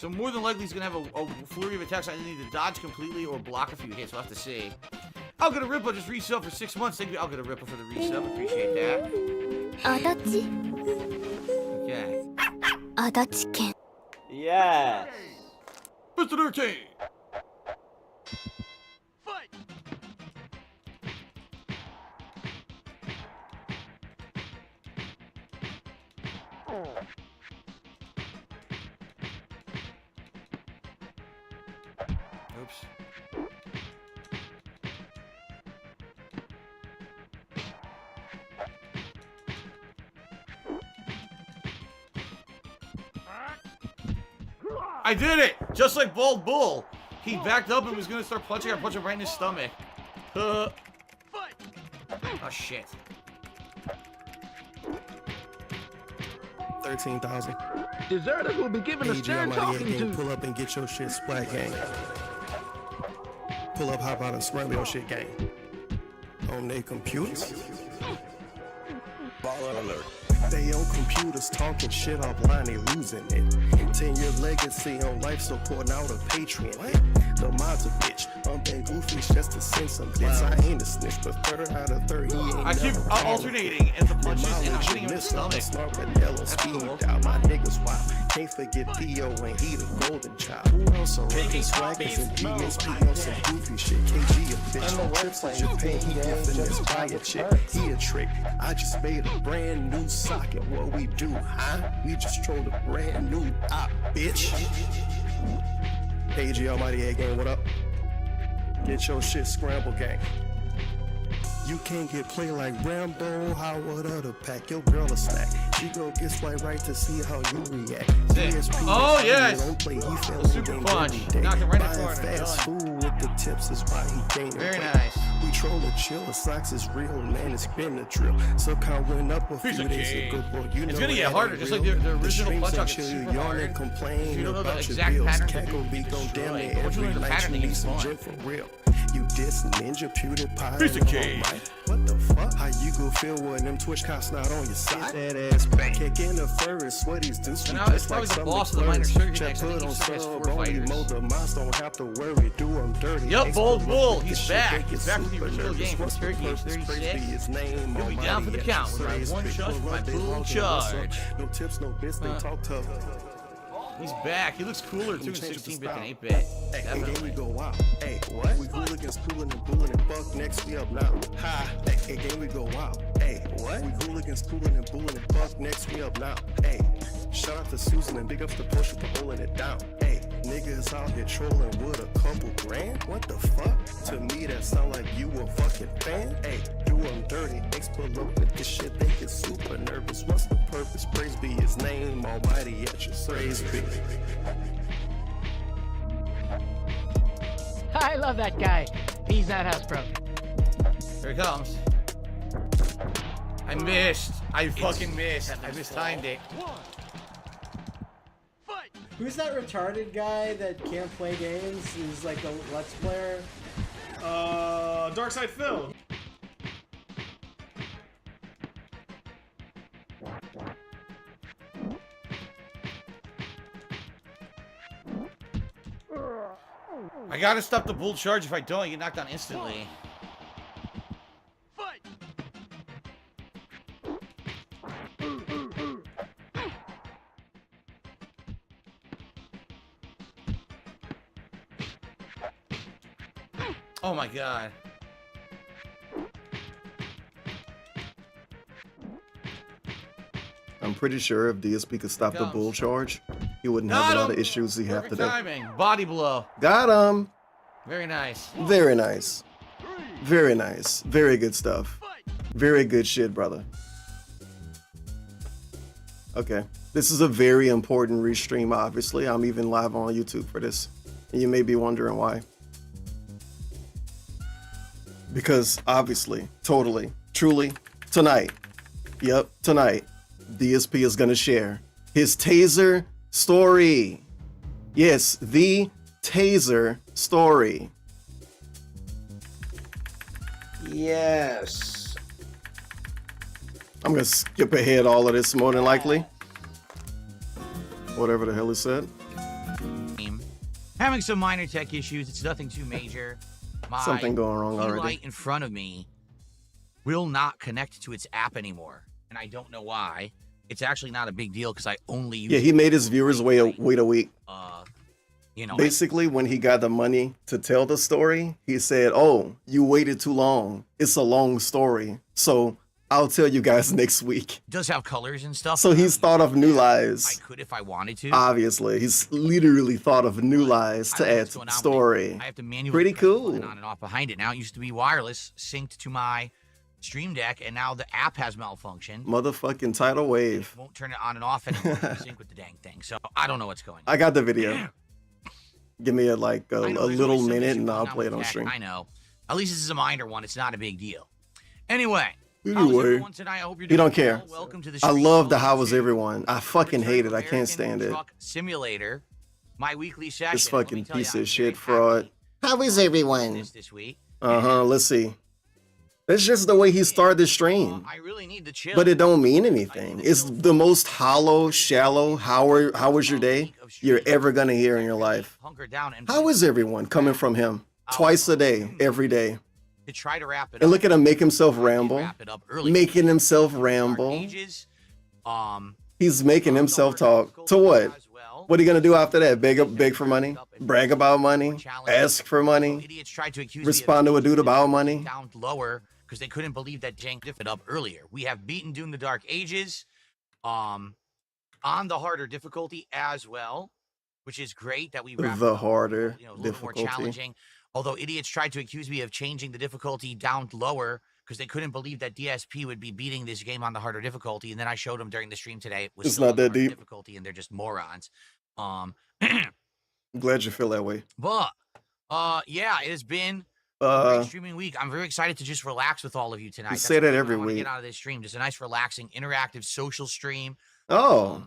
So more than likely he's gonna have a flurry of attacks I need to dodge completely or block a few hits. We'll have to see. I'll get a Ripple, just resub for 6 months. Thank you. I'll get a Ripple for the resub. Appreciate that. Okay. Yes. Mr. Dirty. Fight. Oops. I did it! Just like Bald Bull. He backed up and was gonna start punching. I punched him right in his stomach. Oh shit. 13,000. Deserters will be given a stern talking to. Pull up and get your shit splat gang. Pull up, hop out and scramble your shit gang. On their computers. Baller alert. They on computers talking shit offline, they losing it. 10-year legacy on life support, now the Patreon. The mod's a bitch. I'm being goofy just to send some bits. I ain't a snitch, but third out of third, he ain't. I keep alternating at the punches and I'm hitting him in the stomach. That's cool. My niggas wild. Can't forget Theo when he the golden child. Who else are rocking swaggers and DSP on some goofy shit? KG a bitch on trips in Japan. He gifting this fire chick. He a trick. I just made a brand new socket. What we do, huh? We just trolled a brand new op, bitch. KG Almighty A gang, what up? Get your shit scramble, gang. You can't get played like Rambo, Howard of the pack. Your girl a snack. She go get swipe right to see how you react. Oh yes! Don't play, he fell super punch. Knock him right in the corner. Fast food with the tips is why he gaining. Very nice. We troll a chill, the socks is real, man. It's been a drill. So count went up a few days ago, boy. You know it's gonna get harder, just like the original punch out gets super hard. If you don't know the exact pattern, be destroyed. But once you learn the pattern, it gets fun. For real. You diss Ninja PewDiePie. Piece of cake. What the fuck? How you go feel when them Twitch cops not on your side? That ass back. Kick in the furnace, sweaties do so now it's probably the boss of the minor surgery next. I think he's has 4 fighters. The mouse don't have to worry, do them dirty. Yep, Bold Bull, he's back. He's back from the original game from Turkey, age 36. He'll be down for the count with my one shot for my bull charge. No tips, no bits, they talk tough. He's back. He looks cooler too in 16-bit than 8-bit. Hey, game we go out. Hey, what? We hooligans cooling and bullying and fuck next, we up now. Ha! Hey, game we go out. Hey, what? We hooligans cooling and bullying and fuck next, we up now. Hey, shout out to Susan and big ups to Push for holding it down. Hey, niggas out here trolling with a couple grand? What the fuck? To me that sound like you a fucking fan. Hey, do them dirty. Explode with this shit, they get super nervous. What's the purpose? Praise be his name, almighty at your praise be. I love that guy. He's not house broken. Here he comes. I missed. I fucking missed. I mistimed it. Who's that retarded guy that can't play games? He's like a Let's Player. Darkside Phil. I gotta stop the bull charge. If I don't, I get knocked down instantly. Fight. Oh my god. I'm pretty sure if DSP could stop the bull charge, he wouldn't have a lot of issues he have today. Timing. Body blow. Got him. Very nice. Very nice. Very nice. Very good stuff. Very good shit, brother. Okay. This is a very important restream, obviously. I'm even live on YouTube for this. And you may be wondering why. Because obviously, totally, truly, tonight, yep, tonight, DSP is gonna share his Taser story. Yes, the Taser story. Yes. I'm gonna skip ahead all of this more than likely. Whatever the hell he said. Having some minor tech issues. It's nothing too major. My Something going wrong key already. light in front of me will not connect to its app anymore, and I don't know why. It's actually not a big deal because I only use. Yeah, he made his viewers wait a week. You know, Basically, when he got the money to tell the story, he said, "Oh, you waited too long. It's a long story, so I'll tell you guys next week." it does have colors and stuff. So he's thought of new I lies. could if I wanted to. Obviously, he's literally thought of new lies I to don't know add what's to going the on with it. story. I have to manually Pretty press the button cool. on and off behind it. Now it used to be wireless, synced to my Stream Deck, and now the app has malfunctioned. Motherfucking tidal It wave. won't turn it on and off anymore to sync with the dang thing. So I don't know what's going on. I got the video. Give me a I know there's little always some minute issue and I'll going on play with it on tech. stream. I know. At least this is a minor one. It's not a big deal. Anyway. How's Anyway, everyone tonight? I hope you're he doing don't care. well. Welcome to the I stream. love the Welcome how was to everyone. I fucking hate it. I can't American stand it. Truck Simulator, my weekly session. This Let me fucking tell you, piece I'm of shit very fraud. happy How is about everyone? this week. Let's see. That's just the way he started the stream. I really need to chill. But it don't mean anything. It's the most hollow, shallow, how was your day you're ever gonna hear in your life. Hunker down and How is everyone coming from him? Twice a day, every day. to try to wrap it And up. look at him make himself ramble. Wrap it up early. Making himself Dark ramble. Ages, He's making himself talk. To what? What are you gonna do after that? Beg for money? Brag about money? Ask for money? Idiots tried to accuse Respond to a dude about money? down lower because they couldn't believe that Jank diffed it up earlier. We have beaten Doom the Dark Ages on the harder difficulty as well, which is great that we wrapped The it up, harder a little more difficulty. challenging. Although idiots tried to accuse me of changing the difficulty down lower because they couldn't believe that DSP would be beating this game on the harder difficulty, and then I showed them during the stream today it was It's still not on the that harder deep. difficulty, and they're just morons. I'm glad you feel that way. But yeah, it has been a great Uh, streaming week. I'm very excited to just relax with all of you tonight. You That's say that really what every I wanna week. Get out of this stream, just a nice, relaxing, interactive, social stream. oh,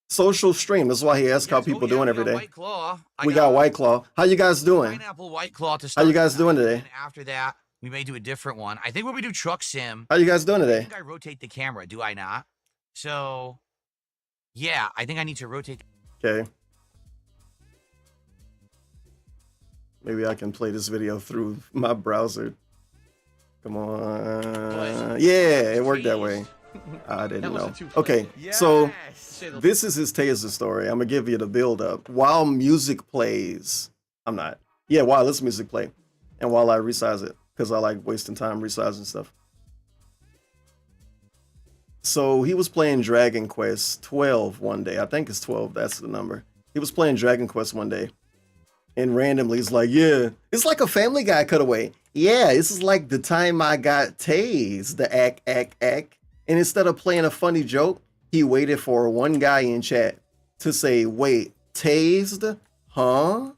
social stream. That's why he asked how Yes, people oh, yeah, doing we every got day. White Claw. I We got White Claw. How you guys doing? Pineapple White Claw to How start. you guys doing tonight, today? And after that, we may do a different one. I think when we do Truck Sim, How you guys doing I today? think I rotate the camera. Do I not? So, yeah, I think I need to rotate. Okay. Maybe I can play this video through my browser. Come on. Yeah, it worked that way. I didn't know. Okay, so this is his Taser story. I'm gonna give you the build up. While music plays, I'm not. Yeah, while this music play, and while I resize it, because I like wasting time resizing stuff. So he was playing Dragon Quest 12 one day. I think it's 12. That's the number. He was playing Dragon Quest one day, and randomly he's like, "Yeah, it's like a Family Guy cutaway. Yeah, this is like the time I got tased. The act." And instead of playing a funny joke, he waited for one guy in chat to say, "Wait, tased? Huh?"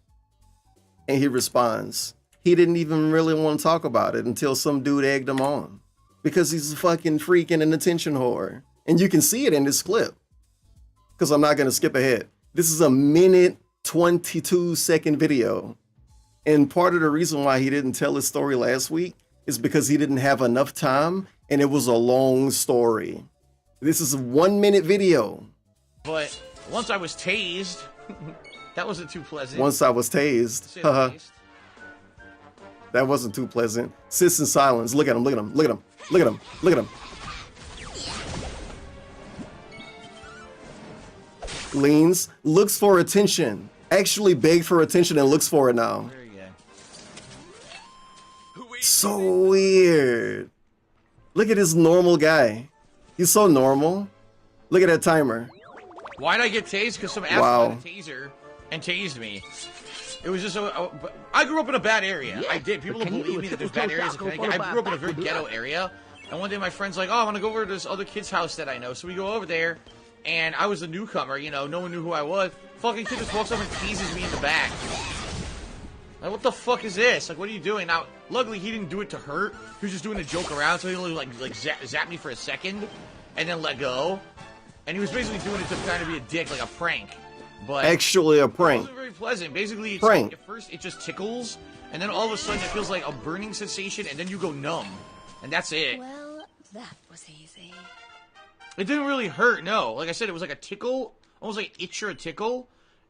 And he responds. He didn't even really want to talk about it until some dude egged him on. Because he's a fucking freak and an attention whore. And you can see it in this clip. Because I'm not going to skip ahead. This is a 1:22-second video. And part of the reason why he didn't tell his story last week is because he didn't have enough time and it was a long story. This is a 1-minute video. But once I was tased, that wasn't too pleasant. Once I was tased. to say the least. That wasn't too pleasant. Sits in silence. Look at him, look at him, look at him, look at him, look at him. Leans, looks for attention. Actually begged for attention and looks for it now. There you go. So weird. Look at this normal guy. He's so normal. Look at that timer. Why'd I get tased? Because some ass Wow. got a taser and tased me. It was just so. I grew up in a bad area. I did. People don't believe me that there's bad areas in Connecticut. I grew up in a very ghetto area. And one day my friend's like, "Oh, I want to go over to this other kid's house that I know." So we go over there, and I was a newcomer. You know, no one knew who I was. Fucking kid just walks up and teases me in the back. Like, what the fuck is this? Like, what are you doing? Now, luckily he didn't do it to hurt. He was just doing a joke around, so he only like zap me for a second, and then let go. And he was basically doing it to kind of be a dick, like a prank. But Actually a it prank. wasn't very pleasant. Basically, it's Prank. at first it just tickles, and then all of a sudden it feels like a burning sensation, and then you go numb, and that's it. Well, that was easy. It didn't really hurt, no. Like I said, it was like a tickle, almost like itch or a tickle,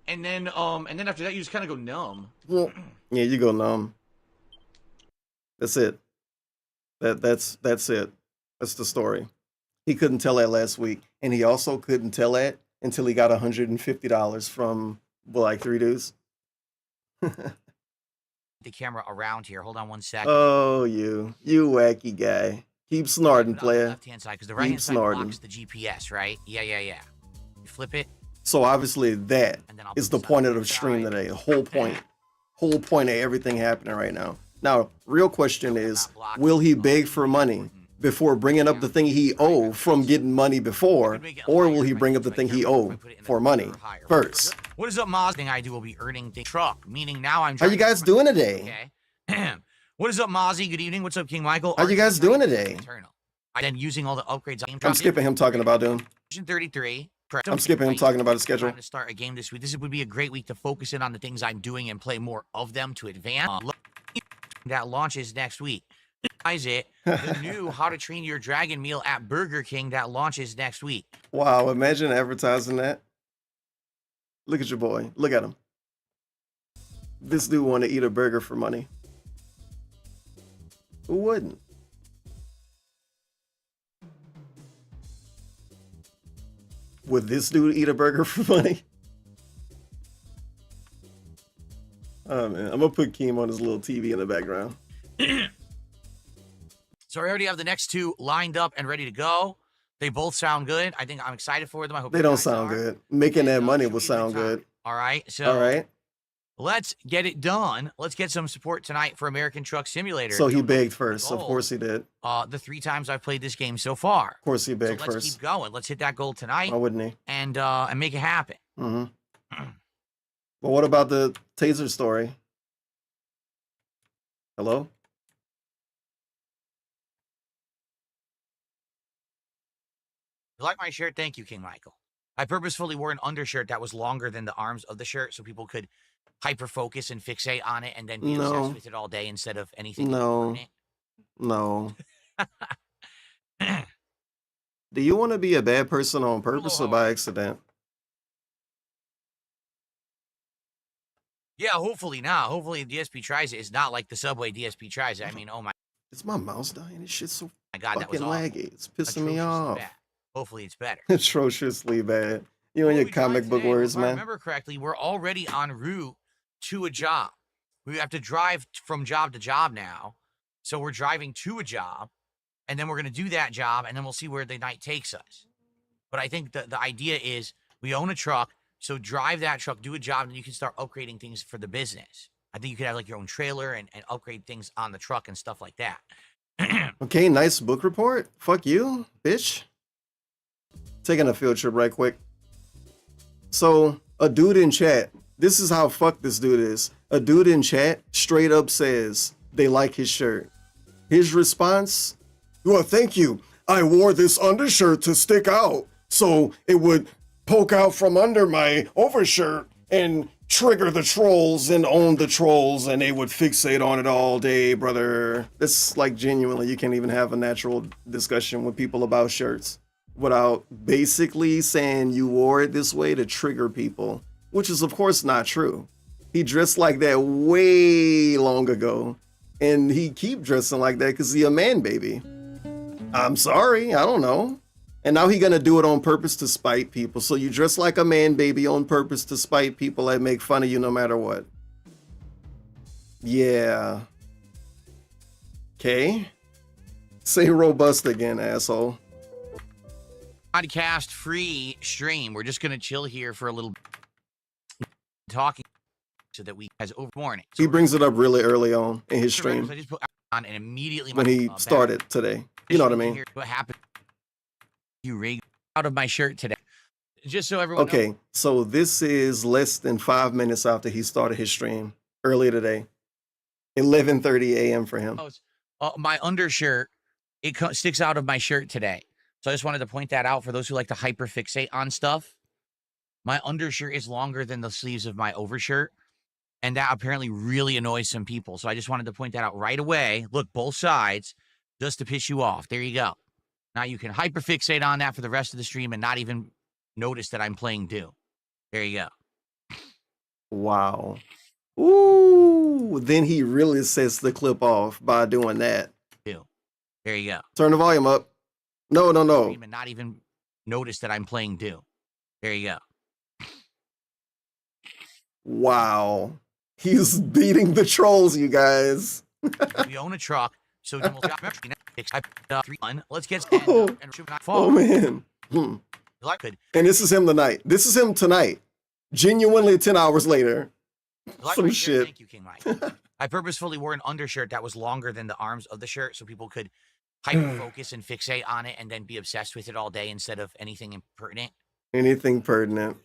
and then after that you just kind of go numb. Well, yeah, you go numb. That's it. That's it. That's the story. He couldn't tell that last week, and he also couldn't tell that until he got $150 from like 3 dudes. The camera around here. Hold on 1 second. Oh, you wacky guy. Keep snorting, player. Left hand side, because the right hand side blocks the GPS, right? Yeah. You flip it. So obviously that is the point of the stream today. The whole point of everything happening right now. Now, real question is, will he beg for money before bringing up the thing he owe from getting money before, or will he bring up the thing he owe for money first? What is up, Moz? Thing I do will be earning the truck, meaning now I'm. How you guys doing today? Okay. What is up, Mozzie? Good evening. What's up, King Michael? How you guys doing today? I then using all the upgrades. I'm skipping him talking about Doom. 33. I'm skipping him talking about his schedule. To start a game this week. This would be a great week to focus in on the things I'm doing and play more of them to advance. That launches next week. Is it the new How to Train Your Dragon meal at Burger King that launches next week? Wow, imagine advertising that. Look at your boy. Look at him. This dude want to eat a burger for money. Who wouldn't? Would this dude eat a burger for money? Oh man, I'm gonna put Keem on his little TV in the background. So I already have the next 2 lined up and ready to go. They both sound good. I think I'm excited for them. I hope they don't sound good. Making that money will sound good. All right, so all right, let's get it done. Let's get some support tonight for American Truck Simulator. So he begged first. Of course he did. The 3 times I've played this game so far. Of course he begged so let's first. Keep going. Let's hit that goal tonight. Why wouldn't he? And make it happen. Mm-hmm. Well, what about the Taser story? Hello? You like my shirt? Thank you, King Michael. I purposefully wore an undershirt that was longer than the arms of the shirt so people could hyper focus and fixate on it and then be obsessed with it all day instead of anything. No. Do you want to be a bad person on purpose or by accident? Yeah, hopefully not. Hopefully the DSP tries it. It's not like the Subway DSP tries it. I mean, oh my. Is my mouse dying? This shit's so God, that was laggy. It's pissing me off. Bad. Hopefully it's better. Atrociously bad. You and your comic book words, man. If I remember correctly, we're already en route to a job. We have to drive from job to job now. So we're driving to a job, and then we're going to do that job, and then we'll see where the night takes us. But I think the idea is we own a truck, so drive that truck, do a job, and then you can start upgrading things for the business. I think you could have like your own trailer and upgrade things on the truck and stuff like that. Okay, nice book report. Fuck you, bitch. Taking a field trip right quick. So, a dude in chat, this is how fucked this dude is. A dude in chat straight up says they like his shirt. His response, well, thank you. I wore this undershirt to stick out so it would poke out from under my overshirt and trigger the trolls and own the trolls, and they would fixate on it all day, brother. It's like genuinely, you can't even have a natural discussion with people about shirts without basically saying you wore it this way to trigger people, which is of course not true. He dressed like that way long ago, and he keep dressing like that because he a man baby. I'm sorry, I don't know. And now he gonna do it on purpose to spite people. So you dress like a man baby on purpose to spite people that make fun of you no matter what. Yeah. Okay. Say robust again, asshole. Podcast free stream. We're just gonna chill here for a little talking so that we has over morning. So he brings it up really early on in his stream. I just put on and immediately when he started today. You know what I mean? What happened? You rig out of my shirt today. Just so everyone okay, knows. So this is less than 5 minutes after he started his stream earlier today. 11:30 a.m. for him. My undershirt, it sticks out of my shirt today. So I just wanted to point that out for those who like to hyperfixate on stuff. My undershirt is longer than the sleeves of my overshirt. And that apparently really annoys some people. So I just wanted to point that out right away. Look, both sides, just to piss you off. There you go. Now you can hyperfixate on that for the rest of the stream and not even notice that I'm playing Doom. There you go. Wow. Ooh. Then he really sets the clip off by doing that. There you go. Turn the volume up. No. And not even notice that I'm playing Doom. There you go. Wow. He's beating the trolls, you guys. We own a truck, so let's get Oh man. And this is him tonight. This is him tonight. Genuinely 10 hours later. Some shit. Thank you, King Mike. I purposefully wore an undershirt that was longer than the arms of the shirt so people could hyper-focus and fixate on it and then be obsessed with it all day instead of anything impertinent. Anything pertinent.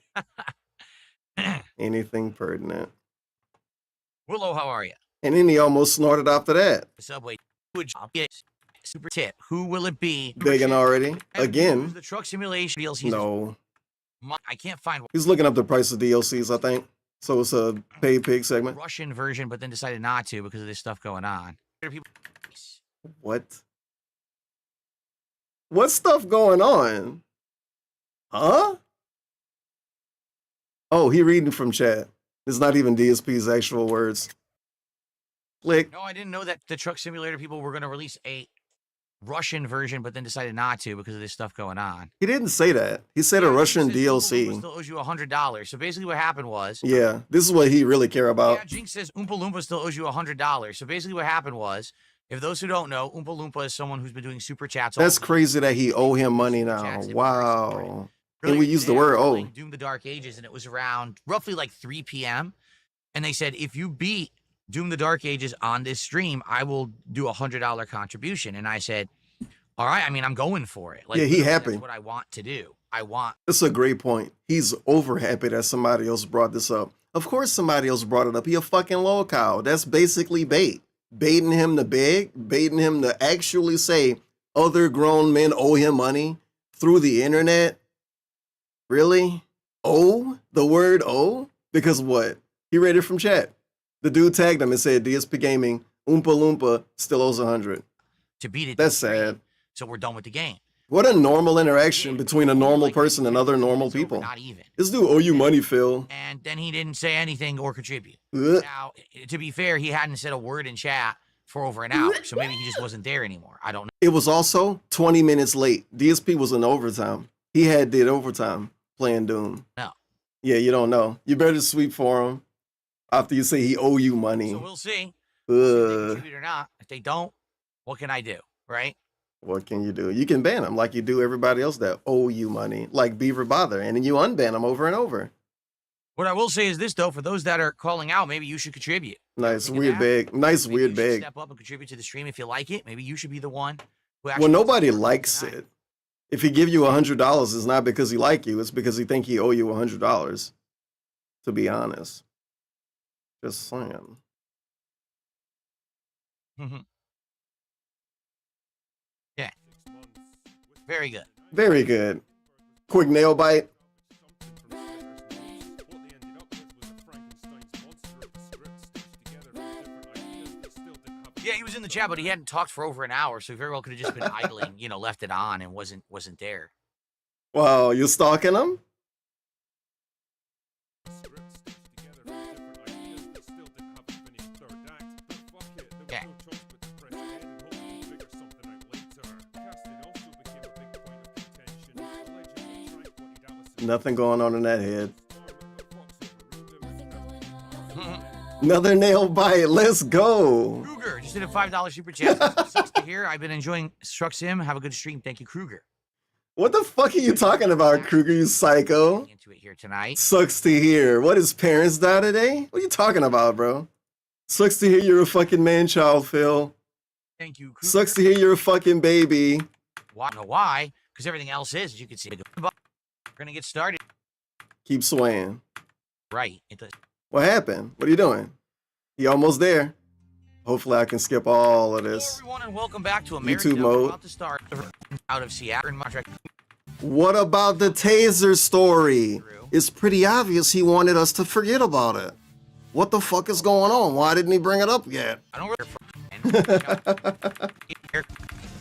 Anything pertinent. Willow, how are you? And then he almost snorted after that. Subway. Super tip. Who will it be? Begging already. Again. The truck simulation DLCs. No. I can't find one. He's looking up the price of DLCs, I think. So it's a paid pig segment. Russian version, but then decided not to because of this stuff going on. What? What stuff going on? Huh? Oh, he reading from chat. It's not even DSP's actual words. Click. No, I didn't know that the truck simulator people were going to release a Russian version, but then decided not to because of this stuff going on. He didn't say that. He said a Russian DLC. Oompa Loompa still owes you $100. So basically what happened was... Yeah, this is what he really care about. Yeah, Jinx says Oompa Loompa still owes you $100. So basically what happened was, if those who don't know, Oompa Loompa is someone who's been doing super chats. That's crazy that he owe him money now. Wow. And we use the word owe. Doom the Dark Ages, and it was around roughly like 3 p.m. And they said, if you beat Doom the Dark Ages on this stream, I will do a $100 contribution. And I said, all right, I mean, I'm going for it. Like, yeah, he happy. That's what I want to do. That's a great point. He's over happy that somebody else brought this up. Of course somebody else brought it up. He a fucking lolcow. That's basically bait. Baiting him to beg, baiting him to actually say other grown men owe him money through the internet. Really? Oh? The word oh? Because what? He read it from chat. The dude tagged him and said, DSP Gaming, Oompa Loompa still owes 100. To beat it. That's sad. So we're done with the game. What a normal interaction between a normal person and other normal people. Not even. This dude owe you money, Phil. And then he didn't say anything or contribute. Now, to be fair, he hadn't said a word in chat for over an hour. So maybe he just wasn't there anymore. I don't know. It was also 20 minutes late. DSP was in overtime. He did overtime playing Doom. No. Yeah, you don't know. You better sweep for him after you say he owe you money. So we'll see. If they contribute or not. If they don't, what can I do? Right? What can you do? You can ban them like you do everybody else that owe you money, like Beaver Bother, and then you unban them over and over. What I will say is this, though, for those that are calling out, maybe you should contribute. Nice, weird bag. Nice, maybe weird you bag. Step up and contribute to the stream if you like it. Maybe you should be the one who Well, actually... nobody likes it. If he give you $100, it's not because he like you. It's because he think he owe you $100, to be honest. Just saying. Yeah. Very good. Very good. Quick nail bite. Yeah, he was in the chat, but he hadn't talked for over an hour, so he very well could have just been idling, left it on and wasn't there. Wow, you stalking him? Yeah. Nothing going on in that head. Another nail bite. Let's go. Kruger just did a $5 super chat. Sucks to hear. I've been enjoying Struck Sim. Have a good stream. Thank you, Kruger. What the fuck are you talking about, Kruger, you psycho? Into it here tonight. Sucks to hear. What, his parents died today? What are you talking about, bro? Sucks to hear you're a fucking man-child, Phil. Thank you, Kruger. Sucks to hear you're a fucking baby. Why? I don't know why? Because everything else is, as you can see. We're going to get started. Keep swaying. Right. What happened? What are you doing? You almost there. Hopefully I can skip all of this. Hello, everyone, and welcome back to America. YouTube mode. We're about to start out of Seattle. What about the Taser story? It's pretty obvious he wanted us to forget about it. What the fuck is going on? Why didn't he bring it up yet? I don't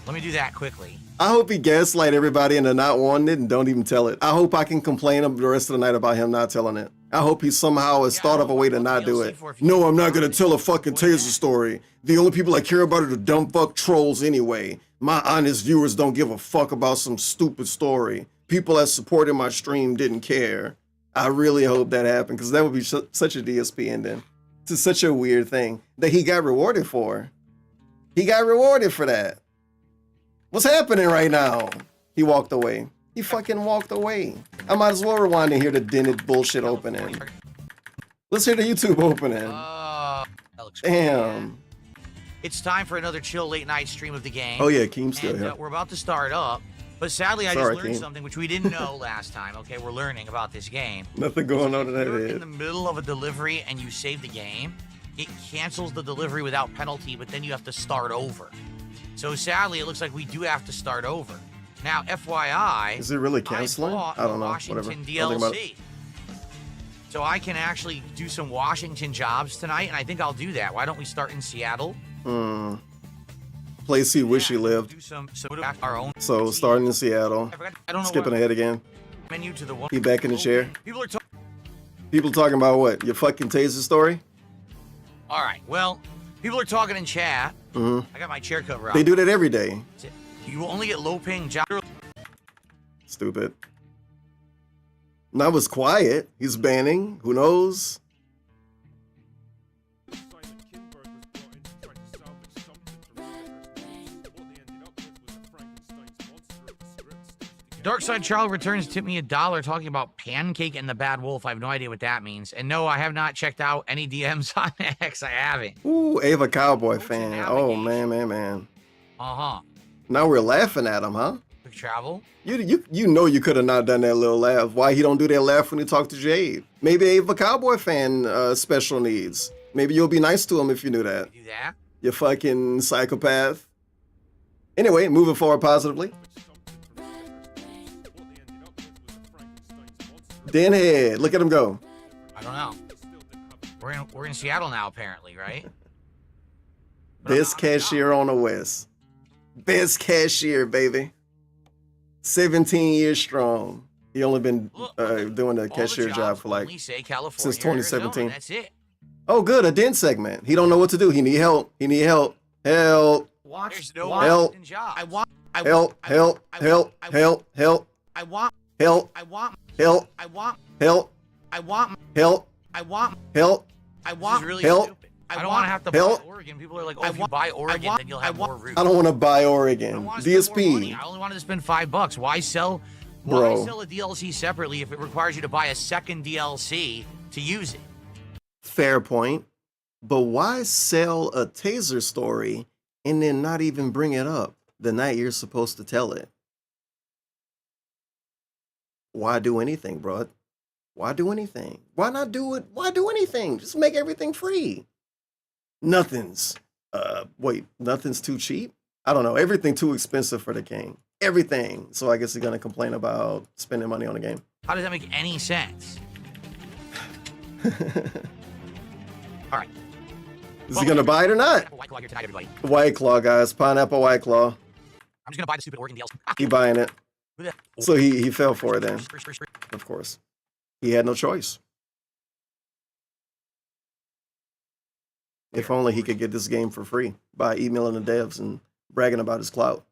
Let me do that quickly. I hope he gaslight everybody into not wanting it and don't even tell it. I hope I can complain the rest of the night about him not telling it. I hope he somehow has thought of a way to not do it. No, I'm not gonna tell a fucking Taser story. The only people I care about are the dumb fuck trolls anyway. My honest viewers don't give a fuck about some stupid story. People that supported my stream didn't care. I really hope that happened, because that would be such a DSP ending. It's such a weird thing that he got rewarded for. He got rewarded for that. What's happening right now? He walked away. He fucking walked away. I might as well rewind and hear the dented bullshit opening. Let's hear the YouTube opening. Damn. It's time for another chill late night stream of the game. Oh yeah, Keem's still here. We're about to start up, but sadly I Sorry, just learned Keem. something which we didn't know last time. Okay, we're learning about this game. Nothing going on in that You're in head. the middle of a delivery and you save the game, it cancels the delivery without penalty, but then you have to start over. So sadly, it looks like we do have to start over. Now, FYI, Is it really canceling? I I don't know. Washington Whatever. Don't think about DLC. So I can actually do some Washington jobs tonight, and I think I'll do that. Why don't we start in Seattle? Place he wish he lived. Do some our own. So starting in Seattle. I don't know Skipping what ahead again. menu to the one. He back in the chair. People are talking. People talking about what? Your fucking Taser story? All right. Well, people are talking in chat. I got my chair cover out. They do that every day. You will only get low-paying jobs. Stupid. Now it's quiet. He's banning. Who knows? Darkside Child Returns tipped me $1 talking about Pancake and the Bad Wolf. I have no idea what that means. And no, I have not checked out any DMs on X. I haven't. Ooh, Ava Cowboy fan. Oh man. Uh-huh. Now we're laughing at him, huh? Quick travel. You know you could have not done that little laugh. Why he don't do that laugh when he talk to Jade? Maybe Ava Cowboy fan special needs. Maybe you'll be nice to him if you knew that. Do that. You fucking psychopath. Anyway, moving forward positively. Denhead, look at him go. I don't know. We're in Seattle now, apparently, right? Best cashier on the West. Best cashier, baby. 17 years strong. He only been doing the cashier job for like since 2017. Arizona, that's it. Oh, good, a dent segment. He don't know what to do. He need help. He need help. Help. There's no help. job. Help. Help. Help. Help. Help. I want. Help. I want. Help. I want. Help. I want. Help. I want. Help. I want. Really help. Stupid. I don't want to have to buy Oregon. People are like, oh, if you buy Oregon, then you'll have more routes. I don't want to buy Oregon. DSP. I only wanted to spend $5. Why sell? Bro. Why sell a DLC separately if it requires you to buy a second DLC to use it? Fair point. But why sell a Taser story and then not even bring it up the night you're supposed to tell it? Why do anything, bro? Why do anything? Why not do it? Why do anything? Just make everything free. Nothing's too cheap? I don't know. Everything too expensive for the king. Everything. So I guess he's gonna complain about spending money on the game. How does that make any sense? All right. Is he gonna buy it or not? White Claw here tonight, everybody. White Claw, guys. Pineapple White Claw. I'm just gonna buy the stupid Oregon DLC. He buying it. So he fell for it then. Of course. He had no choice. If only he could get this game for free by emailing the devs and bragging about his clout.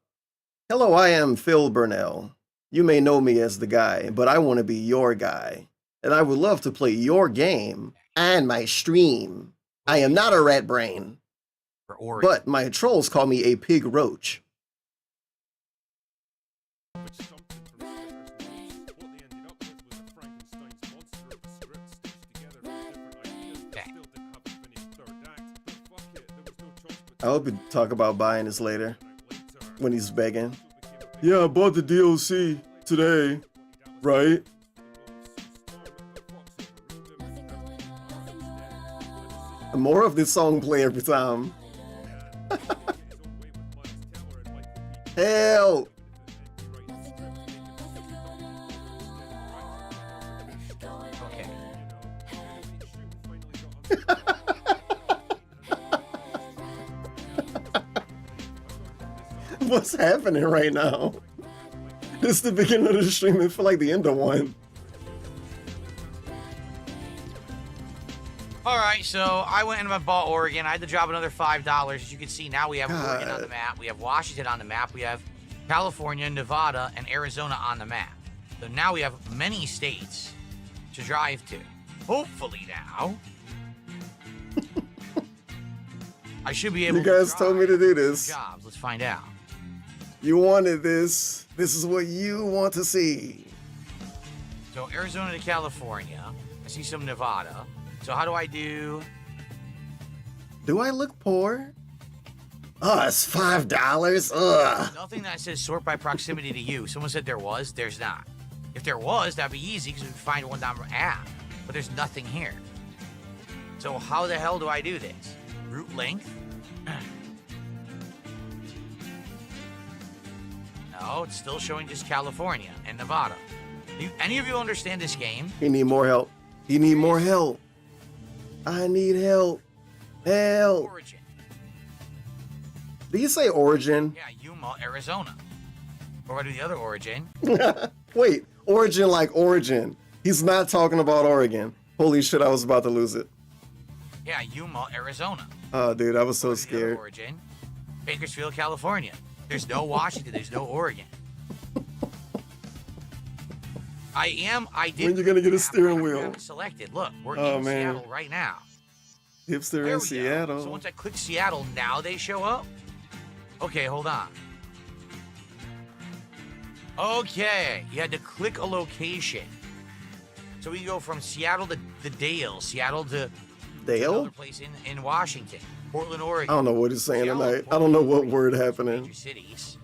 Hello, I am Phil Burnell. You may know me as the guy, but I want to be your guy. And I would love to play your game on my stream. I am not a rat brain, but my trolls call me a pig roach. I hope you talk about buying this later when he's begging. Yeah, I bought the DLC today, right? More of this song play every time. Help! Okay. What's happening right now? This is the beginning of the stream. It feel like the end of one. All right, so I went and I bought Oregon. I had to drop another $5. As you can see, now we have Oregon on the map. We have Washington on the map. We have California, Nevada, and Arizona on the map. So now we have many states to drive to. Hopefully now, I should be able. You guys to told me to do this. Jobs. Let's find out. You wanted this. This is what you want to see. So Arizona to California. I see some Nevada. So how do I do? Do I look poor? Oh, it's $5. Ugh. Nothing that says sort by proximity to you. Someone said there was. There's not. If there was, that'd be easy because we could find one down app. But there's nothing here. So how the hell do I do this? Route length? No, it's still showing just California and Nevada. Any of you understand this game? You need more help. You need more help. I need help. Help. Origin. Do you say origin? Yeah, Yuma, Arizona. Or do I do the other origin? Wait, origin like origin. He's not talking about Oregon. Holy shit, I was about to lose it. Yeah, Yuma, Arizona. Oh, dude, I was so Or the other scared. Origin, Bakersfield, California. There's no Washington. There's no Oregon. I did. When you gonna get a steering I wheel? have it selected. Look, we're Oh, in man. Seattle right now. Hipster There in we Seattle. go. So once I click Seattle, now they show up? Okay, hold on. Okay, you had to click a location. So we go from Seattle to the Dale, Seattle to Dale? another place in Washington, Portland, Oregon. I don't know what he's saying Seattle, tonight. I Portland, don't know what Oregon, word major happening. cities.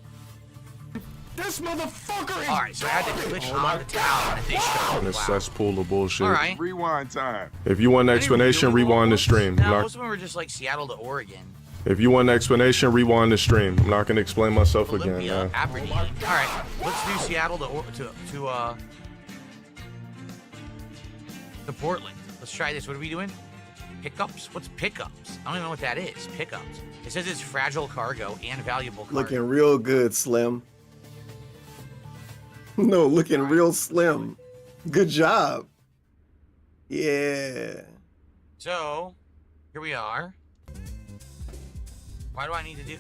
This motherfucker is. All right, so I had to click on the town and they showed And up. it's Wow. cesspool of bullshit. All right. Rewind time. If you want an explanation, Any really rewind the long stream. ones? I'm No, not- most of them were just like Seattle to Oregon. If you want an explanation, rewind the stream. I'm not gonna explain myself again. Olympia, Man. Aberdeen. All right, let's do Seattle to Portland. Let's try this. What are we doing? Pickups? What's pickups? I don't even know what that is. Pickups. It says it's fragile cargo and valuable cargo. Looking real good, Slim. No, looking real slim. Good job. Yeah. So, here we are. Why do I need to do...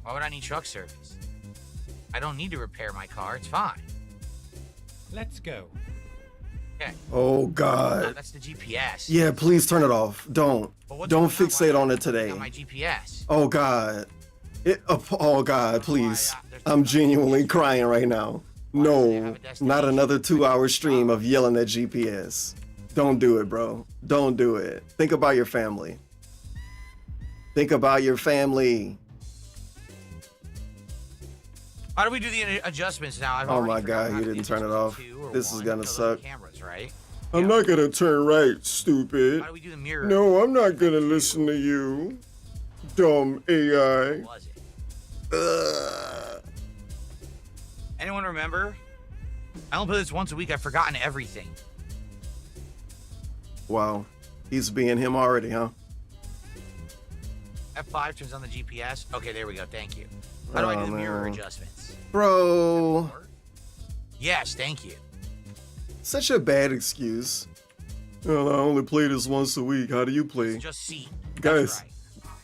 Why would I need truck service? I don't need to repair my car. It's fine. Let's go. Okay. Oh, No, God. that's the GPS. Yeah, please turn it off. Don't. But what's Don't going on? fixate Why on am I it today. on my GPS. Oh, God. Oh, God, please. I'm genuinely crying right now. No, not another 2-hour stream of yelling at GPS. Don't do it, bro. Don't do it. Think about your family. Think about your family. How do we do the adjustments now? I've Oh already my forgotten God, how you to didn't do turn it off. 2 or This is 1. gonna Those are the suck. Cameras, right? I'm not gonna turn right, stupid. How do we do the mirror? No, I'm not gonna listen to you, dumb AI. What was it? Ugh. Anyone remember? I only play this once a week. I've forgotten everything. Wow, he's being him already, huh? F5 turns on the GPS. Okay, there we go. Thank you. How do I do the mirror man. adjustments? Bro, Yes, thank you. such a bad excuse. Well, I only play this once a week. How do you play? Just see. Guys, That's right.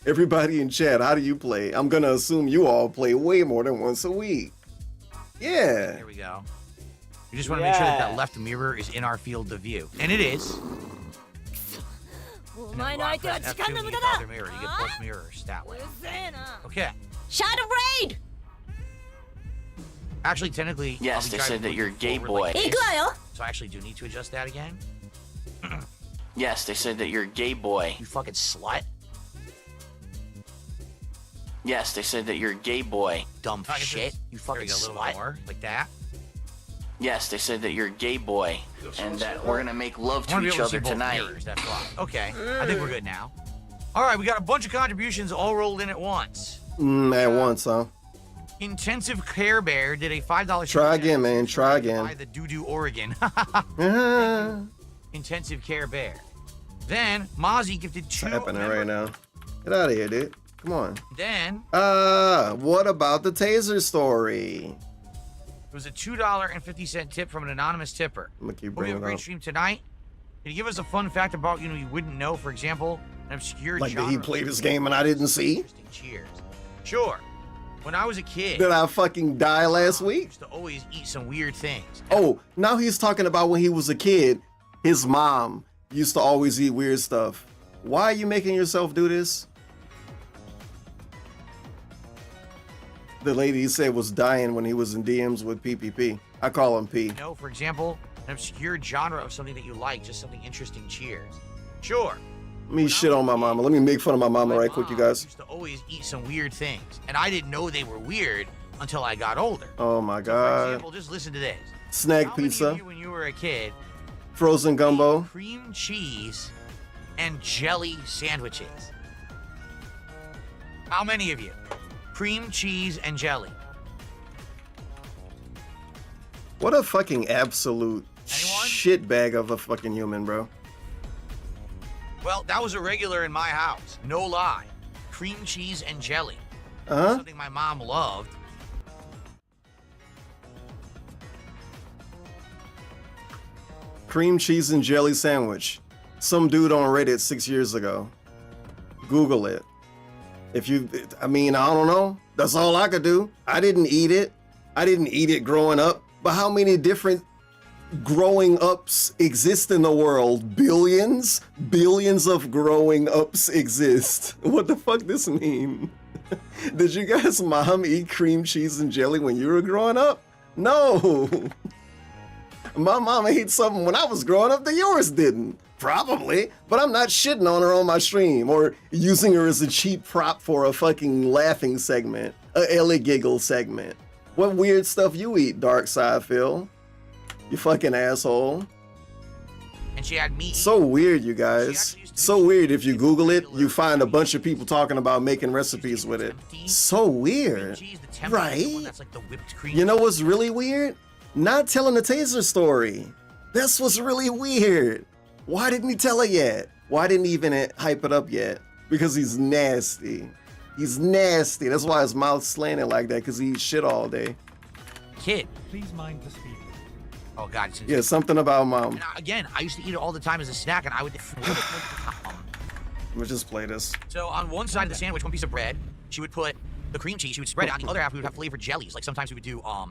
everybody in chat, how do you play? I'm gonna assume you all play way more than once a week. Yeah. There we go. You just want to make sure that that left mirror is in our field of view. And it is. And then go out and press F2 and you get the other mirror. You get both mirrors that way. Okay. Shadow Raid! Actually, technically, Yes, I'll be they driving said that you're a gay forward like boy. this. So I actually do need to adjust that again. Yes, they said that you're a gay boy. You fucking slut. Yes, they said that you're a gay boy. Dumb I guess shit. it's- You fucking there we go, a little slut. more. Like that. Yes, they said that you're a gay boy, and that we're gonna make love I wanna to be each able to see other both tonight. mirrors, that's why. Okay, I think we're good now. All right, we got a bunch of contributions all rolled in at once. At once, huh? Intensive Care Bear did a $5 Try again, man. Try again. By the Doo-Doo Oregon. Ah, Intensive Care Bear. Then Mozzie gifted what's 2. happening right now? Get out of here, dude. Come on. Then What about the Taser story? it was a $2.50 tip from an anonymous tipper. I'm gonna keep We'll have bringing a it great up. stream tonight. Can you give us a fun fact about, you wouldn't know, for example, an obscure Like, did genre he of play this food game and I didn't see? interesting cheers? Sure. When I was a kid, Did I fucking die last I week? used to always eat some weird things. Oh, now he's talking about when he was a kid, his mom used to always eat weird stuff. Why are you making yourself do this? The lady he said was dying when he was in DMs with PPP. I call him P. For example, an obscure genre of something that you like, just something interesting. Cheers. Sure. Let me shit on my mama. Let me make fun of my mama right quick, you guys. Used to always eat some weird things, and I didn't know they were weird until I got older. Oh my For god. example, just listen to this. Snag How many pizza, of you, when you were a kid, frozen gumbo. cream cheese and jelly sandwiches? How many of you? Cream cheese and jelly. What a fucking absolute Anyone? shit bag of a fucking human, bro. Well, that was a regular in my house. No lie. Cream cheese and jelly. Uh-huh. Something my mom loved. Cream cheese and jelly sandwich. Some dude on Reddit 6 years ago. Google it. If you, I mean, I don't know. That's all I could do. I didn't eat it. I didn't eat it growing up. But how many different growing ups exist in the world? Billions? Billions of growing ups exist. What the fuck this mean? Did you guys' mom eat cream cheese and jelly when you were growing up? No. My mom ate something when I was growing up that yours didn't. Probably, but I'm not shitting on her on my stream or using her as a cheap prop for a fucking laughing segment, a Ellie giggle segment. What weird stuff you eat, Dark Side Phil? You fucking asshole. And she had meat. So weird, you guys. So weird. If you Google it, you find a bunch of people talking about making recipes with it. So weird. Right? You know what's really weird? Not telling the Taser story. That's what's really weird. Why didn't he tell it yet? Why didn't he even hype it up yet? Because he's nasty. He's nasty. That's why his mouth's slanted like that, because he eats shit all day. Kid. Please mind the speed. Oh, God. Yeah, something about mom. And again, I used to eat it all the time as a snack, and I would... Let me just play this. So on one side of the sandwich, one piece of bread, she would put the cream cheese. She would spread it. On the other half, we would have flavored jellies. Like sometimes we would do, oh,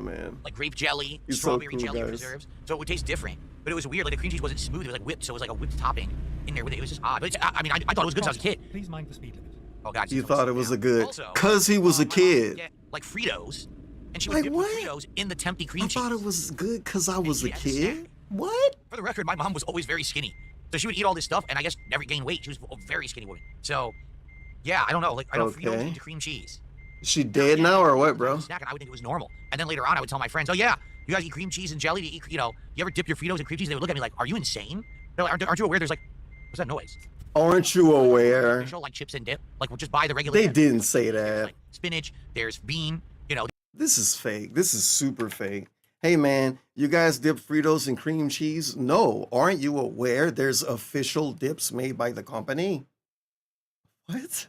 man. like grape jelly, He's strawberry so cool, jelly guys. preserves. So it would taste different. But it was weird. Like the cream cheese wasn't smooth. It was like whipped. So it was like a whipped topping in there with it. It was just odd. But I mean, I thought it was good since I was a kid. Please mind the speed limit. Oh, God. You thought it was a good... Also, Because he was a my mom would kid. get, like Fritos, and she would Like dip the what? Fritos in the tempting cream I cheese. thought it was good because I was a she had a kid? snack. What? For the record, my mom was always very skinny. So she would eat all this stuff and I guess never gain weight. She was a very skinny woman. So, yeah, I don't know. Like, I don't Fritos into cream cheese. Is she dead now or what, bro? Snack, and I would think it was normal. And then later on, I would tell my friends, oh, yeah, you guys eat cream cheese and jelly to eat, you ever dip your Fritos in cream cheese? They would look at me like, are you insane? They're like, aren't you aware there's like, what's that noise? Aren't you aware? Like chips and dip. Like, we'll just buy the regular They dip. didn't say that. Like spinach, there's bean, This is fake. This is super fake. Hey, man, you guys dip Fritos in cream cheese? No. Aren't you aware there's official dips made by the company? What?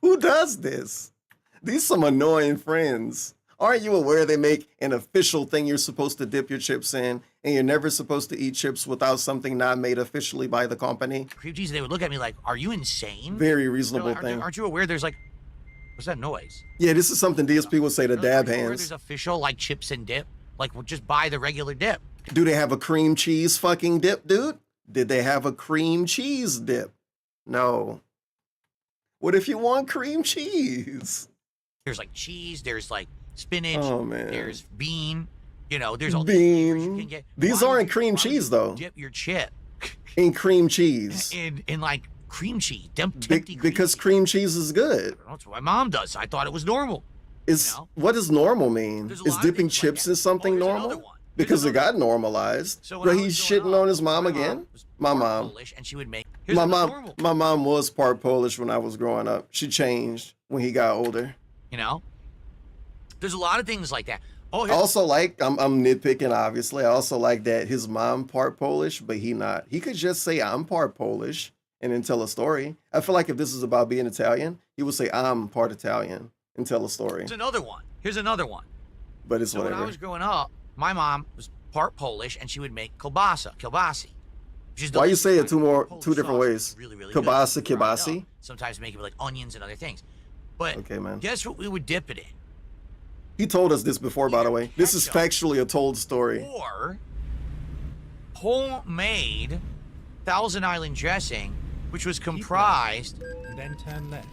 Who does this? These some annoying friends. Aren't you aware they make an official thing you're supposed to dip your chips in, and you're never supposed to eat chips without something not made officially by the company? cream cheese, they would look at me like, are you insane? Very reasonable thing. Aren't you aware there's like, what's that noise? Yeah, this is something DSP would say to dab Aren't you aware hands. There's official like chips and dip. Like, we'll just buy the regular dip. Do they have a cream cheese fucking dip, dude? Did they have a cream cheese dip? No. What if you want cream cheese? There's like cheese, there's like spinach, Oh, man. there's bean, there's all Bean. these flavors you can get. These Why aren't would you- cream why would cheese, you though. Dip your chip In cream cheese. in like cream cheese. Because cream cheese is good. That's what my mom does. I thought it was normal. What does normal mean? There's a Is lot of dipping things like chips that. in something There's another normal? one. Because it got normalized. So when But I he's was growing shitting up, on his mom my again? mom was My part mom. Polish, and she would make My mom was part Polish when I was growing up. She changed when he got older. There's a lot of things like that. Oh, I also like, I'm nitpicking, obviously. I also like that his mom part Polish, but he not. He could just say, I'm part Polish, and then tell a story. I feel like if this is about being Italian, he would say, I'm part Italian, and tell a story. Here's another one. But it's So when whatever. When I was growing up, my mom was part Polish, and she would make kielbasa. Why you say it two different sauce. ways? Really, really Kielbasa, good. kielbasi? Sometimes make it with like onions and other things. But okay, man. Guess what we would dip it in? He told us this before, by the way. This is factually a told story. Or homemade Thousand Island dressing, which was comprised. Then turn left.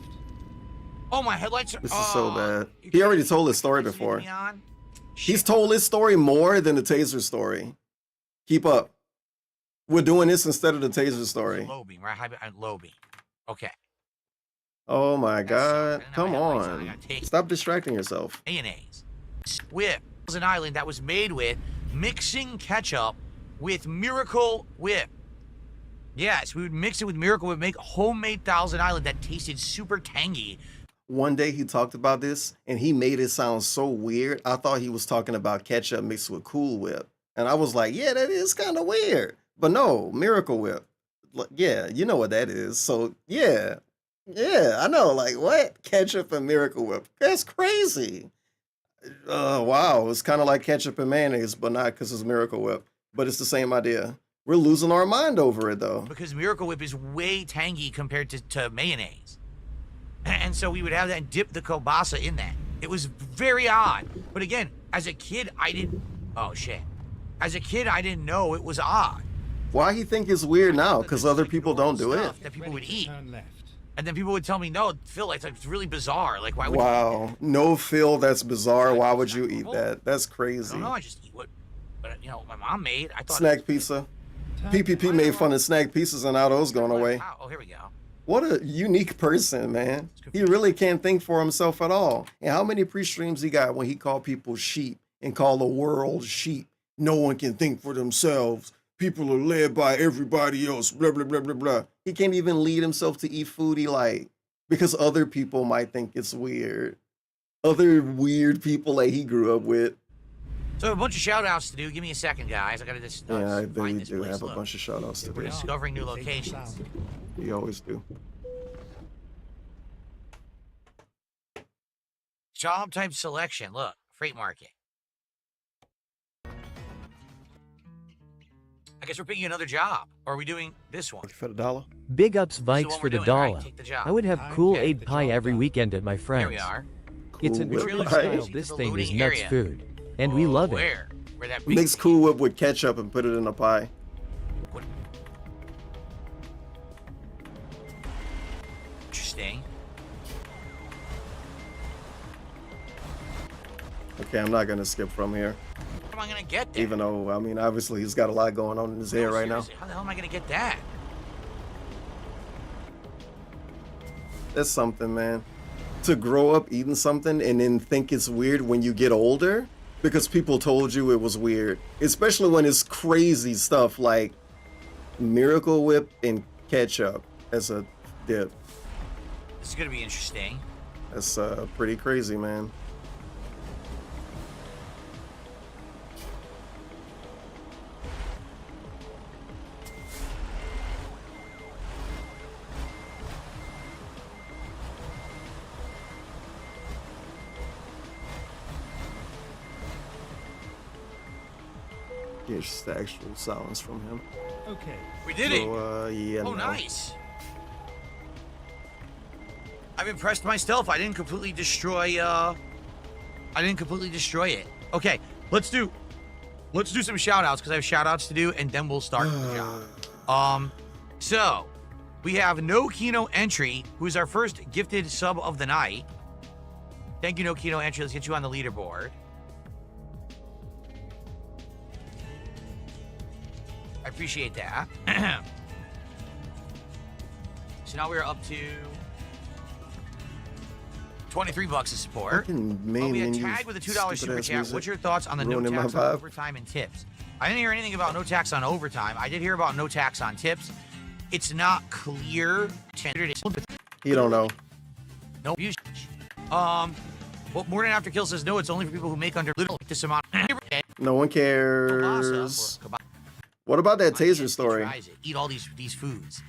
Oh, my headlights are. This is so bad. He already told his story before. He's Shit. told his story more than the Taser story. Keep up. We're doing this instead of the Taser story. Low beam, right? Low beam. Okay. Oh my God. That's Come so- on. Stop distracting yourself. Mayonnaise. Whip was an island that was made with mixing ketchup with Miracle Whip. Yes, we would mix it with Miracle Whip, make homemade Thousand Island that tasted super tangy. One day he talked about this and he made it sound so weird. I thought he was talking about ketchup mixed with Cool Whip. And I was like, yeah, that is kind of weird. But no, Miracle Whip. Yeah, you know what that is. So yeah, I know. Like what? Ketchup and Miracle Whip. That's crazy. Wow, it's kind of like ketchup and mayonnaise, but not because it's Miracle Whip. But it's the same idea. We're losing our mind over it though. Because Miracle Whip is way tangy compared to mayonnaise. And so we would have that and dip the kielbasa in that. It was very odd. But again, as a kid, I didn't... Oh, shit. As a kid, I didn't know it was odd. Why he think it's weird now? Because other people don't do it? That people would eat. And then people would tell me, no, Phil, it's really bizarre. Like, why would wow. No, Phil, that's bizarre. Why would you eat that? That's crazy. I don't know, I just eat what my mom made. I thought snack pizza. PPP made fun of snack pizzas and now those going away. Oh, here we go. What a unique person, man. He really can't think for himself at all. And how many pre-streams he got when he called people sheep and called the world sheep? No one can think for themselves. People are led by everybody else, blah, blah, blah, blah, blah. He can't even lead himself to eat food he like because other people might think it's weird. Other weird people that he grew up with. So a bunch of shout outs to do. Give me a second, guys. I gotta just yeah, they find this do place. have a Look. bunch of shout outs to We're do. discovering new locations. We always do. Job type selection. Look, freight market. I guess we're picking another job. Or are we doing this one? For the dollar? Big ups Vikes for the dollar. Take the job. I would have cool aid pie every weekend at my friends. Here we are. It's an Cool Israeli Whip style. pie. This The thing is loading nuts area. food. And we love it. Where? Where that big Mix Cool Whip with ketchup and put it in a pie. Interesting. Okay, I'm not gonna skip from here. What am I gonna get there? Even though, I mean, obviously he's got a lot going on in his head right now. Seriously, how the hell am I gonna get that? That's something, man. To grow up eating something and then think it's weird when you get older because people told you it was weird. Especially when it's crazy stuff like Miracle Whip and ketchup as a dip. This is gonna be interesting. That's pretty crazy, man. Here's the actual silence from him. Okay. We did it. Yeah. Oh, no. nice. I've impressed myself. I didn't completely destroy it. Okay, let's do some shout outs because I have shout outs to do and then we'll start the job. So we have No Kino Entry, who's our first gifted sub of the night. Thank you, No Kino Entry. Let's get you on the leaderboard. I appreciate that. So now we're up to 23 bucks of support. We had tag with a $2 super chat. What's your thoughts on the no tax on overtime and tips? I didn't hear anything about no tax on overtime. I did hear about no tax on tips. It's not clear. You don't know. No usage. Well, Morning After Kill says no. It's only for people who make under little this amount. No one cares. What about that Taser story? Eat all these foods.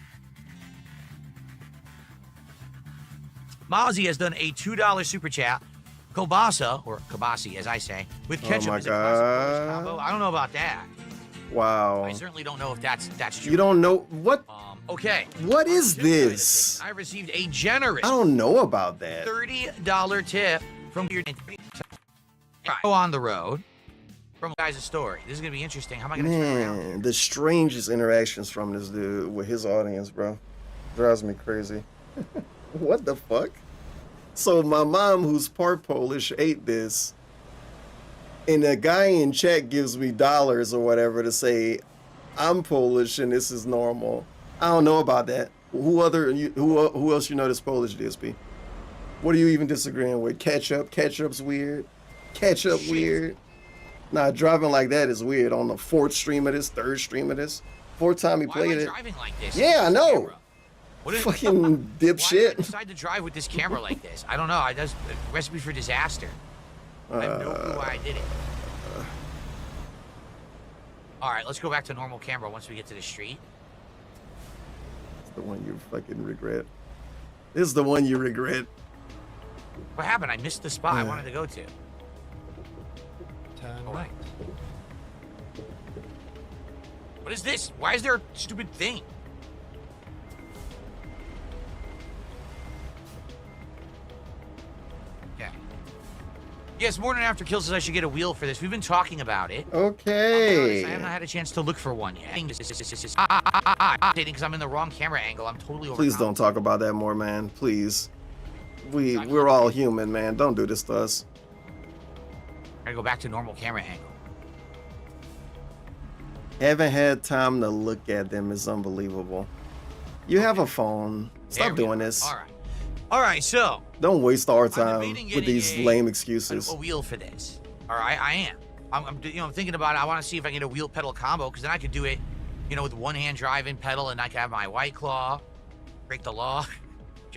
Mozzie has done a $2 super chat. Kobasa, or Kabasi as I say, with Oh ketchup my is a classic Polish God. combo. I don't know about that. Wow. I certainly don't know if that's true. You don't know what? Okay. What is Tip side of this? things, I received a generous I don't know about that. $30 tip from your go on the road from guys' story. This is gonna be interesting. How am I gonna turn around? Man, the strangest interactions from this dude with his audience, bro. Drives me crazy. What the fuck? So my mom, who's part Polish, ate this, and the guy in chat gives me dollars or whatever to say I'm Polish and this is normal. I don't know about that. Who else you know that's Polish, DSP? What are you even disagreeing with? Ketchup? Ketchup's weird. Ketchup weird. Nah, driving like that is weird. On the 4th stream of this, 3rd stream of this, 4th time he played it. Driving like this? Yeah, I know. What is, Fucking Why did I dipshit. decide to drive with this camera like this? I don't know. That's a recipe for disaster. I have no clue why I did it. All right, let's go back to normal camera once we get to the street. It's the one you fucking regret. This is the one you regret. What happened? I missed the spot I wanted to go to. Turn right. What is this? Why is there a stupid thing? Okay. Yes, Morning After Kill says I should get a wheel for this. We've been talking about it. Okay. I have not had a chance to look for one yet. Because I'm in the wrong camera angle. I'm totally over. Please don't talk about that more, man. Please. We're all human, man. Don't do this to us. Gotta go back to normal camera angle. Haven't had time to look at them. It's unbelievable. You have a phone. Stop doing this. All right. All right, so. Don't waste our time with these lame excuses. A wheel for this. All right, I am. I'm thinking about it. I want to see if I can get a wheel pedal combo, because then I could do it, with one hand driving pedal, and I could have my White Claw, break the law.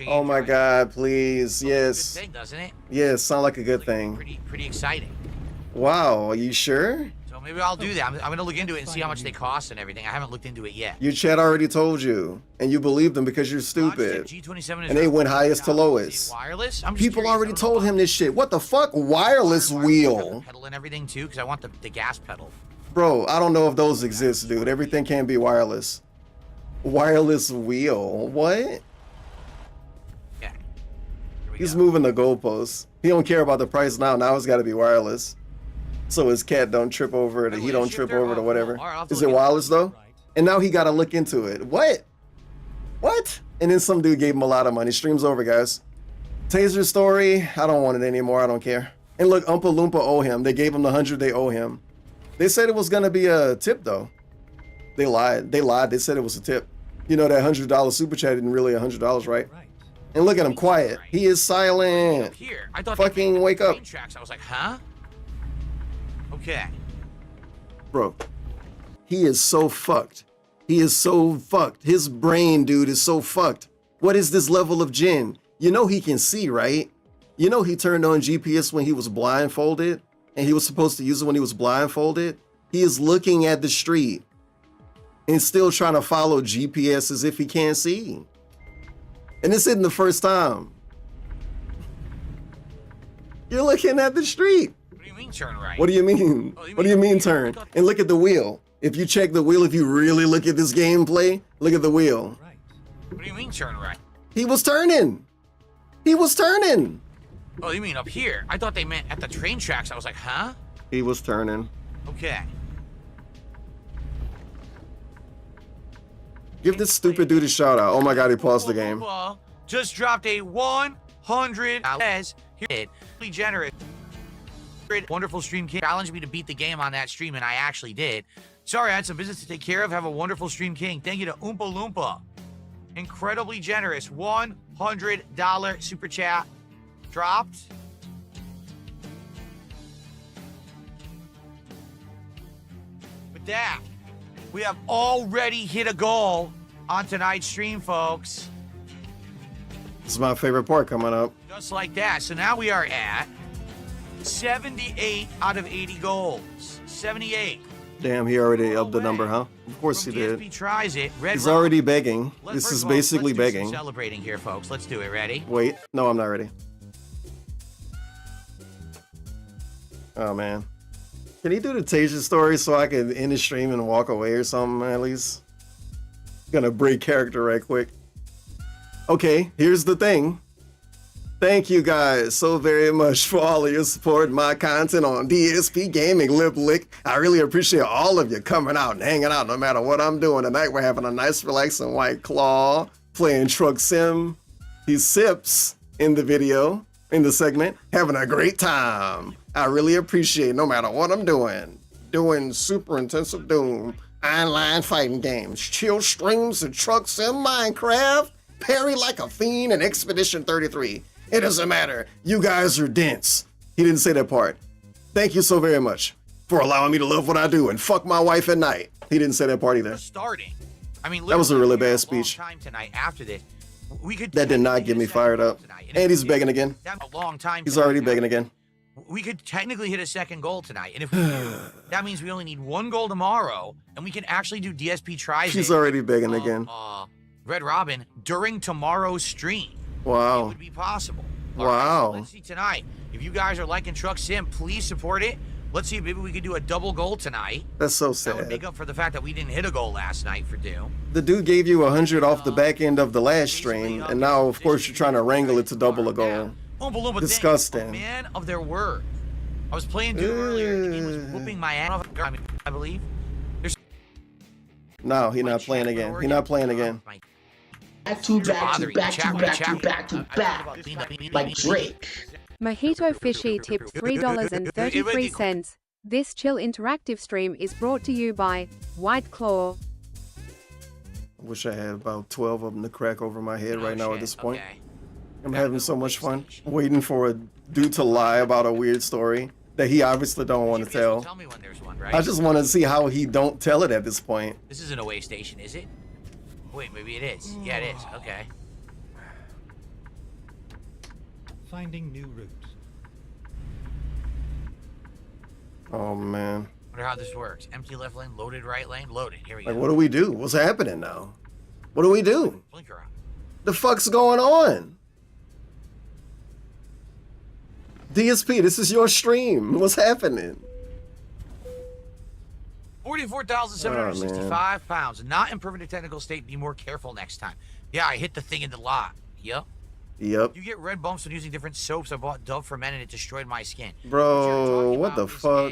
Oh my God, please. Yes. Good thing, doesn't it? Yes, sound like a good thing. Pretty exciting. Wow, are you sure? So maybe I'll do that. I'm going to look into it and see how much they cost and everything. I haven't looked into it yet. Your chat already told you, and you believed them because you're stupid. G27 and they went highest to lowest. Wireless? People already told him this shit. What the fuck? Wireless wheel. Pedal and everything too, because I want the gas pedal. Bro, I don't know if those exist, dude. Everything can be wireless. Wireless wheel. What? Yeah. He's moving the goalposts. He don't care about the price now. Now it's got to be wireless. So his cat don't trip over it, or he don't trip over it, or whatever. Is it wireless though? And now he got to look into it. What? What? And then some dude gave him a lot of money. Stream's over, guys. Taser story. I don't want it anymore. I don't care. And look, Oompa Loompa owe him. They gave him the 100 they owe him. They said it was gonna be a tip though. They lied. They lied. They said it was a tip. You know that $100 super chat isn't really $100, right? And look at him, quiet. He is silent. Here, I thought fucking wake up. Tracks. I was like, huh? Okay. Bro, he is so fucked. He is so fucked. His brain, dude, is so fucked. What is this level of gen? You know he can see, right? You know he turned on GPS when he was blindfolded, and he was supposed to use it when he was blindfolded. He is looking at the street and still trying to follow GPS as if he can't see. And this isn't the first time. You're looking at the street. What do you mean turn right? What do you mean? What do you mean turn? And look at the wheel. If you check the wheel, if you really look at this gameplay, look at the wheel. What do you mean turn right? He was turning. He was turning. Oh, you mean up here? I thought they meant at the train tracks. I was like, huh? He was turning. Okay. Give this stupid dude a shout out. Oh my God, he paused the game. Just dropped a 100. Here, really generous. Wonderful stream king challenged me to beat the game on that stream, and I actually did. Sorry, I had some business to take care of. Have a wonderful stream, king. Thank you to Oompa Loompa. Incredibly generous. $100 super chat dropped. With that, we have already hit a goal on tonight's stream, folks. This is my favorite part coming up. Just like that. So now we are at 78 out of 80 goals. 78. Damn, he already upped the number, huh? Of course he did. DSP tries it. He's already begging. This is basically let's do begging. some celebrating here, folks. Let's do it. Ready? Wait. No, I'm not ready. Oh man. Can he do the Taser story so I can end the stream and walk away or something at least? Gonna break character right quick. Okay, here's the thing. Thank you guys so very much for all of your support and my content on DSP Gaming Lip Lick. I really appreciate all of you coming out and hanging out no matter what I'm doing. Tonight we're having a nice relaxing White Claw, playing Truck Sim. He sips in the video, in the segment, having a great time. I really appreciate no matter what I'm doing. Doing super intensive Doom, online fighting games, chill streams of Truck Sim, Minecraft, parry like a fiend, and Expedition 33. It doesn't matter. You guys are dense. He didn't say that part. Thank you so very much for allowing me to love what I do and fuck my wife at night. He didn't say that part either. Starting. I mean, that was a really bad speech. Time tonight after this. We could that did not get me fired up. And he's begging again. A long time. He's already begging again. We could technically hit a second goal tonight, and if we do, that means we only need one goal tomorrow, and we can actually do DSP tries. She's already begging again. Red Robin during tomorrow's stream. Wow. It would be possible. Wow. Right, so let's see tonight. If you guys are liking Truck Sim, please support it. Let's see if maybe we could do a double goal tonight. That's so That would sad. make up for the fact that we didn't hit a goal last night for Doom. The dude gave you 100 off the back end of the last stream, and now, of course, you're trying to wrangle it to double a goal. Disgusting. Man of their word. I was playing Doom earlier. The game was whooping my ass. I believe. No, he's not playing again. He's not playing again. Back to back. Like Drake. Mojito Fishy tipped $3.33. This chill interactive stream is brought to you by White Claw. I wish I had about 12 of them to crack over my head right now at this point. I'm having so much fun waiting for a dude to lie about a weird story that he obviously don't want to tell. Tell me when there's one, right? I just want to see how he don't tell it at this point. This isn't a way station, is it? Wait, maybe it is. Yeah, it is. Okay. Finding new routes. Oh man. Wonder how this works. Empty left lane, loaded right lane, loaded. Here we go. Like, what do we do? What's happening now? What do we do? Blinker on. The fuck's going on? DSP, this is your stream. What's happening? 44,765 pounds. Not in perfect technical state. Be more careful next time. Yeah, I hit the thing in the lot. Yep. Yep. You get red bumps when using different soaps. I bought Dove for Men and it destroyed my skin. Bro, what the fuck?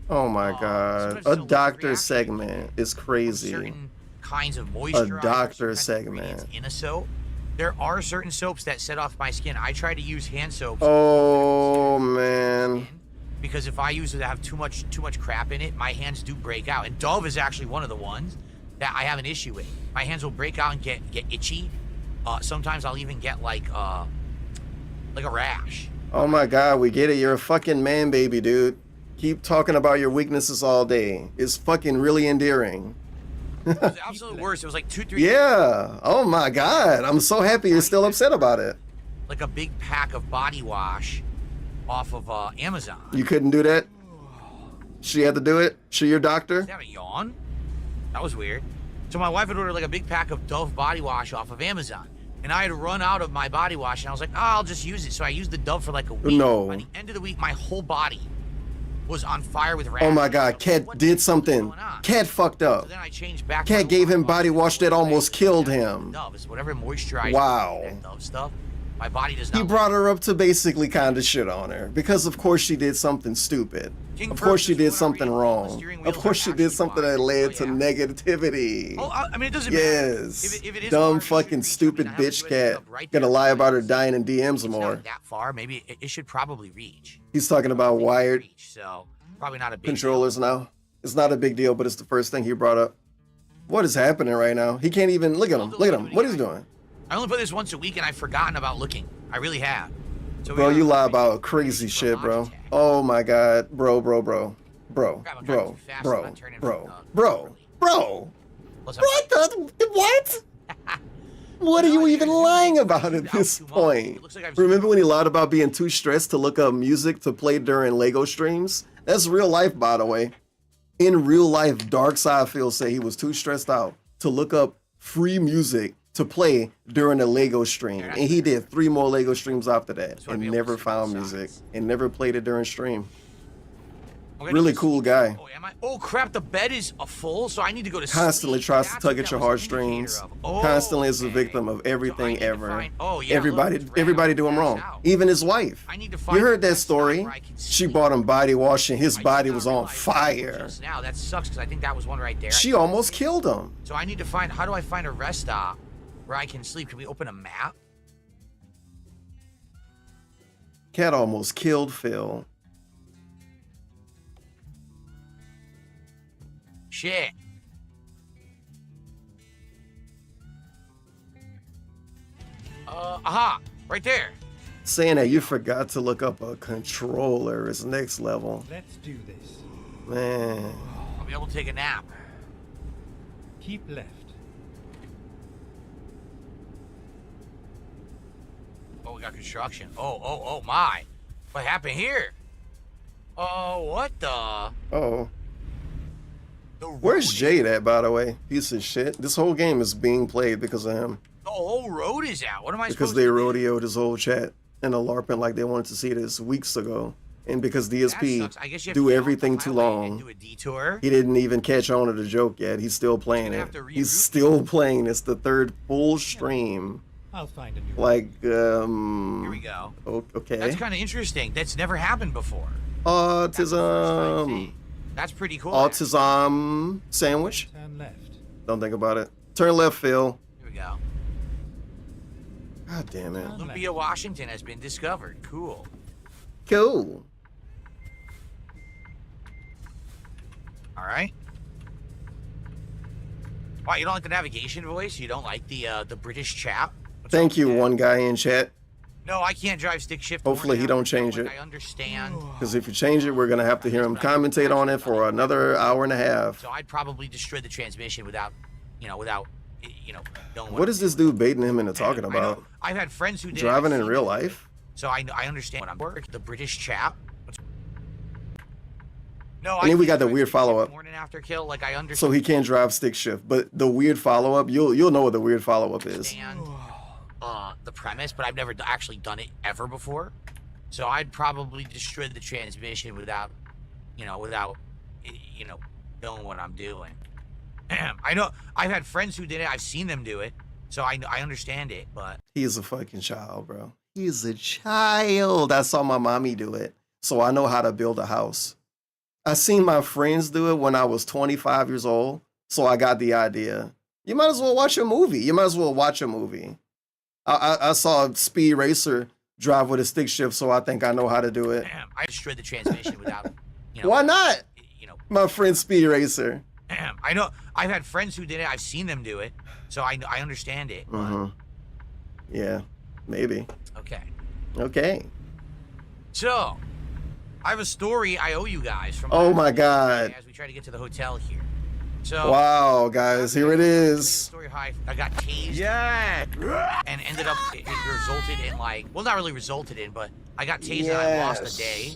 Oh my god. A doctor segment is crazy. Certain kinds of moisturizer. A doctor segment. In a soap. There are certain soaps that set off my skin. I try to use hand soaps. Oh man. Because if I use it, I have too much crap in it, my hands do break out. And Dove is actually one of the ones that I have an issue with. My hands will break out and get itchy. Sometimes I'll even get like a rash. Oh my god, we get it. You're a fucking man baby, dude. Keep talking about your weaknesses all day. It's fucking really endearing. It was the absolute worst. It was like 2-3 Yeah. Oh my god. I'm so happy you're still upset about it. Like a big pack of body wash off of Amazon. You couldn't do that? She had to do it? She your doctor? Did I have a yawn? That was weird. So my wife had ordered like a big pack of Dove body wash off of Amazon. And I had run out of my body wash and I was like, oh, I'll just use it. So I used the Dove for like a week. No. By the end of the week, my whole body was on fire with rash. Oh my god, Cat did something. Cat fucked up. So then I changed back. Cat gave him body wash that almost killed him. Dove is whatever moisturizer. Wow. That Dove stuff. My body does not. He brought her up to basically kind of shit on her because of course she did something stupid. Of course she did something wrong. Of course she did something that led to negativity. Oh, I mean, it doesn't yes. matter. If it is dumb fucking stupid bitch Cat. Gonna lie about her dying in DMs more. Not that far. Maybe it should probably reach. He's talking about wired so probably not a big controllers now. It's not a big deal, but it's the first thing he brought up. What is happening right now? He can't even look at him. Look at him. What is he doing? I only play this once a week and I've forgotten about looking. I really have. So bro, you lie about crazy shit, bro. Oh my god. Bro. What? What are you even lying about at this point? Remember when he lied about being too stressed to look up music to play during Lego streams? That's real life, by the way. In real life, Darkseid say he was too stressed out to look up free music to play during a Lego stream. And he did 3 more Lego streams after that and never found music and never played it during stream. Really cool guy. Oh, am I? Oh crap! The bed is full, so I need to go to Constantly sleep. tries to That's tug what at your that was an heartstrings. indicator of. Oh, Constantly is a okay. victim of everything ever. Oh yeah. Everybody, look, everybody do him wrong. out. Even his wife. I need to find You heard the that rest story? where I can She sleep. bought him body wash and his I did body not was on realize that fire. just now that sucks because I think that was one right there. She almost killed him. So I need to find. How do I find a rest stop where I can sleep? Can we open a map? Cat almost killed Phil. Shit. Aha! Right there. Saying that you forgot to look up a controller is next level. Let's do this. Man. I'll be able to take a nap. Keep left. Oh, we got construction. Oh my. What happened here? Oh, what the? Oh. Where's Jade at, by the way? Piece of shit. This whole game is being played because of him. The whole road is out. What am I Because supposed they to rodeoed his whole chat and a LARPing like they wanted to see this weeks ago. And because DSP I guess you have do to get everything off the too highway long, and do a detour. he didn't even catch on to the joke yet. He's still playing it. He's still playing. It's the third full stream. I'll find a new Like, Here we go. Okay. That's kind of interesting. That's never happened before. Autism. That's pretty cool. Autism sandwich. Turn left. Don't think about it. Turn left, Phil. Here we go. God damn it. Olympia, Washington has been discovered. Cool. Cool. All right. Why, you don't like the navigation voice? You don't like the British chap? Thank you, one guy in chat. No, I can't drive stick shift. Hopefully he don't change it. I understand. Because if you change it, we're going to have to hear him commentate on it for another hour and a half. So I'd probably destroy the transmission without knowing What is this dude baiting him into talking I about? know. I've had friends who did Driving I've in seen real them do it. life? So I understand what I'm working. The British chap. No, And then we can't got the drive weird stick shift follow-up. Morning after kill, like I understand. So he can't drive stick shift. But the weird follow-up, you'll know what the weird follow-up is. The premise, but I've never actually done it ever before. So I'd probably destroy the transmission without knowing what I'm doing. I know I've had friends who did it. I've seen them do it, so I understand it. But He is a fucking child, bro. He is a child. I saw my mommy do it, so I know how to build a house. I seen my friends do it when I was 25 years old, so I got the idea. You might as well watch a movie. I saw Speed Racer drive with a stick shift, so I think I know how to do it. I destroyed the transmission without. Why not? My friend Speed Racer. I know I've had friends who did it. I've seen them do it, so I understand it. But, Yeah, maybe. Okay. Okay. So, I have a story I owe you guys from. Oh my God. As we try to get to the hotel here. So. Wow, guys, here it is. Story high. I got tased. Yeah. And ended up it resulted in not really resulted in, but I got tased and I lost a day.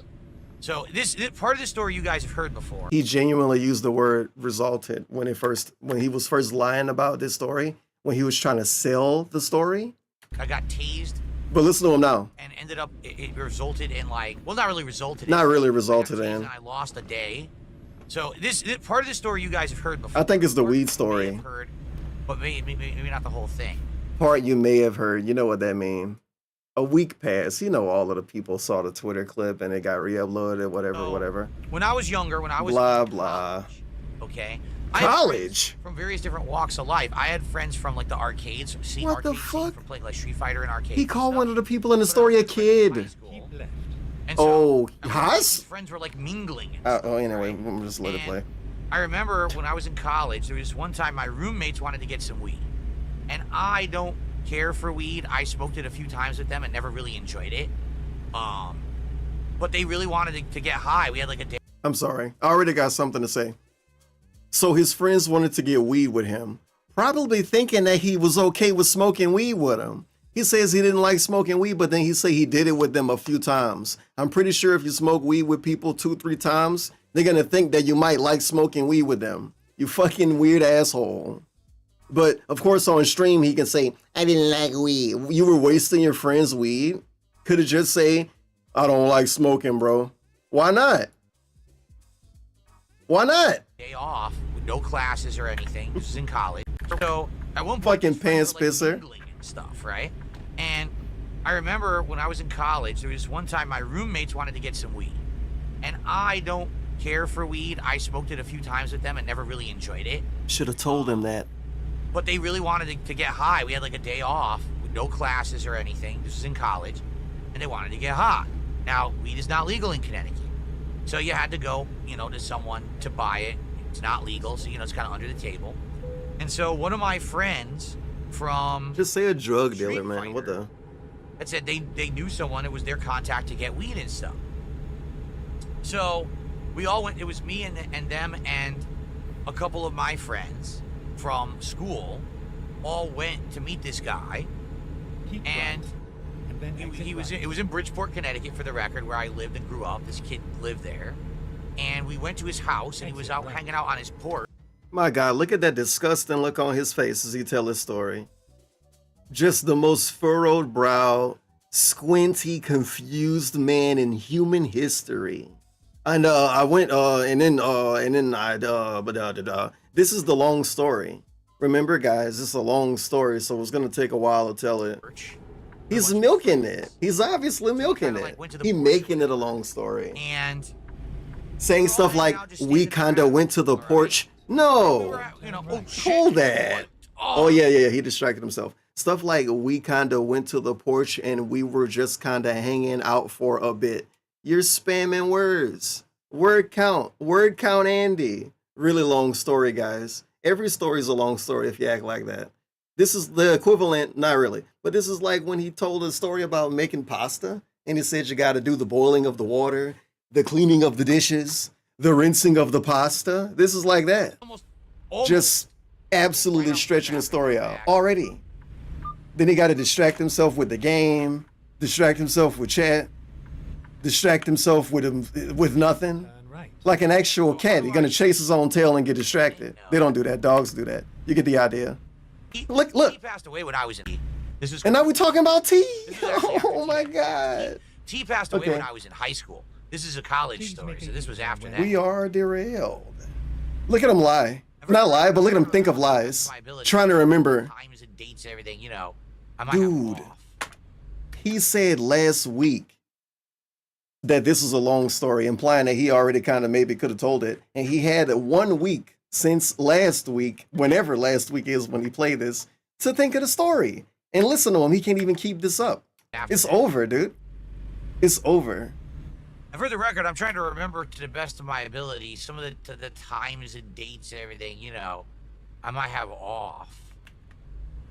So this part of the story you guys have heard before. He genuinely used the word resulted when he was first lying about this story, when he was trying to sell the story. I got tased. But listen to him now. And ended up it resulted in not really resulted Not in. really resulted in. And I lost a day. So this part of the story you guys have heard before. I think it's the weed story. Heard, but maybe not the whole thing. Part you may have heard. You know what that means. A week passed. You know, all of the people saw the Twitter clip and it got re-uploaded, whatever. When I was younger, when I was blah blah. Okay. College. From various different walks of life. I had friends from the arcades, What the fuck? from playing Street Fighter and arcades. He called one of the people in the story a kid. And so, Haas? Friends were mingling. Anyway, we'll just let it play. I remember when I was in college, there was one time my roommates wanted to get some weed. And I don't care for weed. I smoked it a few times with them and never really enjoyed it. But they really wanted to get high. We had a day. I'm sorry. I already got something to say. So his friends wanted to get weed with him, probably thinking that he was okay with smoking weed with him. He says he didn't like smoking weed, but then he say he did it with them a few times. I'm pretty sure if you smoke weed with people 2-3 times, they're gonna think that you might like smoking weed with them. You fucking weird asshole. But of course on stream he can say, I didn't like weed. You were wasting your friend's weed? Could have just say, I don't like smoking, bro. Why not? Why not? Day off with no classes or anything. This is in college. So at one point, Fucking these friends pants were, pisser. mingling and stuff, right? And I remember when I was in college, there was one time my roommates wanted to get some weed, and I don't care for weed. I smoked it a few times with them and never really enjoyed it. Should have told him that. But they really wanted to get high. We had like a day off with no classes or anything. This was in college, and they wanted to get high. Now, weed is not legal in Connecticut, so you had to go, you know, to someone to buy it. It's not legal, so, you know, it's kind of under the table. And so one of my friends from... Just say a drug dealer, man. What the... That said they knew someone. It was their contact to get weed and stuff. So we all went. It was me and them and a couple of my friends from school all went to meet this guy. And it was in Bridgeport, Connecticut, for the record, where I lived and grew up. This kid lived there. And we went to his house, and he was out hanging out on his porch. My God, look at that disgusting look on his face as he tell his story. Just the most furrowed brow, squinty, confused man in human history. And I went this is the long story. Remember, guys, this is a long story, so it's gonna take a while to tell it. He's milking it. He's obviously milking it. He making it a long story. And saying stuff like, we kinda went to the porch. No, hold that. Oh yeah, he distracted himself. Stuff like, we kinda went to the porch and we were just kinda hanging out for a bit. You're spamming words. Word count Andy. Really long story, guys. Every story is a long story if you act like that. This is the equivalent, not really, but this is like when he told a story about making pasta and he said you gotta do the boiling of the water, the cleaning of the dishes, the rinsing of the pasta. This is like that. Just absolutely stretching the story out already. Then he got to distract himself with the game, distract himself with chat, distract himself with nothing. Like an actual cat, he's gonna chase his own tail and get distracted. They don't do that. Dogs do that. You get the idea. Look. He passed away when I was in. This is. And now we're talking about T. Oh my God. T passed away when I was in high school. This is a college story, so this was after that. We are derailed. Look at him lie. Not lie, but look at him think of lies. Trying to remember. Times and dates and everything, you know. I might Dude, he said last week that this was a long story, implying that he already kind of maybe could have told it. And he had 1 week since last week, whenever last week is when he played this, to think of the story. And listen to him, he can't even keep this up. It's over, dude. It's over. And for the record, I'm trying to remember to the best of my ability some of the times and dates and everything, you know, I might have off.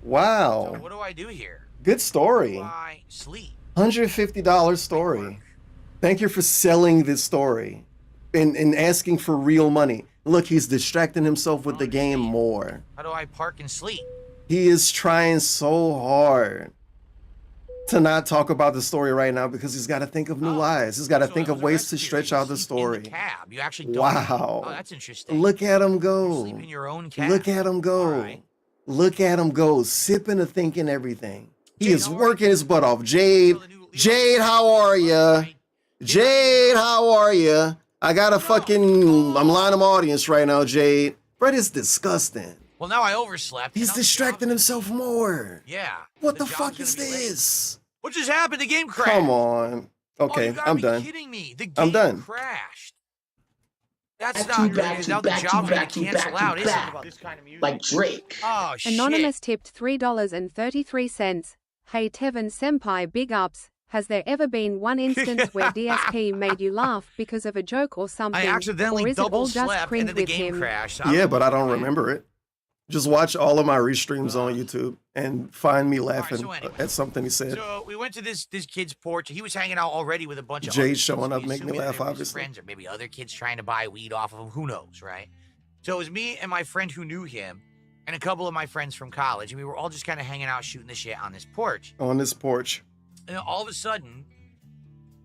Wow. So what do I do here? Good story. I sleep. $150 story. Thank you for selling this story and asking for real money. Look, he's distracting himself with the game more. How do I park and sleep? He is trying so hard to not talk about the story right now because he's got to think of new lies. He's got to think of ways to stretch out the story. In the cab. You actually don't. Wow. Oh, that's interesting. Look at him go. You sleep in your own cab. Look at him go. Right. Look at him go, sipping and thinking everything. He is working his butt off. Jade, how are ya? Jade, how are ya? I got a fucking, I'm lying to my audience right now, Jade. Brett is disgusting. Well, now I overslept. He's distracting himself more. Yeah. What the fuck is this? What just happened? The game crashed. Come on. Okay, I'm done. Kidding me. The game I'm done. Crashed. That's not good. Now the job's gonna cancel out, isn't it? Like Drake. Oh, shit. Anonymous tipped $3.33. Hey Tevin Senpai, big ups. Has there ever been one instance where DSP made you laugh because of a joke or something? I accidentally or is it all double just slept cringe and then the with game him? crashed. Yeah, but I don't remember it. Just watch all of my restreams on YouTube and find me laughing at something he said. So we went to this kid's porch. He was hanging out already with a bunch of Jade other showing kids. up We make me assumed laugh, there was obviously. Friends or maybe other kids trying to buy weed off of him. Who knows, right? So it was me and my friend who knew him and a couple of my friends from college, and we were all just kind of hanging out, shooting the shit on this porch. On this porch. And then all of a sudden,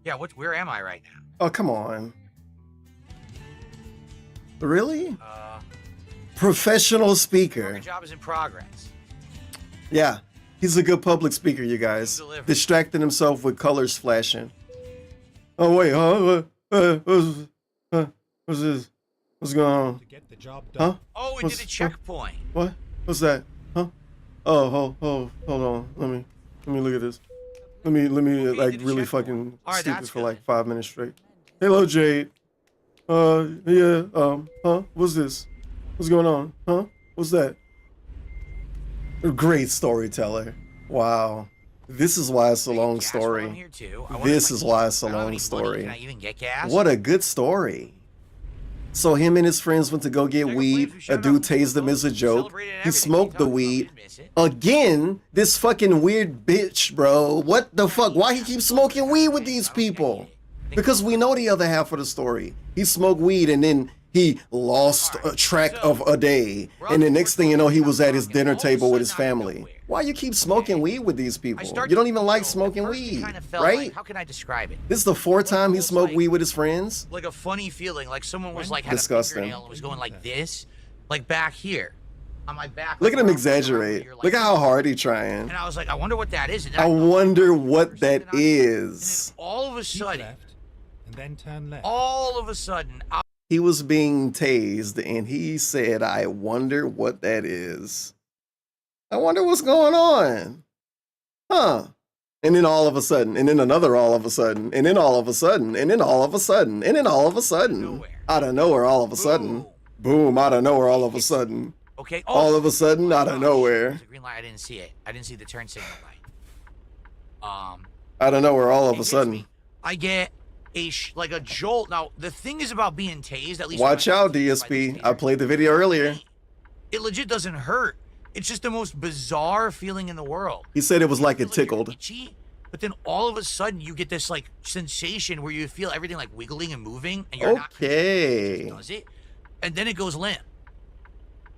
yeah, where am I right now? Oh, come on. Really? Professional speaker. My job is in progress. Yeah, he's a good public speaker, you guys. Distracting himself with colors flashing. Oh, wait, what's this? What's going on? To get the job done. Huh? Oh, we did a checkpoint. What? What's that? Huh? Oh, hold on. Let me look at this. Let me like really fucking stupid for like 5 minutes straight. Hello, Jade. Yeah. Huh? What's this? What's going on? Huh? What's that? A great storyteller. Wow. This is why it's a long story. This is why it's a long story. Can I even get gas? What a good story. So him and his friends went to go get weed. A dude tased him as a joke. He smoked the weed. Again, this fucking weird bitch, bro. What the fuck? Why he keeps smoking weed with these people? Because we know the other half of the story. He smoked weed and then he lost track of a day. And the next thing you know, he was at his dinner table with his family. Why you keep smoking weed with these people? You don't even like smoking weed, right? How can I describe it? This is the 4th time he smoked weed with his friends. Like a funny feeling, like someone was like had Disgusting. a fingernail and was going like this, like back here, on my back. Look at him exaggerate. Look at how hard he's trying. And I was like, I wonder what that is. And I wonder what that is. all of a sudden, and then turn left. all of a sudden, He was being tased and he said, I wonder what that is. I wonder what's going on. Huh. And then all of a sudden, and then another all of a sudden, and then all of a sudden, and then all of a sudden, and then all of a sudden, out of nowhere, all of a sudden, boom, out of nowhere, all of a sudden. Okay. All of a sudden, out of nowhere. The green light, I didn't see it. I didn't see the turn signal light. Out of nowhere, all of a sudden. I get like a jolt. Now, the thing is about being tased, at least. Watch out, DSP. I played the video earlier. It legit doesn't hurt. It's just the most bizarre feeling in the world. He said it was like it tickled. Itchy, but then all of a sudden you get this like sensation where you feel everything like wiggling and moving, and you're not. Okay. Does it? And then it goes limp.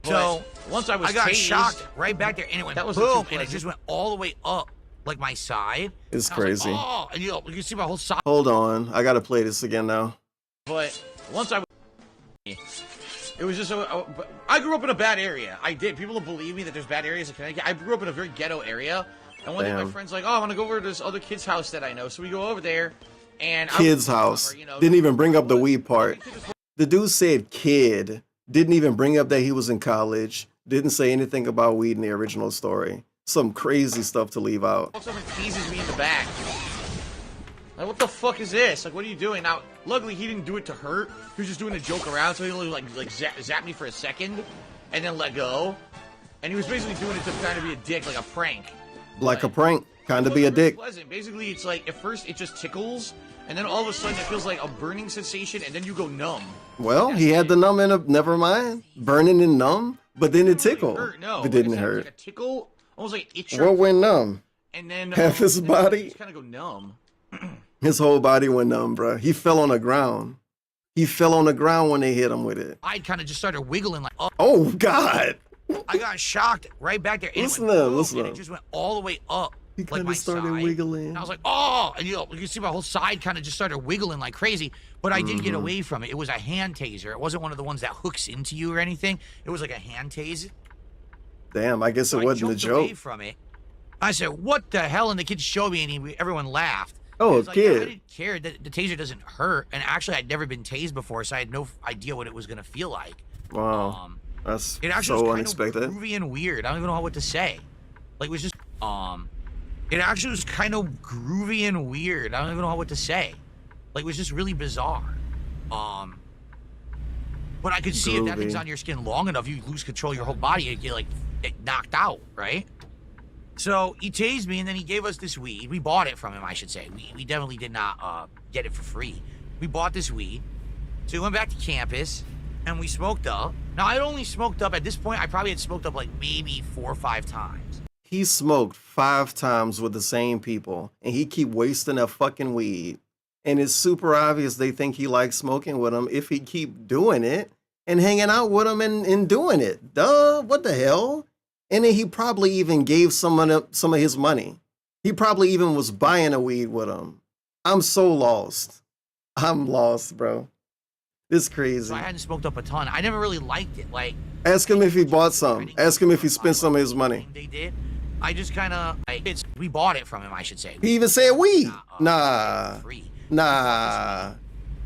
So once I got tased, shocked right back there, and it went boom, and it just went all the way up like my side. It's crazy. Like, oh, and you can see my whole side. Hold on, I gotta play this again now. But once I it was just I grew up in a bad area. I did. People don't believe me that there's bad areas in Connecticut. I grew up in a very ghetto area. And one day my friend's like, oh, I want to go over to this other kid's house that I know. So we go over there. And Kid's house. Didn't even bring up the weed part. The dude said kid. Didn't even bring up that he was in college. Didn't say anything about weed in the original story. Some crazy stuff to leave out. Someone teases me in the back. Like, what the fuck is this? Like, what are you doing? Now, luckily, he didn't do it to hurt. He was just doing a joke around, so he only, like zap me for a second, and then let go. And he was basically doing it to kind of be a dick, like a prank. Like a prank. Kind of be a dick. Pleasant. Basically, it's like, at first, it just tickles, and then all of a sudden, it feels like a burning sensation, and then you go numb. Well, he had the numb and a, never mind. Burning and numb, but then it tickled. No, it didn't like hurt. Like a tickle, almost like itch. What went numb? And then half his body. Just kind of go numb. His whole body went numb, bro. He fell on the ground. He fell on the ground when they hit him with it. I kind of just started wiggling like, oh God. I got shocked right back there. And Listen up, listen and up. it just went all the way up. He like kind my of started side. wiggling. And I was like, oh, and you can see my whole side kind of just started wiggling like crazy. But I did get away from it. It was a hand taser. It wasn't one of the ones that hooks into you or anything. It was like a hand tase. Damn, I guess it wasn't a joke. Away from it. I said, what the hell? And the kid showed me, and everyone laughed. Oh, like, kid. I didn't care. The taser doesn't hurt. And actually, I'd never been tased before, so I had no idea what it was going to feel like. Wow. That's it actually so was unexpected. Kind of groovy and weird. I don't even know what to say. Like, it was just, it actually was kind of groovy and weird. I don't even know what to say. Like, it was just really bizarre. But I could see if that thing's on your skin long enough, you lose control of your whole body, you get, like, knocked out, right? So he tased me, and then he gave us this weed. We bought it from him, I should say. We definitely did not get it for free. We bought this weed. So we went back to campus, and we smoked up. Now, I'd only smoked up, at this point, I probably had smoked up like maybe 4 or 5 times. He smoked 5 times with the same people, and he keep wasting that fucking weed. And it's super obvious they think he likes smoking with them if he keep doing it and hanging out with them and doing it. Duh, what the hell? And then he probably even gave someone some of his money. He probably even was buying a weed with him. I'm so lost. I'm lost, bro. It's crazy. So I hadn't smoked up a ton. I never really liked it. Like, ask him if he bought some. Ask him if he spent some of his money. They did. I just kind of, we bought it from him, I should say. He even said weed. Nah. Free. Nah.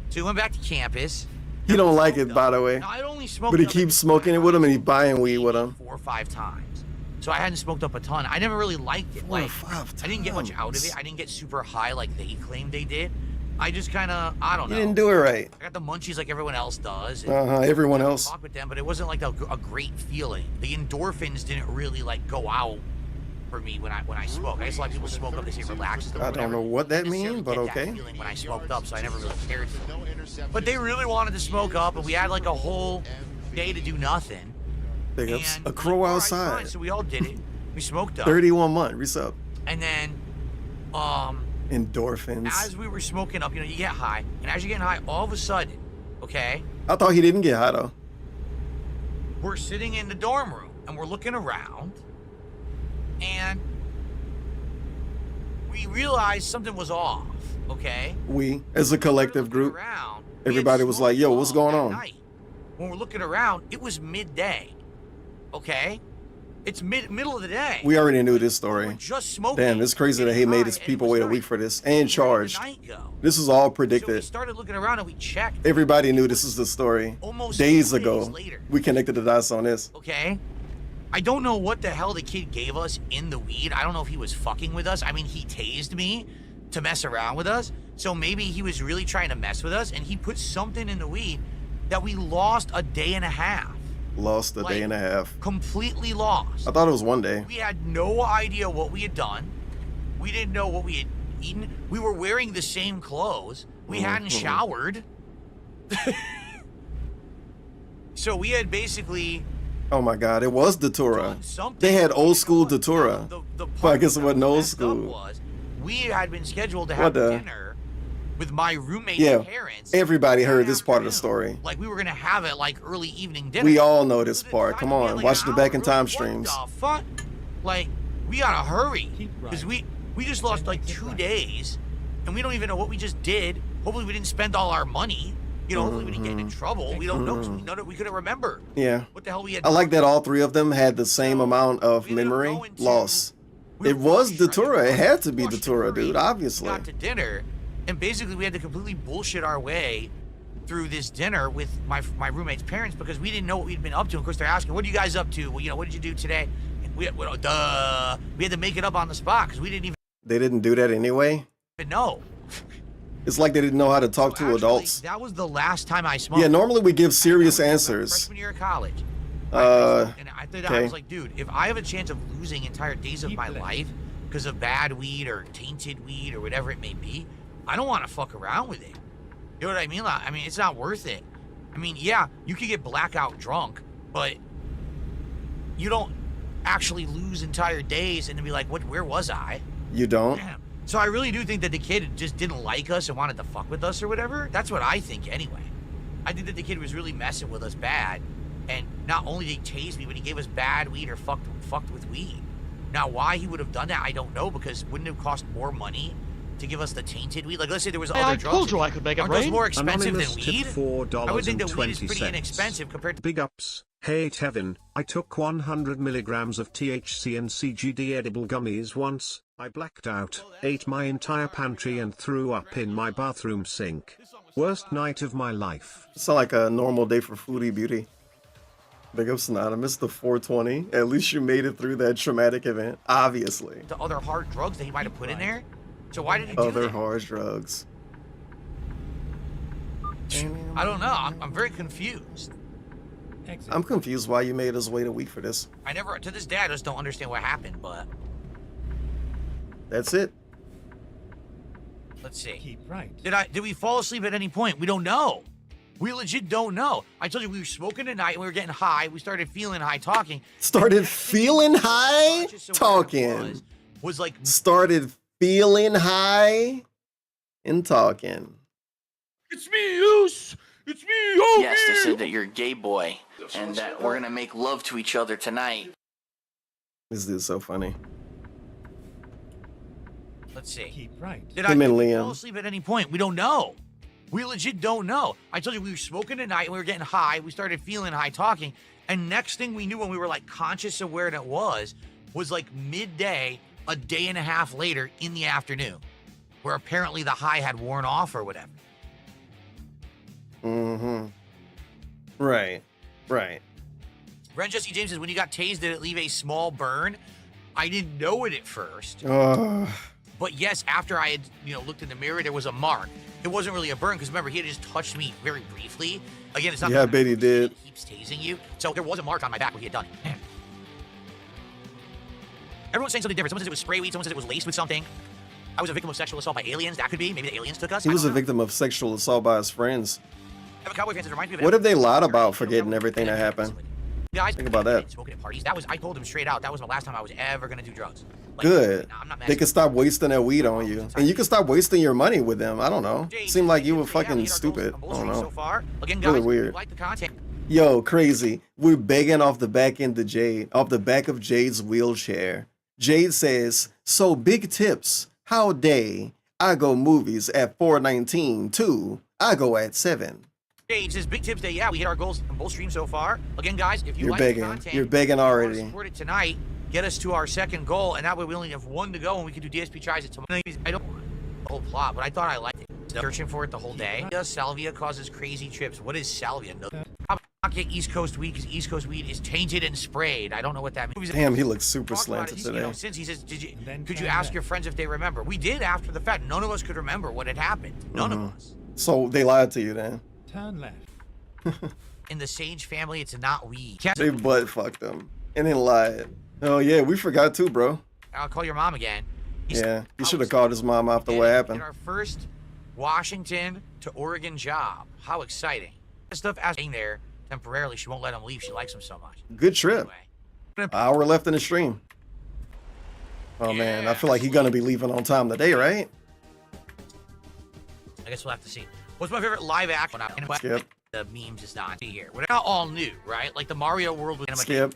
So we went back to campus. He don't like it, by the way. Now, I'd only smoked But he up keeps smoking it with him and he's buying weed with him. 4 or 5 times. So I hadn't smoked up a ton. I never really liked it. 4 or Like, 5 I didn't get much out of it. I didn't get super high like they claimed they did. I just kind of, I don't know. You didn't do it right. I got the munchies like everyone else does. and Everyone I else. talk with them, but it wasn't like a great feeling. The endorphins didn't really like go out for me when I smoke. I just like people smoke up. They say it relaxes them. I don't know what that means, but okay. Feeling when I smoked up, so I never really cared. But they really wanted to smoke up, and we had like a whole day to do nothing. Big ups. And A crow all right, outside. fine, so we all did it. We smoked up. 31 month. Resub. And then, Endorphins. as we were smoking up, you know, you get high, and as you're getting high, all of a sudden, okay, I thought he didn't get high though. we're sitting in the dorm room and we're looking around, and we realized something was off. Okay. We, as a collective group, Around, everybody was like, "Yo, what's going on?" night. When we're looking around, it was midday. Okay. It's middle of the day. We already knew this story. Just smoking. Damn, it's crazy that he made his people wait a week for this and charged. This was all So we predicted. started looking around and we checked. Everybody knew this is the story. Almost Days 2 days ago, later. we connected the dots on this. Okay. I don't know what the hell the kid gave us in the weed. I don't know if he was fucking with us. I mean, he tased me to mess around with us. So maybe he was really trying to mess with us, and he put something in the weed that we lost a day and a half. Lost a day and a half. Completely lost. I thought it was one day. We had no idea what we had done. We didn't know what we had eaten. We were wearing the same clothes. We hadn't showered. So we had basically... Oh my God, it was Datura. They had old school Datura. But I guess it wasn't old school. We had been scheduled to have dinner with my roommate's parents. Everybody heard this part of the story. Like we were gonna have it like early evening dinner. We all know this part. Come on, watch the back in time streams. What the fuck? Like, we gotta hurry. Because we just lost like 2 days, and we don't even know what we just did. Hopefully we didn't spend all our money. You know, hopefully we didn't get into trouble. We don't know, 'cause we couldn't remember. Yeah. What the hell we had I like that all three of them had the same amount of memory loss. It was Datura. It had to be Datura, dude, obviously. We got to dinner, and basically we had to completely bullshit our way through this dinner with my roommate's parents because we didn't know what we'd been up to. Of course, they're asking, "What are you guys up to? Well, you know, what did you do today?" And we had to make it up on the spot because we didn't even. They didn't do that anyway. know. It's like they didn't know how to talk to adults. That was the last time I smoked. Yeah, normally we give serious answers. Freshman year of college. And I thought I was like, dude, if I have a chance of losing entire days of my life because of bad weed or tainted weed or whatever it may be, I don't want to fuck around with it. You know what I mean? Like, I mean, it's not worth it. I mean, yeah, you could get blackout drunk, but you don't actually lose entire days and then be like, what? Where was I? You don't? Damn. So I really do think that the kid just didn't like us and wanted to fuck with us or whatever. That's what I think anyway. I think that the kid was really messing with us bad. And not only did he tase me, but he gave us bad weed or fucked with weed. Now, why he would have done that, I don't know, because wouldn't it cost more money to give us the tainted weed? Like, let's say there was other drugs. I told you I could make it rain. Aren't those more expensive than weed? I would think that weed is pretty inexpensive compared to... Big ups. Hey Tevin, I took 100 milligrams of THC and CGD edible gummies once. I blacked out, ate my entire pantry and threw up in my bathroom sink. Worst night of my life. It's not like a normal day for Foodie Beauty. Big ups Anonymous, the 420. At least you made it through that traumatic event, obviously. The other hard drugs that he might have put in there? So why did he do Other that? hard drugs. I don't know. I'm very confused. I'm confused why you made us wait a week for this. I never, to this day, I just don't understand what happened, but... That's it. Let's see. Keep right. Did we fall asleep at any point? We don't know. We legit don't know. I told you we were smoking tonight and we were getting high. We started feeling high talking. Started feeling high talking. Was like... Started feeling high and talking. It's me, Use. It's me, Yogi. Yes, they said that you're a gay boy and that we're gonna make love to each other tonight. This dude's so funny. Let's see. Keep right. Did I fall asleep at any point? We don't know. We legit don't know. I told you we were smoking tonight and we were getting high. We started feeling high talking. And next thing we knew when we were like conscious of where it was like midday, a day and a half later in the afternoon, where apparently the high had worn off or whatever. Mm-hmm. Right. Right. Ren Jesse James says, when you got tased, did it leave a small burn? I didn't know it at first. But yes, after I had, looked in the mirror, there was a mark. It wasn't really a burn because remember, he had just touched me very briefly. Again, it's not. Yeah, I bet he did. He keeps tasing you, so there was a mark on my back where he had done it. Everyone's saying something different. Someone says it was spray weed. Someone says it was laced with something. I was a victim of sexual assault by aliens. That could be. Maybe the aliens took us. He was a victim of sexual assault by his friends. Cowboy fans, it reminds me of What if they lied about forgetting everything that happened? Guys, think about that. Smoking at parties. I told him straight out. That was the last time I was ever gonna do drugs. Like, Good. I'm not They can stop wasting their weed on you, and you can stop wasting your money with them. I don't know. Seemed like you were fucking stupid. I don't know. Really weird. Like the content. Yo, crazy. We're begging off the back end of Jade, off the back of Jade's wheelchair. Jade says, "So big tips. How day I go movies at 4:19 too. I go at 7." Jade says, "Big tips day. Yeah, we hit our goals on both streams so far. Again, guys, if you You're like begging. the content, You're begging already. support it tonight. Get us to our second goal, and that way we only have one to go, and we can do DSP tries it tomorrow. I don't the whole plot, but I thought I liked it. Searching for it the whole day. Salvia causes crazy trips. What is salvia? No. How about get East Coast weed? Because East Coast weed is tainted and sprayed. I don't know what that means. Damn, he looks super slanted today. Since he says, could you ask your friends if they remember? We did after the fact. None of us could remember what had happened. None of us. So they lied to you then. Turn left. In the Sage family, it's not weed. They butt fucked them and then lied. Oh yeah, we forgot too, bro. I'll call your mom again. Yeah, he should have called his mom after what happened. Our first Washington to Oregon job. How exciting! Stuff as being there temporarily. She won't let him leave. She likes him so much. Good trip. An hour left in the stream. Oh man, I feel like he's gonna be leaving on time today, right? I guess we'll have to see. What's my favorite live action? Skip. The memes is not here. We're not all new, right? Like the Mario world with Skip.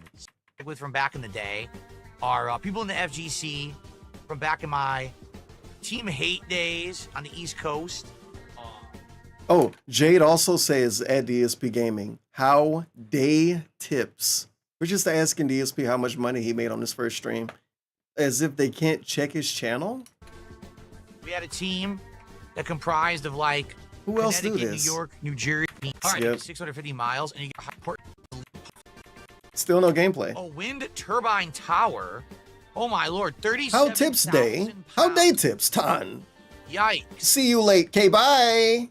With from back in the day are people in the FGC from back in my Team Hate days on the East Coast. Oh, Jade also says at DSP Gaming, how day tips. We're just asking DSP how much money he made on his first stream. As if they can't check his channel? We had a team that comprised of like who else do Connecticut, this? New York, New Jersey. All right, Yep. 650 miles, and you get Port. Still no gameplay. A wind turbine tower. Oh my lord, 37. How tips day? How day tips ton? Yikes. See you late. Okay, bye.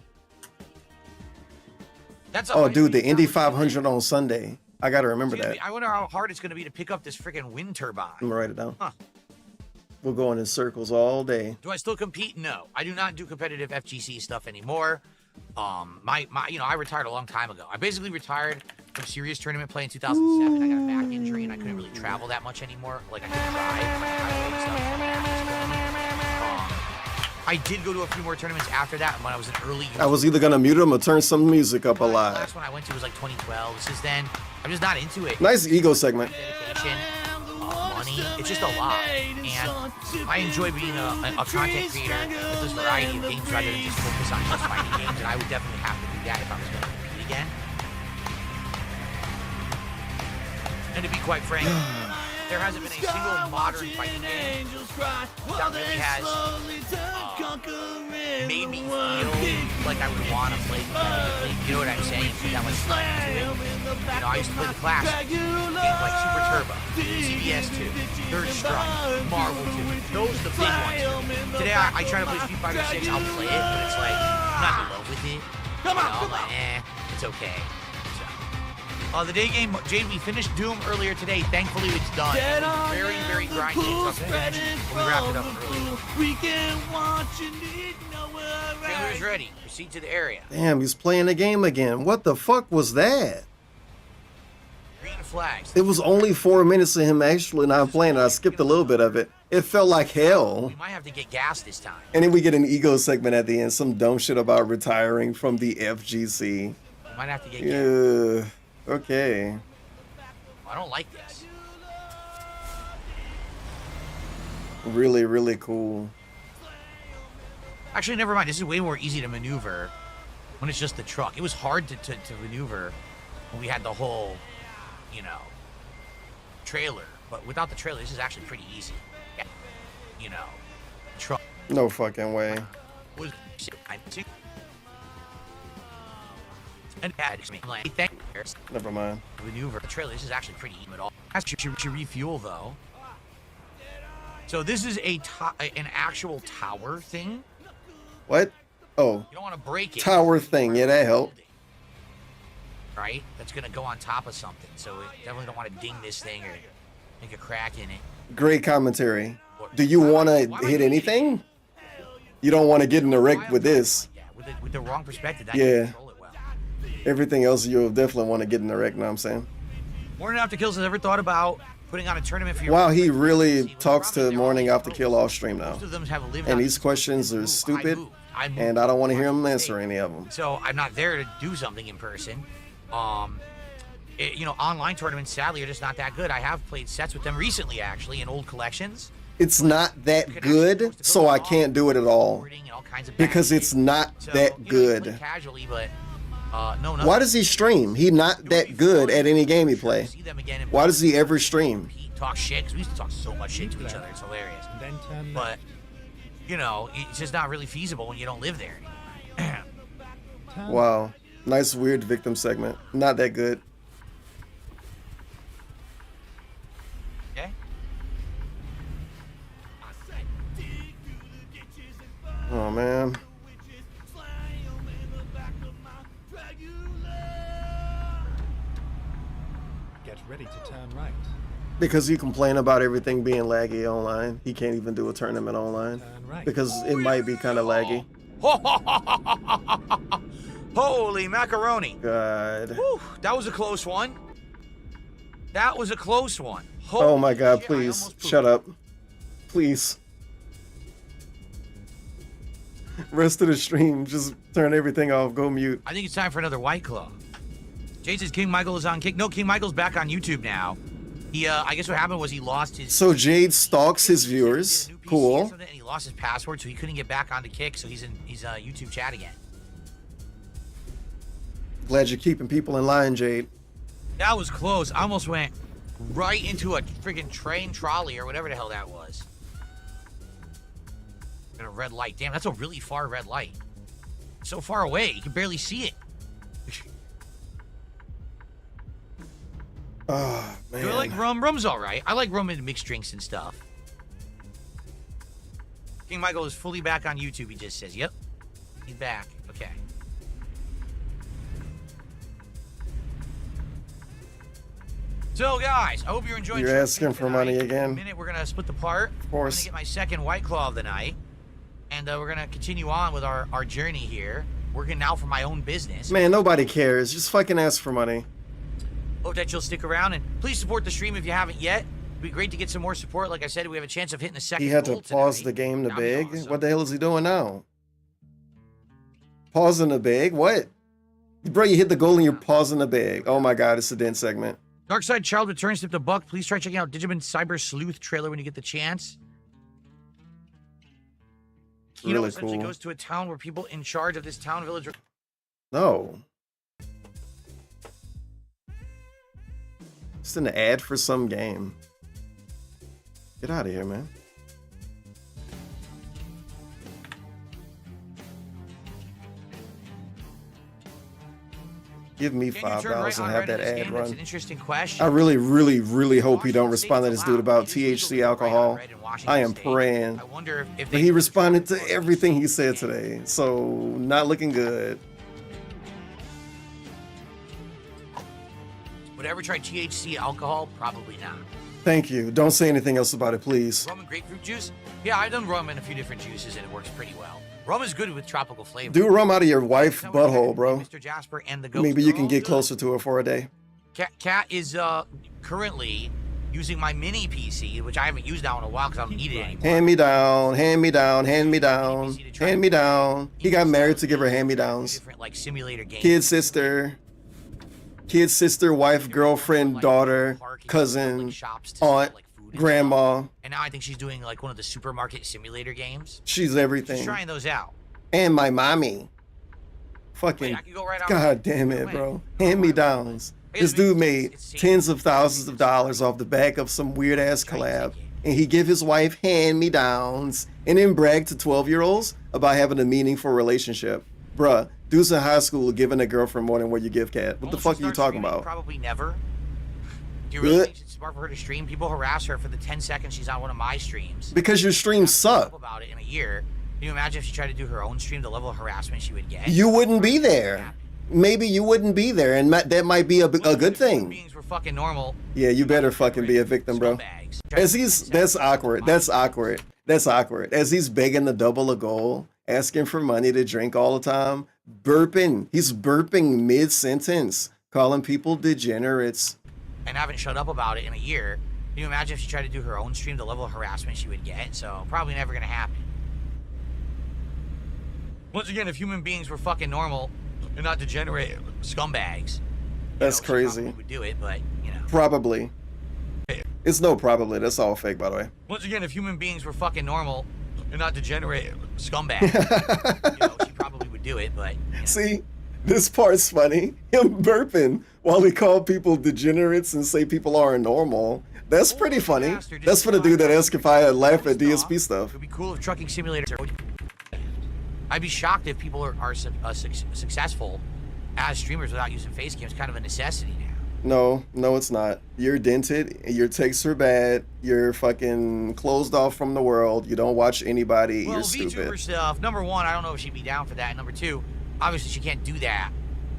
That's Oh, dude, the Indy 500 on Sunday. I gotta remember that. I wonder how hard it's going to be to pick up this freaking wind turbine. I'm gonna write it down. Huh. We're going in circles all day. Do I still compete? No, I do not do competitive FGC stuff anymore. I retired a long time ago. I basically retired from serious tournament play in 2007. I got a back injury and I couldn't really travel that much anymore. Like I couldn't drive. I did go to a few more tournaments after that when I was an early. I was either gonna mute him or turn some music up a The lot. last one I went to was like 2012. Since then, I'm just not into it. Nice ego segment. Dedication, money, it's just a lot. And I enjoy being a content creator with this variety of games rather than just focus on just fighting games. And I would definitely have to do that if I was going to compete again. And to be quite frank, there hasn't been a single modern fighting game that really has made me feel like I would want to play competitively. You know what I'm saying? That much fun to it. You know, I used to play the classics. Games like Super Turbo, CBS 2, Third Strike, Marvel 2. Those are the big ones. Today, I try to play Street Fighter 6. I'll play it, but it's like, I'm not in love with it. I'm like, it's okay. The day game, Jade, we finished Doom earlier today. Thankfully, it's done. It was very, very grindy. So we wrapped it up early. Taylor's ready. Proceed to the area. Damn, he's playing the game again. What the fuck was that? Green flags. It was only 4 minutes of him actually not playing. I skipped a little bit of it. It felt like hell. We might have to get gas this time. And then we get an ego segment at the end. Some dumb shit about retiring from the FGC. We might have to get gas. Okay. I don't like this. Really, really cool. Actually, never mind. This is way more easy to maneuver when it's just the truck. It was hard to maneuver when we had the whole, trailer. But without the trailer, this is actually pretty easy. Truck. No fucking way. And that me like, thank you. Never mind. Maneuver the trailer. This is actually pretty even at all. Has to refuel though. So this is an actual tower thing. What? Oh. You don't want to break it. Tower thing. Yeah, that helped. Right? That's gonna go on top of something. So we definitely don't want to ding this thing or make a crack in it. Great commentary. Do you want to hit anything? You don't want to get in a wreck with this. Yeah, with the wrong perspective. That Yeah. control it well. Everything else, you'll definitely want to get in a wreck, know what I'm saying? Morning After Kills has ever thought about putting on a tournament for your Wow, he really talks to Morning After Kill off stream now. Most of them have lived And out these questions are stupid, and I don't want to hear him answer any of them. So I'm not there to do something in person. You know, online tournaments sadly are just not that good. I have played sets with them recently, actually, in old collections. It's not that good, so I can't do it at all. Because it's not that good. Casually, but no. Why does he stream? He not that good at any game he play. Why does he ever stream? Talk shit, because we used to talk so much shit to each other. It's hilarious. But, you know, it's just not really feasible when you don't live there anymore. Wow. Nice weird victim segment. Not that good. Okay. Oh, man. Get ready to turn right. Because you complain about everything being laggy online. He can't even do a tournament online. Because it might be kind of laggy. Holy macaroni. God. Whew, that was a close one. That was a close one. Oh my God, please. Shut up. Please. Rest of the stream, just turn everything off. Go mute. I think it's time for another White Claw. Jade says King Michael is on kick. No, King Michael's back on YouTube now. He, I guess what happened was he lost his... So Jade stalks his viewers. Cool. And he lost his password, so he couldn't get back onto Kick, so he's YouTube chat again. Glad you're keeping people in line, Jade. That was close. I almost went right into a freaking train trolley or whatever the hell that was. And a red light. Damn, that's a really far red light. So far away, you can barely see it. Oh, man. Do I like rum? Rum's all right. I like rum in mixed drinks and stuff. King Michael is fully back on YouTube, he just says. Yep. He's back. Okay. So, guys, I hope you're enjoying. You're asking for money again. In a minute, we're going to split the part. Of course. I'm going to get my second White Claw of the night. And we're going to continue on with our journey here. Working now for my own business. Man, nobody cares. Just fucking ask for money. Hope that you'll stick around. And please support the stream if you haven't yet. It'd be great to get some more support. Like I said, we have a chance of hitting the second He had to goal pause tonight. the game to That'd be beg? awesome. What the hell is he doing now? Pausing the beg? What? Bro, you hit the goal and you're pausing the beg. Oh my God, it's a dent segment. Darkside Child returns to the buck. Please try checking out Digimon Cyber Sleuth trailer when you get the chance. Kino Really essentially cool. goes to a town where people in charge of this town village. No. It's an ad for some game. Get out of here, man. Give me $5 and have that ad That's run. an interesting question. I really, really, really hope he don't respond to this dude about THC alcohol. I am praying. I wonder if But he responded to everything he said today, so not looking good. would I ever try THC alcohol? Probably not. Thank you. Don't say anything else about it, please. Rum and grapefruit juice? Yeah, I've done rum in a few different juices and it works pretty well. Rum is good with tropical flavor. Do rum out of your wife's butthole, bro. Mr. Jasper and the Ghost. Maybe you can get closer to her for a day. Cat is currently using my mini PC, which I haven't used now in a while because I don't need it anymore. Hand me down, hand me down, hand me down, hand me down. He got married to give her hand-me-downs. Different like simulator games. Kid, sister, wife, girlfriend, daughter, cousin, aunt, grandma. And now I think she's doing like one of the supermarket simulator games. She's everything. She's trying those out. And my mommy. Fucking, Wait, I could go right out. God damn it, bro. Hand-me-downs. This dude made tens of thousands of dollars off the back of some weird-ass collab. And he give his wife hand-me-downs and then brag to 12-year-olds about having a meaningful relationship. Bruh, Dudes in high school giving a girlfriend more than what you give Cat. What the fuck are you talking about? Probably never. Do you really think it's smart for her to stream? People harass her for the 10 seconds she's on one of my streams. Because your streams suck. About it in a year. Can you imagine if she tried to do her own stream, the level of harassment she would get? You wouldn't be there. Maybe you wouldn't be there, and that might be a good thing. Beings were fucking normal. Yeah, you better fucking be a victim, bro. That's awkward. That's awkward. That's awkward. As he's begging to double a goal, asking for money to drink all the time, burping. He's burping mid-sentence, calling people degenerates. And haven't shut up about it in a year. Can you imagine if she tried to do her own stream, the level of harassment she would get? So probably never gonna happen. Once again, if human beings were fucking normal and not degenerate scumbags, That's crazy. She probably would do it, but you know. Probably. It's no probably. That's all fake, by the way. Once again, if human beings were fucking normal and not degenerate scumbags, she probably would do it, but you know. See, this part's funny. Him burping while he called people degenerates and say people aren't normal. That's pretty funny. That's for the dude that asked if I laugh at DSP stuff. It would be cool if trucking simulators are. I'd be shocked if people are successful as streamers without using face cam. It's kind of a necessity now. No, it's not. You're dented. Your takes are bad. You're fucking closed off from the world. You don't watch anybody. Well, You're stupid. VTuber stuff. Number one, I don't know if she'd be down for that. And number two, obviously she can't do that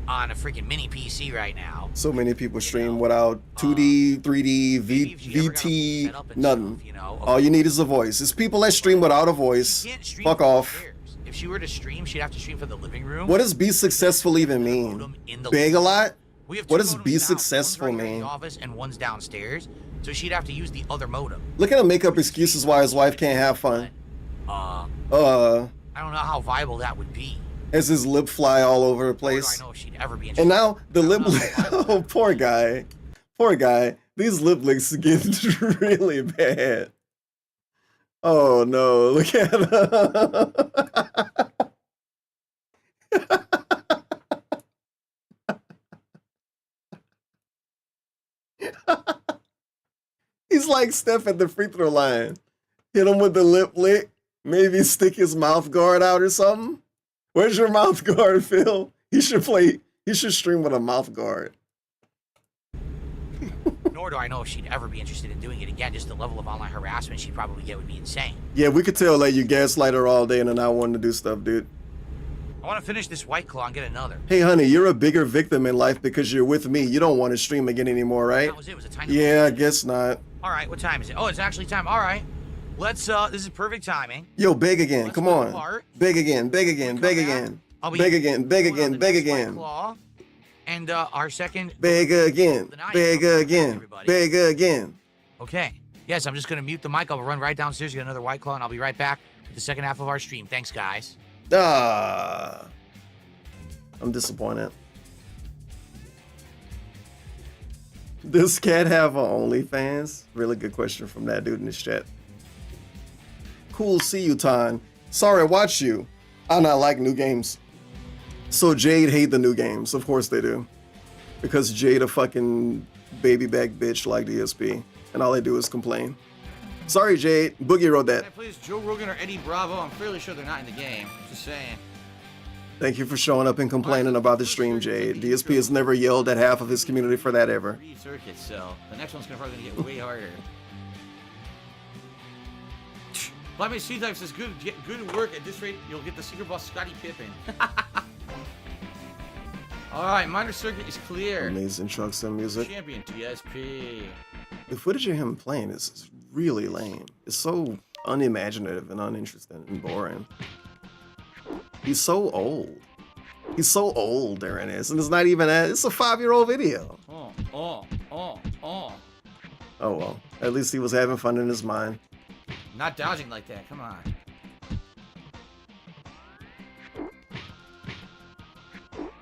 on a freaking mini PC right now. So many people stream without 2D, 3D, VT, nothing. All you need is a voice. It's people that stream without a voice. Fuck off. If she were to stream, she'd have to stream for the living room. What does be successful even mean? Beg a lot? What does be successful mean? One's right in the office and one's downstairs, so she'd have to use the other modem. Look at him make up excuses why his wife can't have fun. I don't know how viable that would be. As his lip fly all over the place. I know if she'd ever be interested. And now the lip oh, poor guy. Poor guy. These lip licks get really bad. Oh no, look at him. He's like Steph at the free throw line. Hit him with the lip lick. Maybe stick his mouth guard out or something. Where's your mouth guard, Phil? He should stream with a mouth guard. Nor do I know if she'd ever be interested in doing it again. Just the level of online harassment she'd probably get would be insane. Yeah, we could tell that you gaslight her all day and then not wanting to do stuff, dude. I want to finish this White Claw and get another. Hey, honey, you're a bigger victim in life because you're with me. You don't want to stream again anymore, right? That was it. It was a tiny Yeah, I guess not. All right, what time is it? Oh, it's actually time. All right. Let's, this is perfect timing. Yo, beg again. Come on. Beg again, beg again, beg again. Beg again, beg again, beg again. And our second. Beg again, beg again, beg again. Okay. Yes, I'm just going to mute the mic. I'll run right downstairs, get another White Claw, and I'll be right back with the second half of our stream. Thanks, guys. I'm disappointed. Does Cat have an OnlyFans? Really good question from that dude in this chat. Cool, see you, Ton. Sorry, watch you. I not like new games. So Jade hate the new games. Of course they do. Because Jade a fucking baby back bitch like DSP. And all they do is complain. Sorry, Jade. Boogie wrote that. Can I please Joe Rogan or Eddie Bravo? I'm fairly sure they're not in the game. Just saying. Thank you for showing up and complaining about the stream, Jade. DSP has never yelled at half of his community for that ever. 3 circuits, so the next one's probably gonna get way harder. Blimey C-Type says, good work. At this rate, you'll get the secret boss Scottie Pippen. Alright, minor circuit is clear. Amazing trucks and music. Champion TSP. The footage of him playing is really lame. It's so unimaginative and uninteresting and boring. He's so old. He's so old during this, and it's not even it's a 5-year-old video. Oh well, at least he was having fun in his mind. Not dodging like that, come on.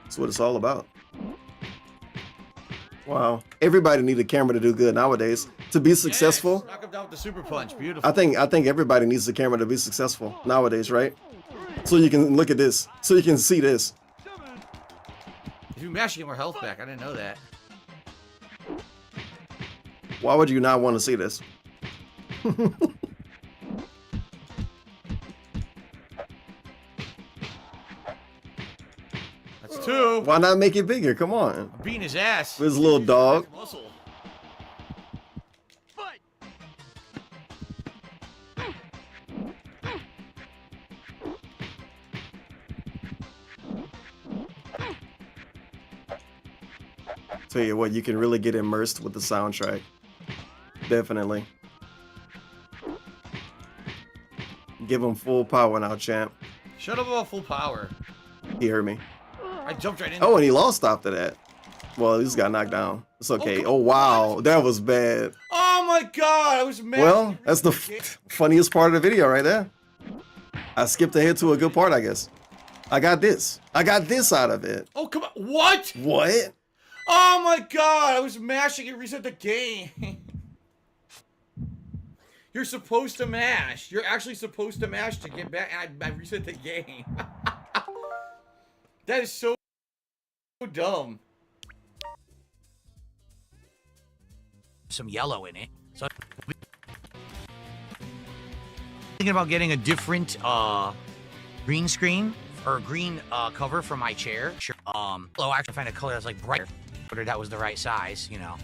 That's what it's all about. Wow. Everybody needs a camera to do good nowadays. To be successful. Knock him down with the super punch, beautiful. I think everybody needs a camera to be successful nowadays, right? So you can look at this. So you can see this. If you mash, you get more health back. I didn't know that. Why would you not want to see this? It's 2. Why not make it bigger? Come on. I'm beating his ass. With his little dog. Muscle. Tell you what, you can really get immersed with the soundtrack. Definitely. Give him full power now, champ. Shut up about full power. He heard me. I jumped right in. Oh, and he lost after that. Well, he just got knocked down. It's okay. Oh, wow. That was bad. Oh my god, I was mad. Well, that's the funniest part of the video right there. I skipped ahead to a good part, I guess. I got this. I got this out of it. Oh, come on. What? What? Oh my god, I was mashing it, reset the game. You're supposed to mash. You're actually supposed to mash to get back, and I reset the game. That is so dumb. Some yellow in it. So thinking about getting a different green screen or green cover for my chair. Sure. Oh, I actually find a color that's like brighter. That was the right size, you know.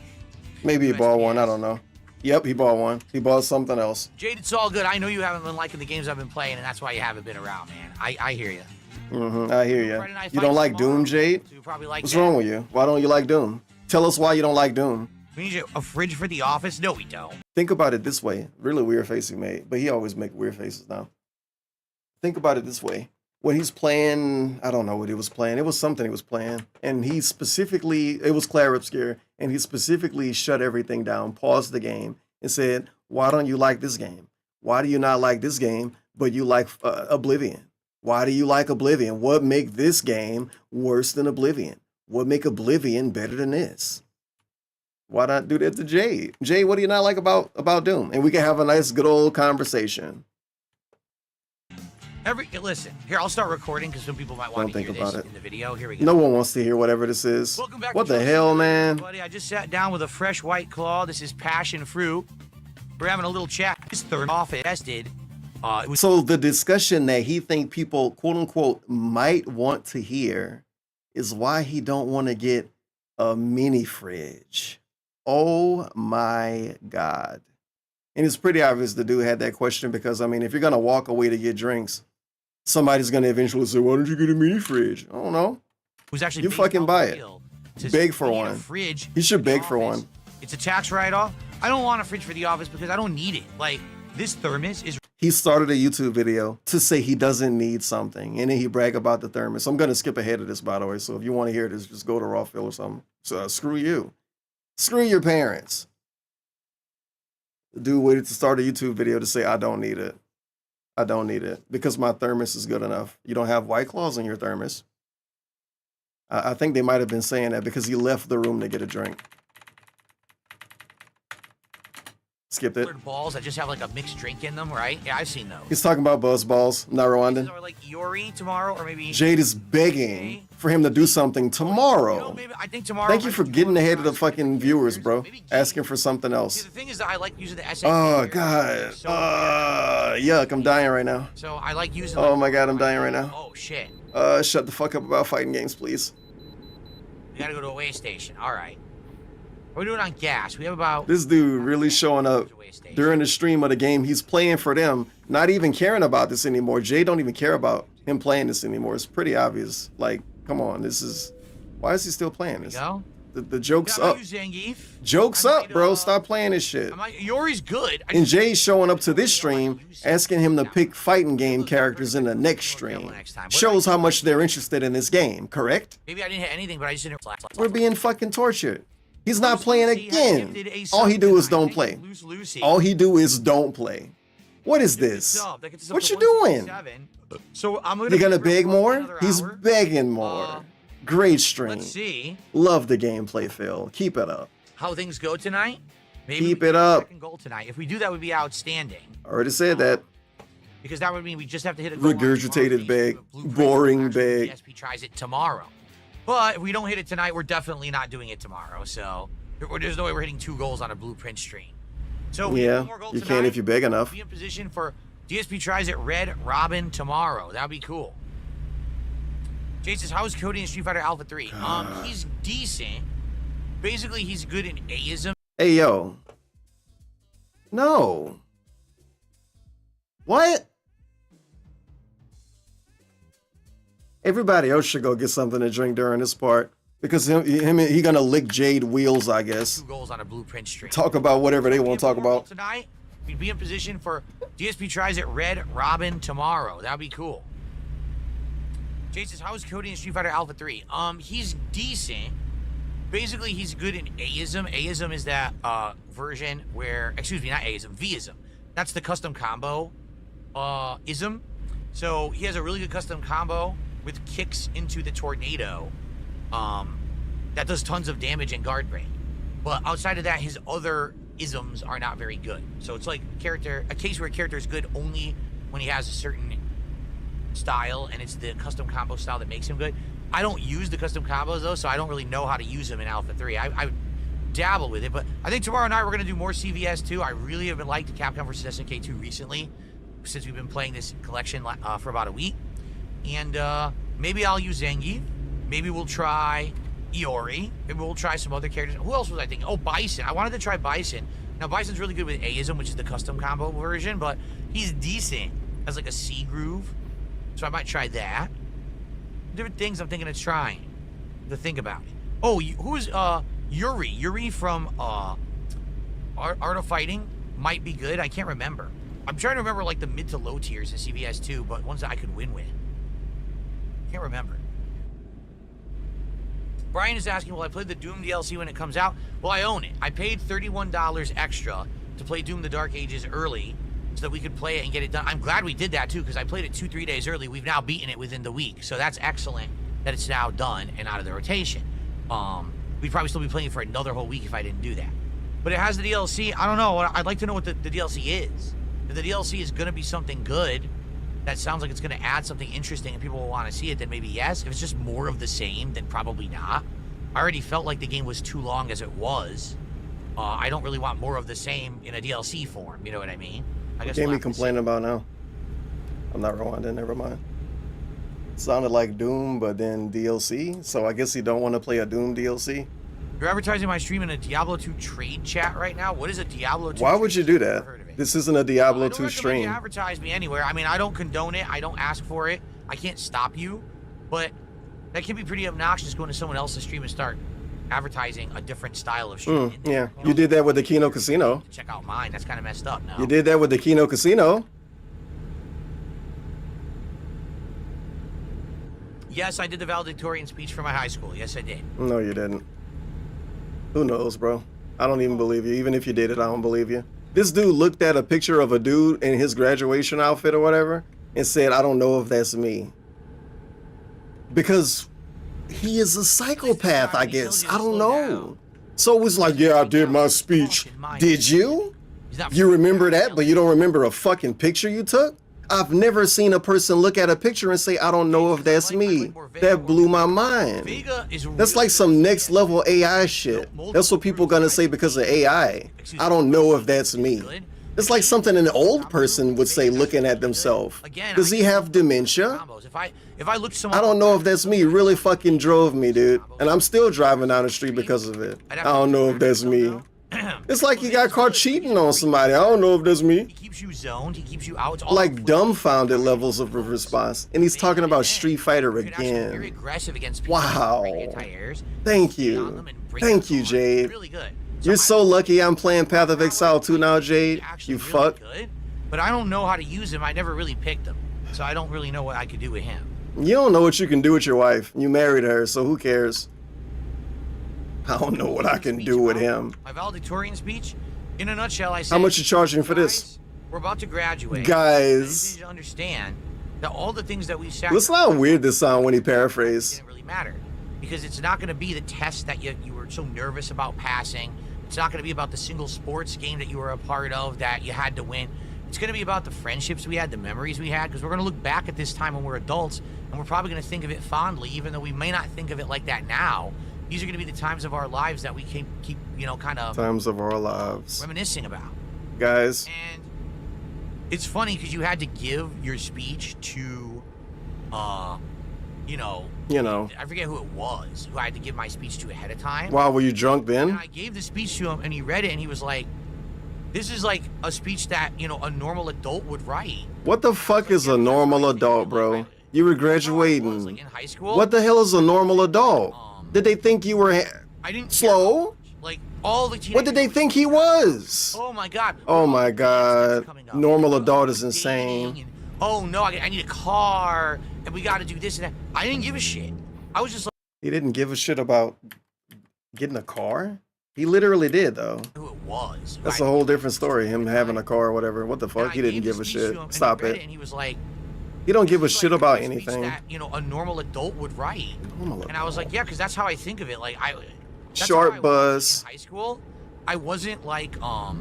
Maybe he bought one. I don't know. Yep, he bought one. He bought something else. Jade, it's all good. I know you haven't been liking the games I've been playing, and that's why you haven't been around, man. I hear you. I hear you. You don't like Doom, Jade? So you probably like What's that. wrong with you? Why don't you like Doom? Tell us why you don't like Doom. We need a fridge for the office? No, we don't. Think about it this way. Really weird face he made, but he always make weird faces now. Think about it this way. When he's playing, I don't know what he was playing. It was something he was playing. And he specifically, it was Claire Obscure, and he specifically shut everything down, paused the game, and said, why don't you like this game? Why do you not like this game, but you like Oblivion? Why do you like Oblivion? What make this game worse than Oblivion? What make Oblivion better than this? Why not do that to Jade? Jade, what do you not like about Doom? And we can have a nice, good old conversation. Listen, here, I'll start recording because some people might want to hear this in the video. Here we go. No one wants to hear whatever this is. Welcome back What to the hell, man? Buddy, I just sat down with a fresh White Claw. This is passion fruit. We're having a little chat. This third office tested. So the discussion that he think people, quote unquote, might want to hear is why he don't want to get a mini fridge. Oh my God. And it's pretty obvious the dude had that question because, I mean, if you're going to walk away to get drinks, somebody's going to eventually say, why don't you get a mini fridge? I don't know. Who's actually you fucking buy it. Beg for one. Fridge You should beg for one. It's a tax write-off. I don't want a fridge for the office because I don't need it. Like, this thermos is... He started a YouTube video to say he doesn't need something, and then he brag about the thermos. I'm going to skip ahead of this, by the way, so if you want to hear this, just go to Rawfill or something. So screw you. Screw your parents. The dude waited to start a YouTube video to say, I don't need it. I don't need it because my thermos is good enough. You don't have White Claws in your thermos. I think they might have been saying that because he left the room to get a drink. Skipped it. Balls that just have like a mixed drink in them, right? Yeah, I've seen those. He's talking about buzz balls, not Rwandan. Or like Yori tomorrow, or maybe... Jade is begging for him to do something tomorrow. You know, maybe, I think tomorrow... Thank you for getting ahead of the fucking viewers, bro. Asking for something else. See, the thing is that I like using the SMG. Oh, God. Yuck, I'm dying right now. So I like using... Oh, my God, I'm dying right now. Oh, shit. Shut the fuck up about fighting games, please. We gotta go to a way station. All right. We're doing on gas. We have about... This dude really showing up during the stream of the game. He's playing for them, not even caring about this anymore. Jay don't even care about him playing this anymore. It's pretty obvious. Like, come on, this is... Why is he still playing this? The joke's up. Joke's up, bro. Stop playing this shit. Yori's good. And Jay's showing up to this stream, asking him to pick fighting game characters in the next stream. Shows how much they're interested in this game, correct? Maybe I didn't hit anything, but I just didn't... We're being fucking tortured. He's not playing again. All he do is don't play. All he do is don't play. What is this? What you doing? So I'm You're gonna beg more? He's begging more. Great stream. Let's see. Love the gameplay, Phil. Keep it up. How things go tonight? Maybe keep it up. Second goal tonight. If we do that, would be outstanding. Already said that. Because that would mean we just have to hit a goal. Regurgitated beg. Boring beg. DSP tries it tomorrow. But if we don't hit it tonight, we're definitely not doing it tomorrow. So there's no way we're hitting 2 goals on a blueprint stream. So yeah, you can if you beg enough. Be in position for DSP tries it Red Robin tomorrow. That'd be cool. Jay says, how is Cody in Street Fighter Alpha 3? He's decent. Basically, he's good in Aism. Hey, yo. No. What? Everybody else should go get something to drink during this part. Because he gonna lick Jade wheels, I guess. 2 goals on a blueprint streak. Talk about whatever they want to talk about. Tonight, we'd be in position for DSP tries at Red Robin tomorrow. That'd be cool. Jay says, how is Cody in Street Fighter Alpha 3? He's decent. Basically, he's good in Aism. Aism is that version where, excuse me, not Aism, Vism. That's the custom combo ism. So he has a really good custom combo with kicks into the tornado. That does tons of damage and guard break. But outside of that, his other isms are not very good. So it's like a case where a character is good only when he has a certain style, and it's the custom combo style that makes him good. I don't use the custom combos though, so I don't really know how to use them in Alpha 3. I dabble with it, but I think tomorrow night we're gonna do more CVS 2. I really have been liking Capcom vs SNK 2 recently, since we've been playing this collection for about a week. And maybe I'll use Zangief. Maybe we'll try Iori. Maybe we'll try some other characters. Who else was I thinking? Oh, Bison. I wanted to try Bison. Now, Bison's really good with Aism, which is the custom combo version, but he's decent as like a C groove. So I might try that. Different things I'm thinking of trying to think about it. Oh, who's Yuri? Yuri from Art of Fighting might be good. I can't remember. I'm trying to remember like the mid to low tiers in CVS 2, but ones that I could win with. Can't remember. Brian is asking, will I play the Doom DLC when it comes out? Well, I own it. I paid $31 extra to play Doom the Dark Ages early so that we could play it and get it done. I'm glad we did that too, because I played it 2-3 days early. We've now beaten it within the week. So that's excellent that it's now done and out of the rotation. We'd probably still be playing for another whole week if I didn't do that. But it has the DLC. I don't know. I'd like to know what the DLC is. If the DLC is going to be something good, that sounds like it's going to add something interesting and people will want to see it, then maybe yes. If it's just more of the same, then probably not. I already felt like the game was too long as it was. I don't really want more of the same in a DLC form. You know what I mean? I guess what game you complaining about now? I'm not rewinding, never mind. Sounded like Doom, but then DLC. So I guess you don't want to play a Doom DLC. You're advertising my stream in a Diablo 2 trade chat right now? What is a Diablo 2 Why would you do that? This isn't a Diablo 2 stream. You advertise me anywhere. I mean, I don't condone it. I don't ask for it. I can't stop you. But that can be pretty obnoxious going to someone else's stream and start advertising a different style of stream. Yeah, you did that with the Kino Casino. Check out mine. That's kind of messed up now. You did that with the Kino Casino. Yes, I did the valedictorian speech for my high school. Yes, I did. No, you didn't. Who knows, bro? I don't even believe you. Even if you did it, I don't believe you. This dude looked at a picture of a dude in his graduation outfit or whatever and said, I don't know if that's me. Because he is a psychopath, I guess. I don't know. So it was like, yeah, I did my speech. Did you? You remember that, but you don't remember a fucking picture you took? I've never seen a person look at a picture and say, I don't know if that's me. That blew my mind. That's like some next level AI shit. That's what people gonna say because of AI. I don't know if that's me. It's like something an old person would say looking at themselves. Does he have dementia? I don't know if that's me. It really fucking drove me, dude. And I'm still driving down the street because of it. I don't know if that's me. It's like he got caught cheating on somebody. I don't know if that's me. He keeps you zoned. He keeps you out. Like dumbfounded levels of response. And he's talking about Street Fighter again. Very aggressive against people. Wow. Thank you. Thank you, Jade. You're so lucky I'm playing Path of Exile 2 now, Jade. You fuck. But I don't know how to use him. I never really picked him. So I don't really know what I could do with him. You don't know what you can do with your wife. You married her, so who cares? I don't know what I can do with him. My valedictorian speech, in a nutshell, I say. How much you charging for this? We're about to graduate. Guys. I need you to understand that all the things that we sacrificed. Listen how weird this sound when he paraphrased. Didn't really matter, because it's not going to be the test that you were so nervous about passing. It's not going to be about the single sports game that you were a part of that you had to win. It's going to be about the friendships we had, the memories we had, because we're going to look back at this time when we're adults, and we're probably going to think of it fondly, even though we may not think of it like that now. These are going to be the times of our lives that we keep you know, kind of... Times of our lives. Reminiscing about. Guys. And it's funny because you had to give your speech to, you know, I forget who it was, who I had to give my speech to ahead of time. Wow, were you drunk then? And I gave the speech to him, and he read it, and he was like, this is like a speech that, you know, a normal adult would write. What the fuck is a normal adult, bro? You were graduating. Like in high school. What the hell is a normal adult? Did they think you were I didn't slow? Like all the teenagers. What did they think he was? Oh my god. Oh my god. Normal adult is insane. Oh no, I need a car, and we got to do this and that. I didn't give a shit. I was just like. He didn't give a shit about getting a car? He literally did, though. Who it was. That's a whole different story, him having a car or whatever. What the fuck? He didn't give a shit. Stop it. And he was like, he don't give a shit about anything. That, you know, a normal adult would write. And I was like, yeah, because that's how I think of it. Like, Short buzz. In high school, I wasn't like, I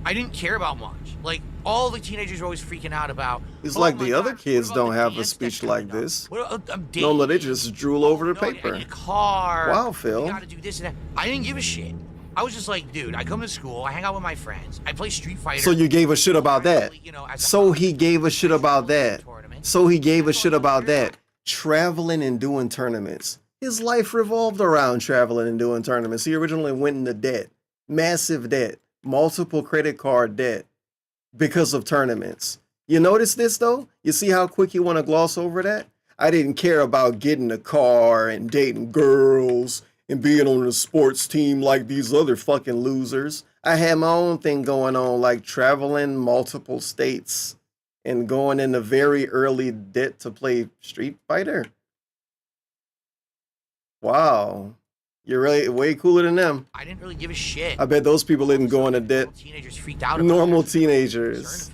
didn't care about much. Like, all the teenagers were always freaking out about. It's like the other kids don't have a speech like this. Normally, they just drool over the paper. I need a car. Wow, Phil. We gotta do this and that. I didn't give a shit. I was just like, dude, I come to school, I hang out with my friends, I play Street Fighter. So you gave a shit about that. So he gave a shit about that. So he gave a shit about that. Traveling and doing tournaments. His life revolved around traveling and doing tournaments. He originally went into debt. Massive debt. Multiple credit card debt. Because of tournaments. You notice this though? You see how quick you want to gloss over that? I didn't care about getting a car and dating girls and being on a sports team like these other fucking losers. I had my own thing going on, like traveling multiple states and going into very early debt to play Street Fighter. Wow. You're really way cooler than them. I didn't really give a shit. I bet those people didn't go into debt. Teenagers freaked out about normal teenagers.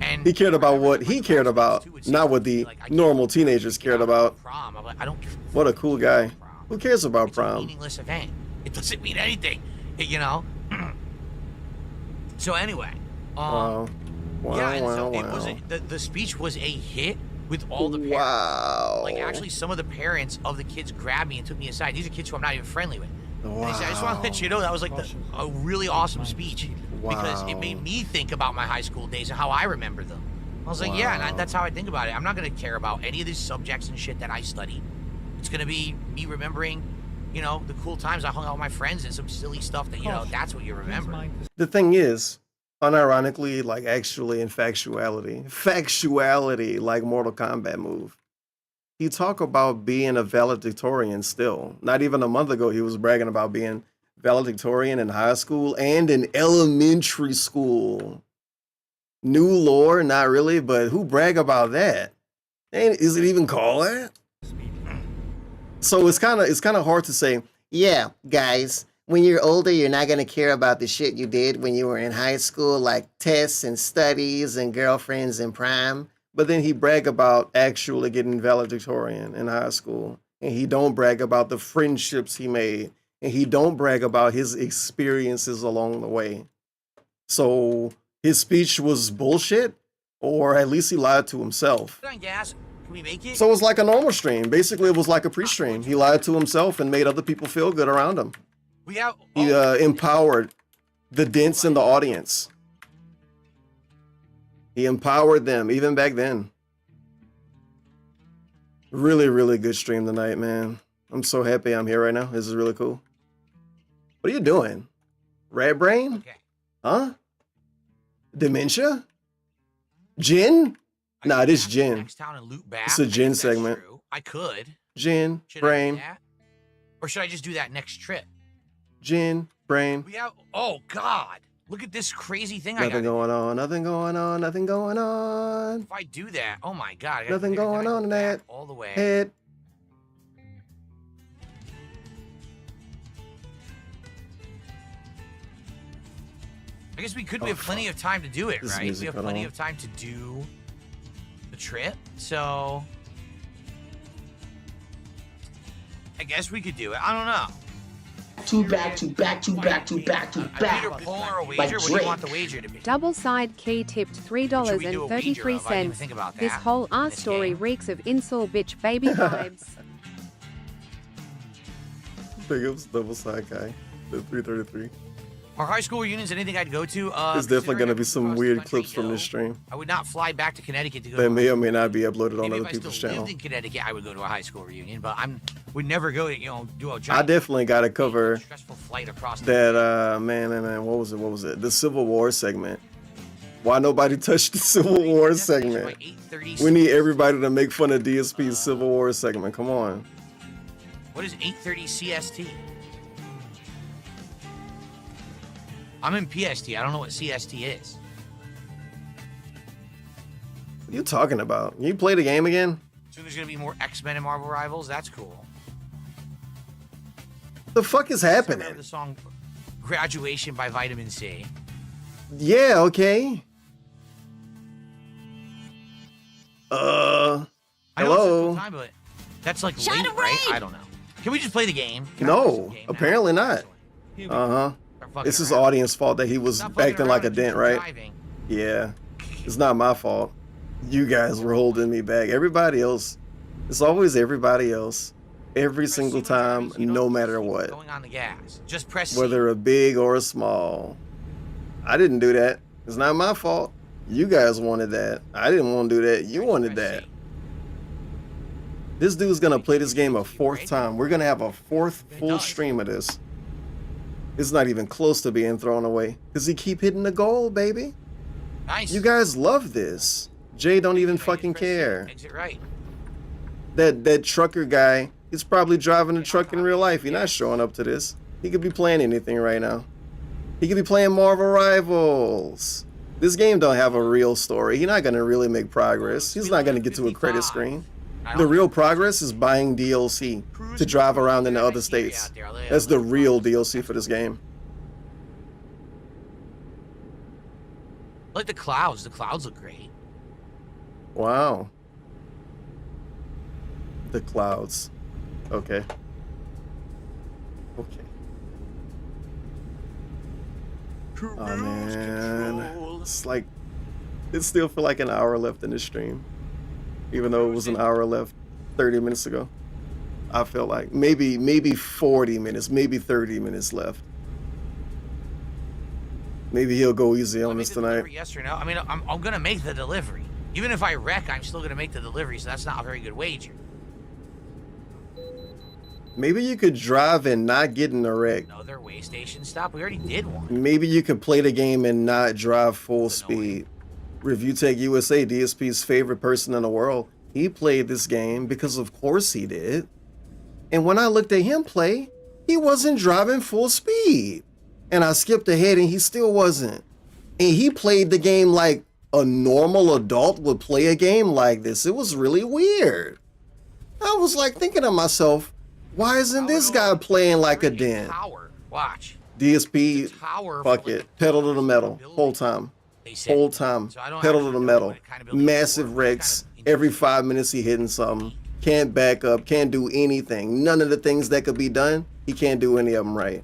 And he cared about what he cared about, not what the normal teenagers cared about. Prom. I'm like, I don't. What a cool guy. Who cares about prom? It's a meaningless event. It doesn't mean anything, you know. So anyway, wow. Yeah, and so it was the speech was a hit with all the parents. Wow. Like actually, some of the parents of the kids grabbed me and took me aside. These are kids who I'm not even friendly with. Wow. They said, I just want to let you know that was like a really awesome speech because it made me think about my high school days and how I remember them. I was like, yeah, and that's how I think about it. I'm not gonna care about any of these subjects and shit that I studied. It's gonna be me remembering, you know, the cool times I hung out with my friends and some silly stuff that, you know, that's what you remember. The thing is, unironically, like actually in factuality, like Mortal Kombat move. He talk about being a valedictorian still. Not even a month ago, he was bragging about being valedictorian in high school and in elementary school. New lore, not really, but who brag about that? And is it even called that? So it's kind of hard to say, yeah, guys, when you're older, you're not going to care about the shit you did when you were in high school, like tests and studies and girlfriends and prom. But then he brag about actually getting valedictorian in high school. And he don't brag about the friendships he made. And he don't brag about his experiences along the way. So his speech was bullshit, or at least he lied to himself. So it was like a normal stream. Basically, it was like a pre-stream. He lied to himself and made other people feel good around him. He empowered the dents in the audience. He empowered them, even back then. Really, really good stream tonight, man. I'm so happy I'm here right now. This is really cool. What are you doing? Red brain? Okay. Huh? Dementia? Gin? Nah, this Gin. It's a Gin segment. I could. Gin, brain. Or should I just do that next trip? Gin, brain. Oh, God. Look at this crazy thing Nothing going on, nothing going on, nothing going on. If I do that, oh my God. Nothing going on in that all the way. head. I guess we could. We have plenty of time to do it, This right? We music have cut plenty off. of time to do the trip, so I guess we could do it. I don't know. Back to back. Either poll or a wager. What do you want the wager to be? Double side key tipped $3.33. This whole art story reeks of incel bitch baby vibes. Big ups, double side guy. The 333. Are high school reunions anything I'd go to? There's definitely gonna be some weird clips from this stream I would not fly back to Connecticut to go. that may or may not be uploaded on Maybe other if people's I still channel. lived in Connecticut, I would go to a high school reunion, but would never go. Do a I giant definitely gotta cover stressful flight across that. Man, what was it? The Civil War segment. Why nobody touched the Civil War segment? We need everybody to make fun of DSP's Civil War segment. Come on. What is 8:30 CST? I'm in PST. I don't know what CST is. What are you talking about? You play the game again? So there's gonna be more X-Men and Marvel Rivals. That's cool. The fuck is happening? The song "Graduation" by Vitamin C. Yeah. Okay. I know Hello. it's time, but that's like late, right? I don't know. Can we just play the game? No, apparently not. It's his audience fault that he was acting like a dent, right? Yeah, it's not my fault. You guys were holding me back. Everybody else, it's always everybody else. Every single time, no matter what. Going on the gas. Just press C. Whether a big or a small. I didn't do that. It's not my fault. You guys wanted that. I didn't want to do that. You wanted that. This dude's gonna play this game a fourth time. We're gonna have a fourth full stream of this. It's not even close to being thrown away. Cause he keep hitting the goal, baby. Nice. You guys love this. Jay don't even fucking care. Makes it right. That trucker guy, he's probably driving a truck in real life. He's not showing up to this. He could be playing anything right now. He could be playing Marvel Rivals. This game don't have a real story. He's not gonna really make progress. He's not gonna get to a credit screen. The real progress is buying DLC to drive around in the other states. That's the real DLC for this game. I like the clouds. The clouds look great. Wow. The clouds. Okay. Okay. Oh man. It's like, it still feel like an hour left in this stream. Even though it was an hour left 30 minutes ago. I felt like maybe 40 minutes, maybe 30 minutes left. Maybe he'll go easy on us tonight. Yes or no? I mean, I'm gonna make the delivery. Even if I wreck, I'm still gonna make the delivery, so that's not a very good wager. Maybe you could drive and not get in a wreck. Another way station stop. We already did one. Maybe you could play the game and not drive full speed. Review Tech USA, DSP's favorite person in the world, he played this game because of course he did. And when I looked at him play, he wasn't driving full speed. And I skipped ahead and he still wasn't. And he played the game like a normal adult would play a game like this. It was really weird. I was like thinking to myself, why isn't this guy playing like a dent? Watch. DSP, fuck it, pedal to the metal, whole time. Whole time, pedal to the metal. Massive wrecks. Every 5 minutes he hitting something. Can't back up, can't do anything. None of the things that could be done, he can't do any of them right.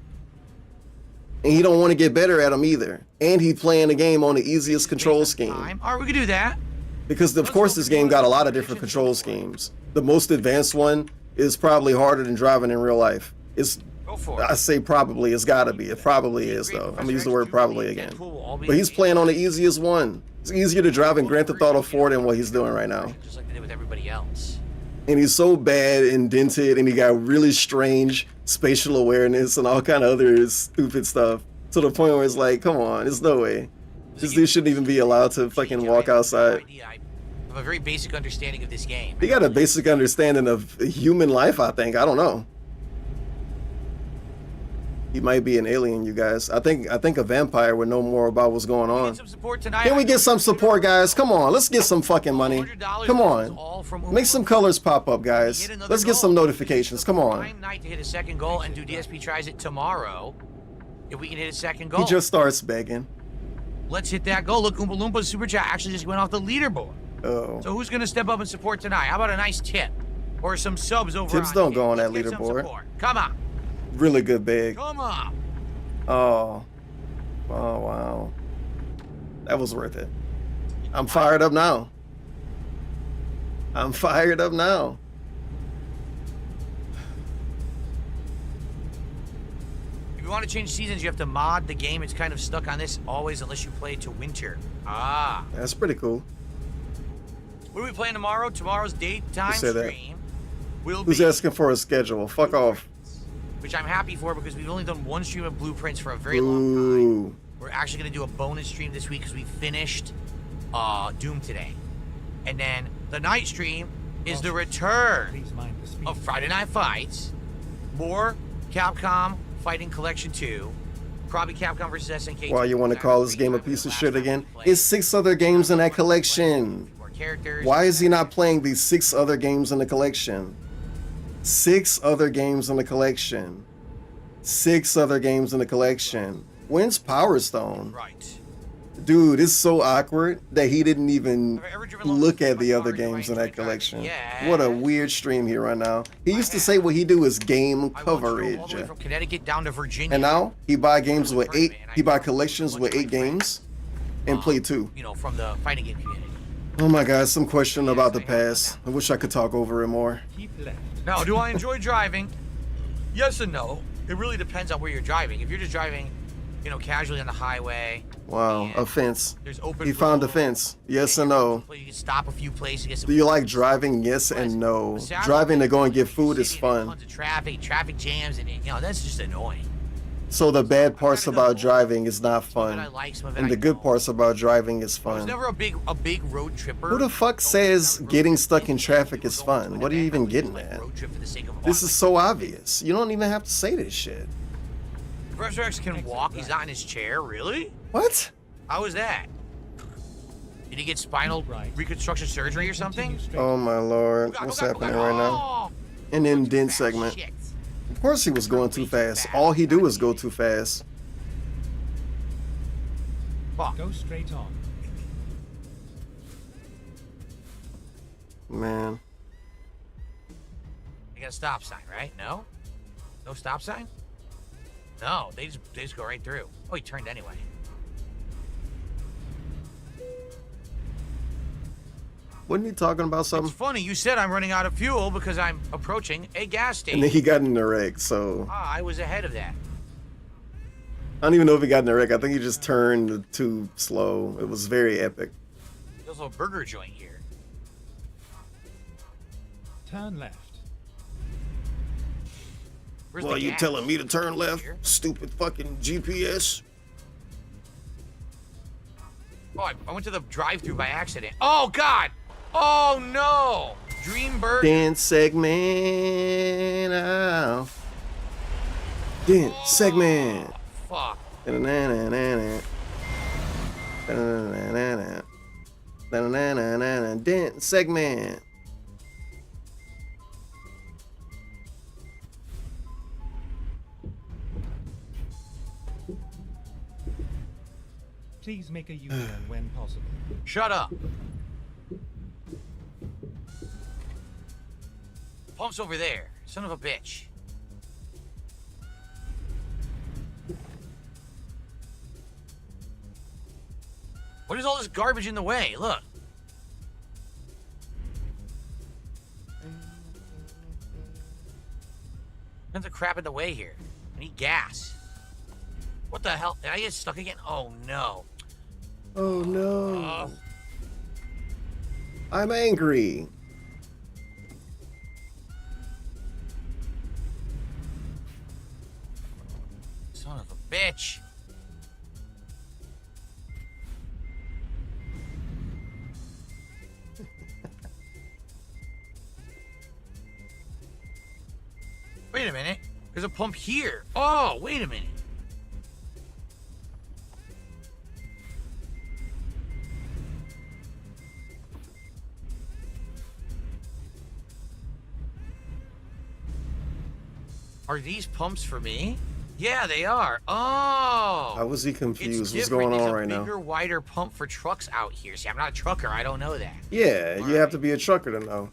And he don't want to get better at them either. And he playing the game on the easiest control scheme. All right, we can do that. Because of course this game got a lot of different control schemes. The most advanced one is probably harder than driving in real life. I say probably, it's gotta be. It probably is though. I'm gonna use the word probably again. But he's playing on the easiest one. It's easier to drive in Grand Theft Auto 4 than what he's doing right now. Just like they did with everybody else. And he's so bad and dented and he got really strange spatial awareness and all kind of other stupid stuff. To the point where it's like, come on, there's no way. This dude shouldn't even be allowed to fucking walk outside. I have a very basic understanding of this game. He got a basic understanding of human life, I think. I don't know. He might be an alien, you guys. I think a vampire would know more about what's going on. Can we get some support, guys? Come on, let's get some fucking money. Come on. Make some colors pop up, guys. Let's get some notifications. Come on. Prime night to hit a second goal, and do DSP tries it tomorrow. If we can hit a second goal. He just starts begging. Let's hit that goal. Look, Oompa Loompa's super chat actually just went off the leaderboard. Oh. So who's gonna step up and support tonight? How about a nice tip? Or some subs over Tips don't go on that leaderboard. Come on. Really good bag. Come on. Oh. Oh, wow. That was worth it. I'm fired up now. I'm fired up now. you want to change seasons, you have to mod the game. It's kind of stuck on this always unless you play it to winter. Ah. That's pretty cool. What are we playing tomorrow? Tomorrow's daytime stream will Who's be... asking for a schedule? Fuck off. Which I'm happy for because we've only done one stream of Blueprints for a very long time. We're actually going to do a bonus stream this week because we finished Doom today. And then the night stream is the return of Friday Night Fights. More Capcom Fighting Collection 2. Probably Capcom vs. SNK. Why you want to call this game a piece of shit again? It's 6 other games in that collection. Why is he not playing these 6 other games in the collection? 6 other games in the collection. 6 other games in the collection. When's Power Stone? Right. Dude, it's so awkward that he didn't even look at the other games in that collection. What a weird stream here right now. He used to say what he do is game coverage. All the way from Connecticut down to Virginia. And now he buy games with 8. He buy collections with 8 games and play 2. You know, from the fighting game community. Oh my God, some question about the past. I wish I could talk over it more. Now, do I enjoy driving? Yes and no. It really depends on where you're driving. If you're just driving, you know, casually on the highway. Wow, a fence. There's open He found a fence. Yes and no. You can stop a few places. Get some Do you like driving? Yes and no. Driving to go and get food is fun. tons of traffic jams, and you know that's just annoying. So the bad parts about driving is not fun, and the good parts about driving is I was fun. never a big road tripper. Who the fuck says getting stuck in traffic is fun? What are you even getting at? This is so obvious. You don't even have to say this shit. Professor X can walk. He's not in his chair. Really? What? How was that? Did he get spinal reconstruction surgery or something? Oh my lord, what's happening right now? An indent segment. Of course he was going too fast. All he do is go too fast. Go straight on. Man. You got a stop sign, right? No? No stop sign? No, they just go right through. Oh, he turned anyway. Wasn't he talking about something? It's funny, you said I'm running out of fuel because I'm approaching a gas station. And then he got in the wreck, so... Ah, I was ahead of that. I don't even know if he got in the wreck. I think he just turned too slow. It was very epic. There's also a burger joint here. Turn left. Where's Well, the you gas? telling me to turn left? Here? Stupid fucking GPS. Oh, I went to the drive-thru by accident. Oh, God! Oh, no! Dream Burger. Dance segment. Ow. Dance segment. Fuck. Dance segment. Please make a U-turn when possible. Shut up. Pump's over there. Son of a bitch. What is all this garbage in the way? Look. Tons of crap in the way here. I need gas. What the hell? Did I get stuck again? Oh, no. Oh no. I'm angry. Son of a bitch. Wait a minute. There's a pump here. Oh, wait a minute. Are these pumps for me? Yeah, they are. Oh. How was he confused? It's What's different. going on There's right a now? bigger, wider pump for trucks out here. See, I'm not a trucker. I don't know that. Yeah, you have to be a trucker to know.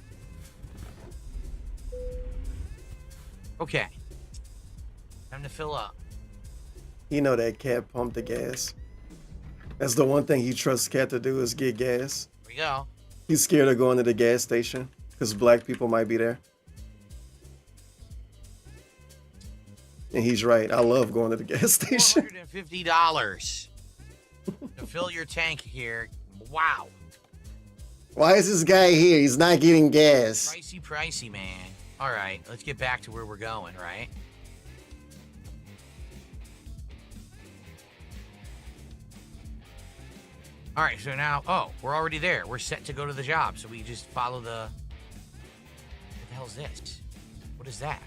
Okay. Time to fill up. You know that Cat pumped the gas. That's the one thing he trusts Cat to do is get gas. Here we go. He's scared of going to the gas station because black people might be there. And he's right. I love going to the gas station. $450 to fill your tank here. Wow. Why is this guy here? He's not getting gas. Pricey, man. All right, let's get back to where we're going, right? All right, so now, oh, we're already there. We're set to go to the job, so we just follow the... What the hell is this? What is that?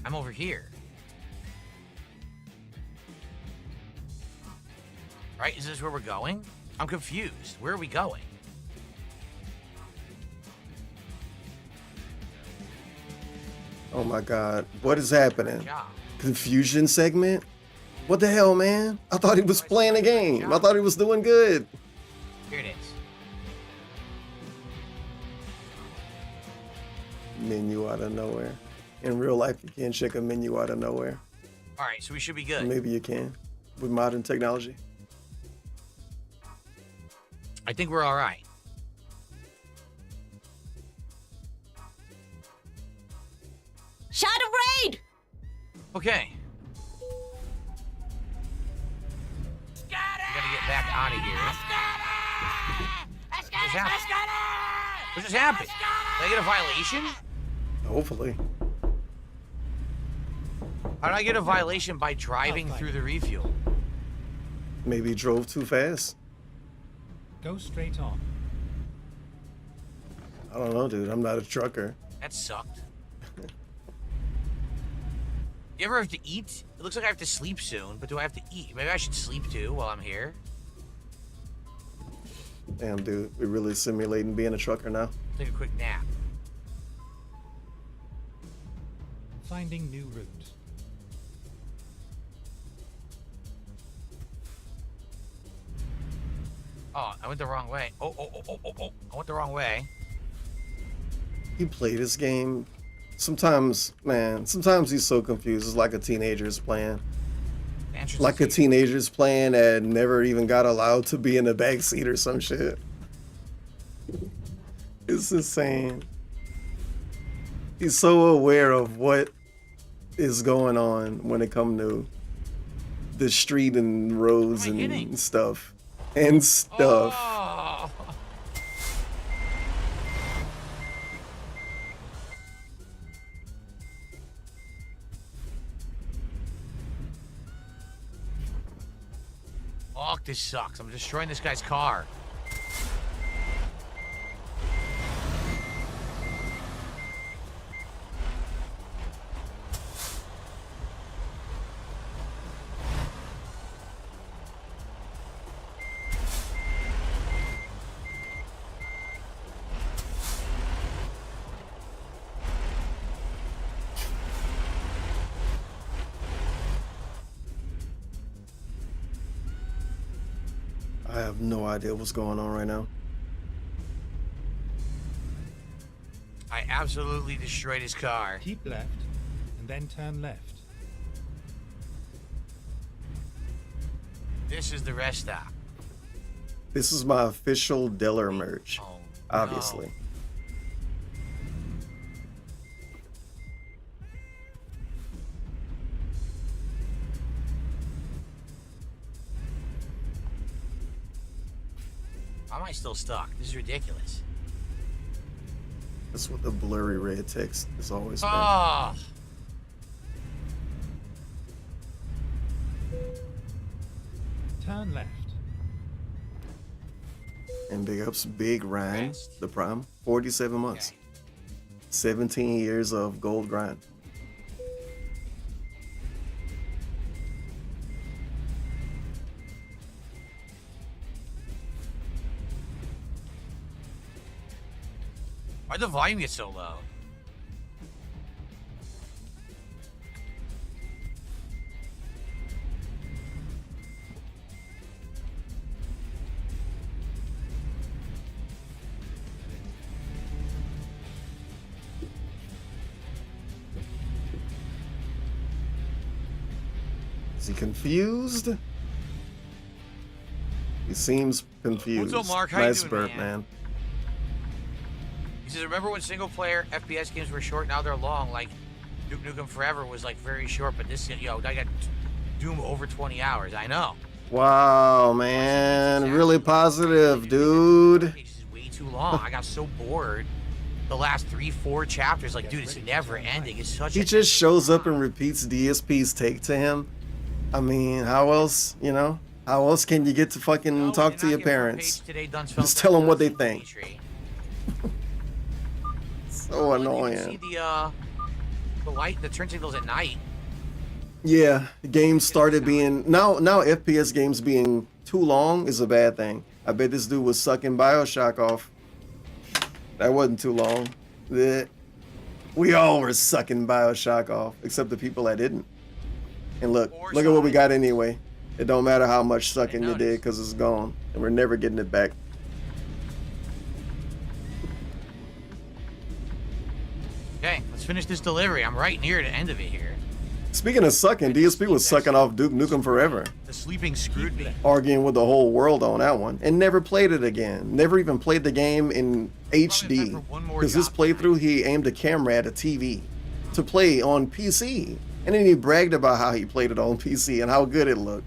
I'm over here. Right, is this where we're going? I'm confused. Where are we going? Oh my God, what is happening? Confusion segment? What the hell, man? I thought he was playing a game. I thought he was doing good. Here it is. Menu out of nowhere. In real life, you can't check a menu out of nowhere. All right, so we should be good. Maybe you can with modern technology. I think we're all right. Shadow Raid! Okay. We gotta get back out of here. What just happened? Did I get a violation? Hopefully. How did I get a violation by driving through the refuel? Maybe he drove too fast. Go straight on. I don't know, dude. I'm not a trucker. That sucked. You ever have to eat? It looks like I have to sleep soon, but do I have to eat? Maybe I should sleep too while I'm here. Damn, dude. We're really simulating being a trucker now. Take a quick nap. Finding new route. Oh, I went the wrong way. Oh. I went the wrong way. You play this game. Sometimes, man, sometimes he's so confused. It's like a teenager's playing. Like a teenager's playing that never even got allowed to be in the back seat or some shit. It's insane. He's so aware of what is going on when it comes to the street and roads and stuff. And stuff. Oh. Fuck, this sucks. I'm destroying this guy's car. I have no idea what's going on right now. I absolutely destroyed his car. Keep left, and then turn left. This is the rest stop. This is my official Diller merch, obviously. Why am I still stuck? This is ridiculous. That's what the blurry red text is always been. Oh. Turn left. And big ups, Big Ryan, the prime, 47 months. 17 years of gold grind. Why'd the volume get so low? Is he confused? He seems confused. What's up, Mark? How you Nice doing, burp, man? man. He says, remember when single-player FPS games were short? Now they're long, like Duke Nukem Forever was like very short, but this, yo, I got Doom over 20 hours. I know. Wow, man. Really positive, dude. This is way too long. I got so bored. The last 3-4 chapters, like, dude, it's never ending. It's such. He just shows up and repeats DSP's take to him. I mean, how else, you know? How else can you get to fucking talk to your parents? Just tell them what they think. So annoying. You see the light, the turn signals at night. Yeah, games started being now FPS games being too long is a bad thing. I bet this dude was sucking BioShock off. That wasn't too long. Blech. We all were sucking BioShock off, except the people that didn't. And look at what we got anyway. It don't matter how much sucking you did because it's gone, and we're never getting it back. Okay, let's finish this delivery. I'm right near the end of it here. Speaking of sucking, DSP was sucking off Duke Nukem Forever. The sleeping screwed me. Arguing with the whole world on that one, and never played it again. Never even played the game in HD. Because this playthrough, he aimed a camera at a TV to play on PC. And then he bragged about how he played it on PC and how good it looked.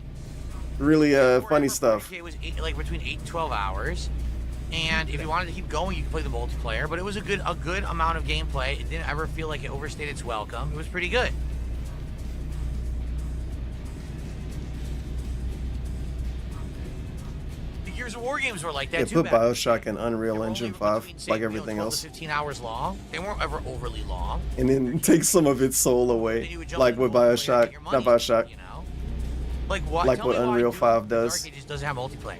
Really funny stuff. It was like between 8 and 12 hours. And if you wanted to keep going, you could play the multiplayer. But it was a good amount of gameplay. It didn't ever feel like it overstayed its welcome. It was pretty good. The Gears of War games were like that too. Put BioShock in Unreal Engine 5 like everything else. 15 hours long. They weren't ever overly long. And then take some of its soul away. Like what BioShock, not BioShock. You know? Like what? Like what Unreal 5 does. It just doesn't have multiplayer.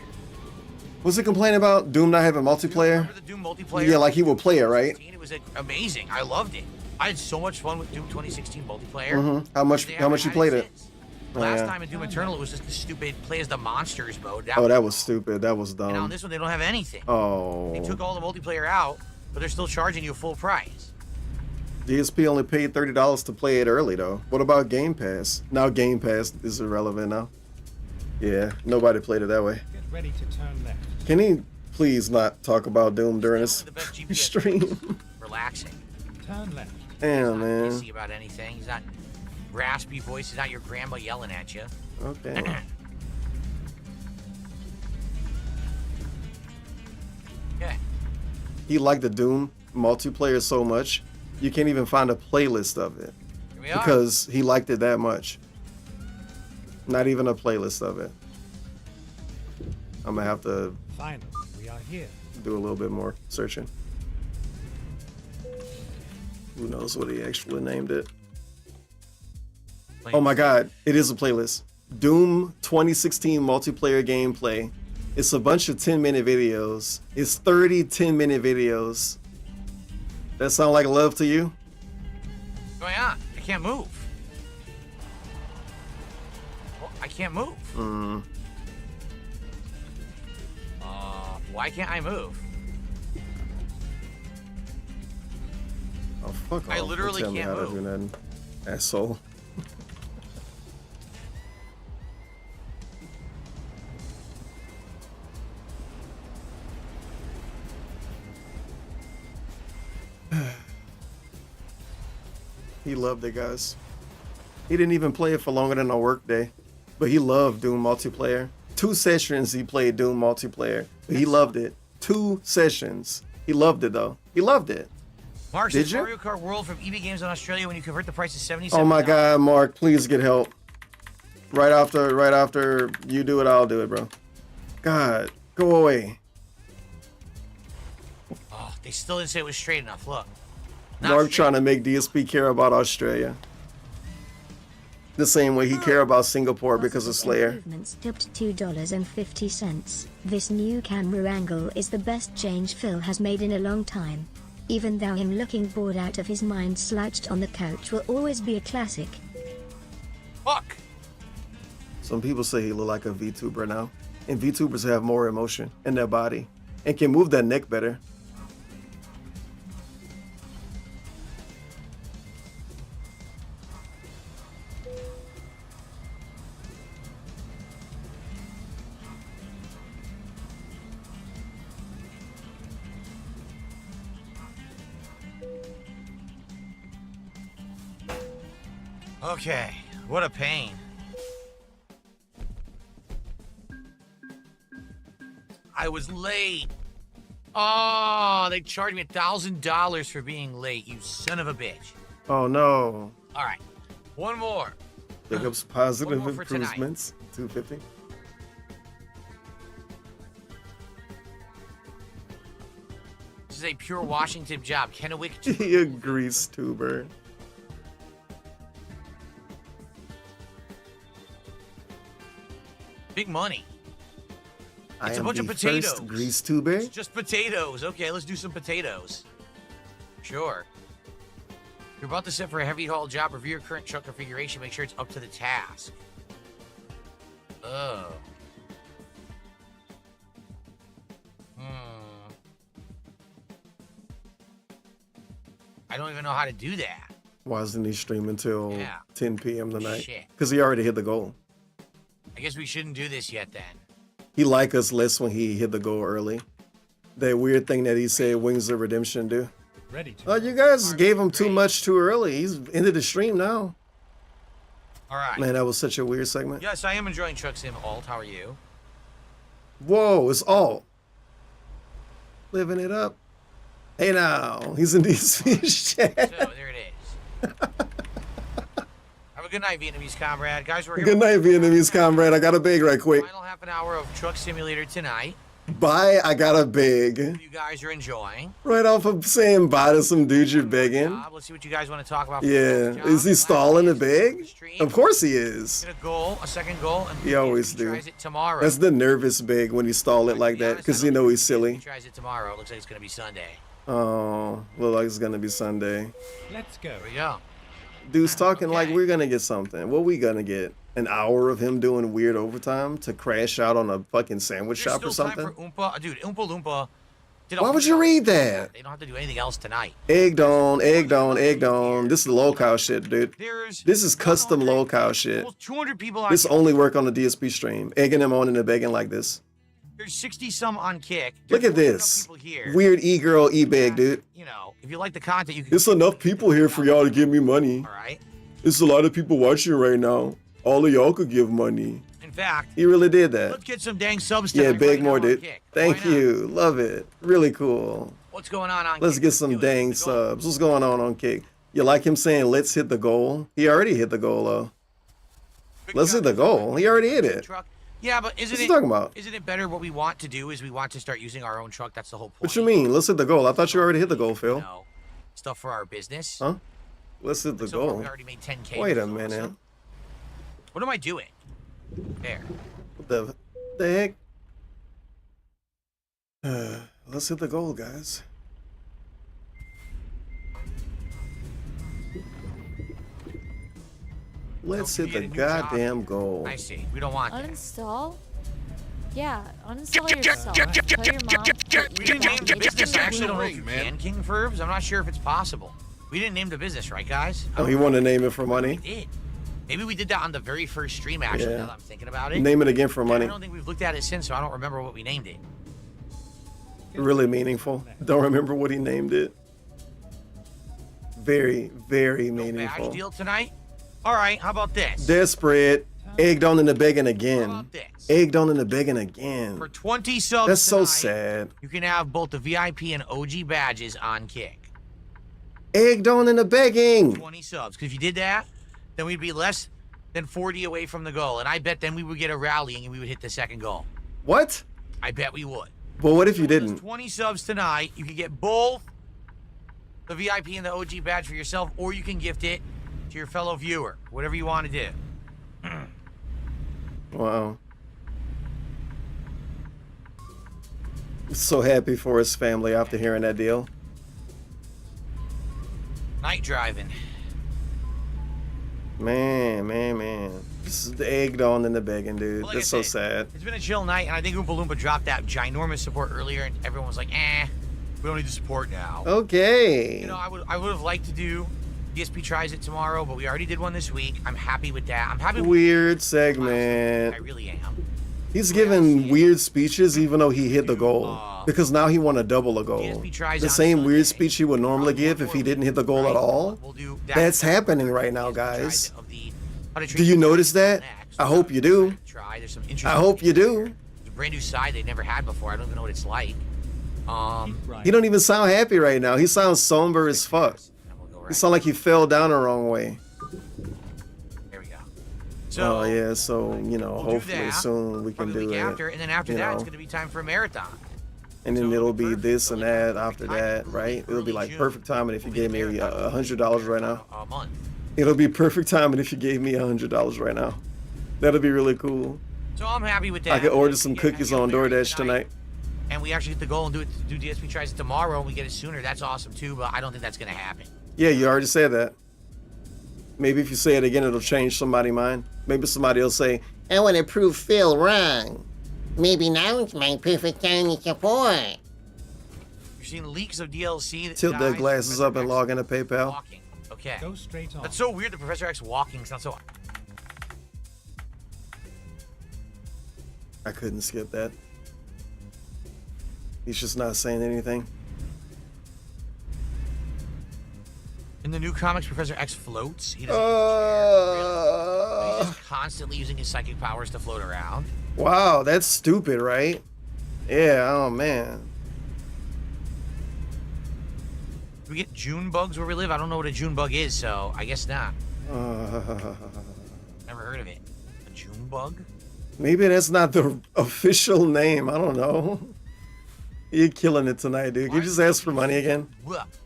Was he complaining about Doom not having multiplayer? The Doom multiplayer? Yeah, like he would play it, right? It was amazing. I loved it. I had so much fun with Doom 2016 multiplayer. Mm-hmm. How much you played it? Last time in Doom Eternal, it was just the stupid play as the monsters mode. That was stupid. That was dumb. And on this one, they don't have anything. Oh. They took all the multiplayer out, but they're still charging you full price. DSP only paid $30 to play it early, though. What about Game Pass? Now Game Pass is irrelevant now. Yeah, nobody played it that way. Get ready to turn left. Can he please not talk about Doom during this stream? Relaxing. Turn left. Damn, man. He's not pissy about anything. He's not raspy voice. He's not your grandma yelling at you. Okay. Okay. He liked the Doom multiplayer so much, you can't even find a playlist of it. Here we are. Because he liked it that much. Not even a playlist of it. I'm gonna have to Finally, we are here. do a little bit more searching. Who knows what he actually named it? Oh my god, it is a playlist. Doom 2016 multiplayer gameplay. It's a bunch of 10-minute videos. It's 30 10-minute videos. That sound like love to you? What's going on? I can't move. Well, I can't move. Why can't I move? Oh, fuck off. I literally Don't tell me can't how to do nothing. Asshole. He loved it, guys. He didn't even play it for longer than a work day, but he loved Doom multiplayer. 2 sessions he played Doom multiplayer, but he loved it. 2 sessions. He loved it though. He loved it. Mark Did says you? Mario Kart World from EV Games in Australia when you convert the price to 77. Oh my God, Mark, please get help. Right after you do it, I'll do it, bro. God, go away. Oh, they still didn't say it was straight enough. Look. Mark trying to make DSP care about Australia. The same way he care about Singapore because of Slayer. Improvements tipped $2.50. This new camera angle is the best change Phil has made in a long time. Even though him looking bored out of his mind slouched on the couch will always be a classic. Fuck. Some people say he look like a VTuber now. And VTubers have more emotion in their body and can move their neck better. Okay, what a pain. I was late. Oh, they charged me $1,000 for being late, you son of a bitch. Oh no. All right, one more. Jacob's positive One more for tonight. improvements. 250. This is a pure Washington job. Kennewick. You grease tuber. Big money. I It's a am bunch of the potatoes. first grease tuber. It's just potatoes. Okay, let's do some potatoes. Sure. You're about to set for a heavy haul job. Review your current truck configuration. Make sure it's up to the task. Oh. I don't even know how to do that. Why isn't he streaming till Yeah. 10 p.m. tonight? Shit. Because he already hit the goal. I guess we shouldn't do this yet then. He liked us less when he hit the goal early. That weird thing that he said Wings of Redemption do. Ready to. Oh, you guys gave him too much too early. He's ended the stream now. All right. Man, that was such a weird segment. Yes, I am enjoying Truck Sim Alt. How are you? Whoa, it's all. Living it up. Hey now, he's in DSP's chat. So, there it is. Have a good night, Vietnamese comrade. Guys, we're here. Good night, Vietnamese comrade. I got a big right quick. Final half an hour of Truck Simulator tonight. Bye, I got a big. You guys are enjoying. Right off of saying bye to some dudes you're begging. Let's see what you guys want to talk about. Yeah, is he stalling the big? Of course he is. Get a goal, a second goal, and He always do. tries it tomorrow. That's the nervous big when you stall it like that, because you know he's silly. He tries it tomorrow. It looks like it's gonna be Sunday. Oh, look like it's gonna be Sunday. Let's go. Here we go. Dude's talking like we're gonna get something. What we gonna get? An hour of him doing weird overtime to crash out on a fucking sandwich There's shop or still something? time for Oompa. Dude, Oompa Loompa. did a Why whole would you read that? They don't have to do anything else tonight. Egged on, egged on, egged on. This is low-cow shit, dude. This is custom low-cow shit. 200 people on This only work on the DSP stream. Egging them on and they're begging like this. There's 60 some on Kick. Look at this. Weird e-girl e-beg, dude. You know, if you like the content, you can. There's enough people here for y'all to give me money. All right. There's a lot of people watching right now. All of y'all could give money. In fact, He really did that. let's get some dang subs Yeah, tonight beg right more, now on dude. Kick. Thank you. Love it. Really cool. What's going on Let's Kick? get some dang subs. What's going on Kick? You like him saying, let's hit the goal? He already hit the goal, though. Let's hit the goal. He already hit it. Yeah, but isn't What's he it talking about? Isn't it better? What we want to do is we want to start using our own truck. That's the whole point. What you mean? Let's hit the goal. I thought you already hit the goal, Phil. Stuff for our business. Huh? Let's hit the So far, goal. we already made 10K. Wait a which is minute. awesome. What am I doing? There. What the heck? Let's hit the goal, guys. Let's hit the goddamn goal. I see. We don't want that. Uninstall? Yeah, uninstall yourself. Tell your mom. We didn't name the business. I actually don't know if you can, King Furbs. I'm not sure if it's possible. We didn't name the business, right, guys? Oh, he wanted to name it for money? We did. Maybe we did that on the very first stream, actually, Yeah. now that I'm thinking about it. Name it again for money. I don't think we've looked at it since, so I don't remember what we named it. Really meaningful. Don't remember what he named it. Very, very meaningful. Badge deal tonight? All right, how about this? Desperate. Egged on in the begging again. Egged on in the begging again. For 20 subs That's so tonight, sad. you can have both the VIP and OG badges on Kick. Egged on in the begging. 20 subs. Because if you did that, then we'd be less than 40 away from the goal. And I bet then we would get a rallying and we would hit the second goal. What? I bet we would. But what if you didn't? 20 subs tonight. You can get both the VIP and the OG badge for yourself, or you can gift it to your fellow viewer. Whatever you want to do. Wow. So happy for his family after hearing that deal. Night driving. Man. This is the egged on in the begging, dude. Well, like That's so sad. It's been a chill night, and I think Oompa Loompa dropped that ginormous support earlier, and everyone was like, we don't need the support now. Okay. You know, I would have liked to do DSP tries it tomorrow, but we already did one this week. I'm happy with that. I'm happy with Weird segment. I really am. He's giving weird speeches even though he hit the goal. Because now he want to double a goal. The same weird speech he would normally give if he didn't hit the goal at all. That's happening right now, guys. Do you notice that? I hope you do. I hope you do. It's a brand new side they never had before. I don't even know what it's like. He don't even sound happy right now. He sounds somber as fuck. He sound like he fell down the wrong way. There we go. So, oh yeah, so you know, hopefully soon we can do it. And then after that, it's gonna be time for a marathon. And then it'll be this and that after that, right? It'll be like perfect timing if you gave me $100 right now. A month. It'll be perfect timing if you gave me $100 right now. That'll be really cool. So I'm happy with that. I could order some cookies on DoorDash tonight. And we actually hit the goal and do DSP tries tomorrow and we get it sooner. That's awesome too, but I don't think that's gonna happen. Yeah, you already said that. Maybe if you say it again, it'll change somebody's mind. Maybe somebody will say, I want to prove Phil wrong. Maybe now it's my perfect time to support. You're seeing leaks of DLC. Tilt their glasses up and log into PayPal. Walking. Okay. Go straight on. That's so weird. The Professor X walking sounds so. I couldn't skip that. He's just not saying anything. In the new comics, Professor X floats. He doesn't. He's just constantly using his psychic powers to float around. Wow, that's stupid, right? Yeah, oh man. Do we get June bugs where we live? I don't know what a June bug is, so I guess not. Never heard of it. A June bug? Maybe that's not the official name. I don't know. You're killing it tonight, dude. You just ask for money again.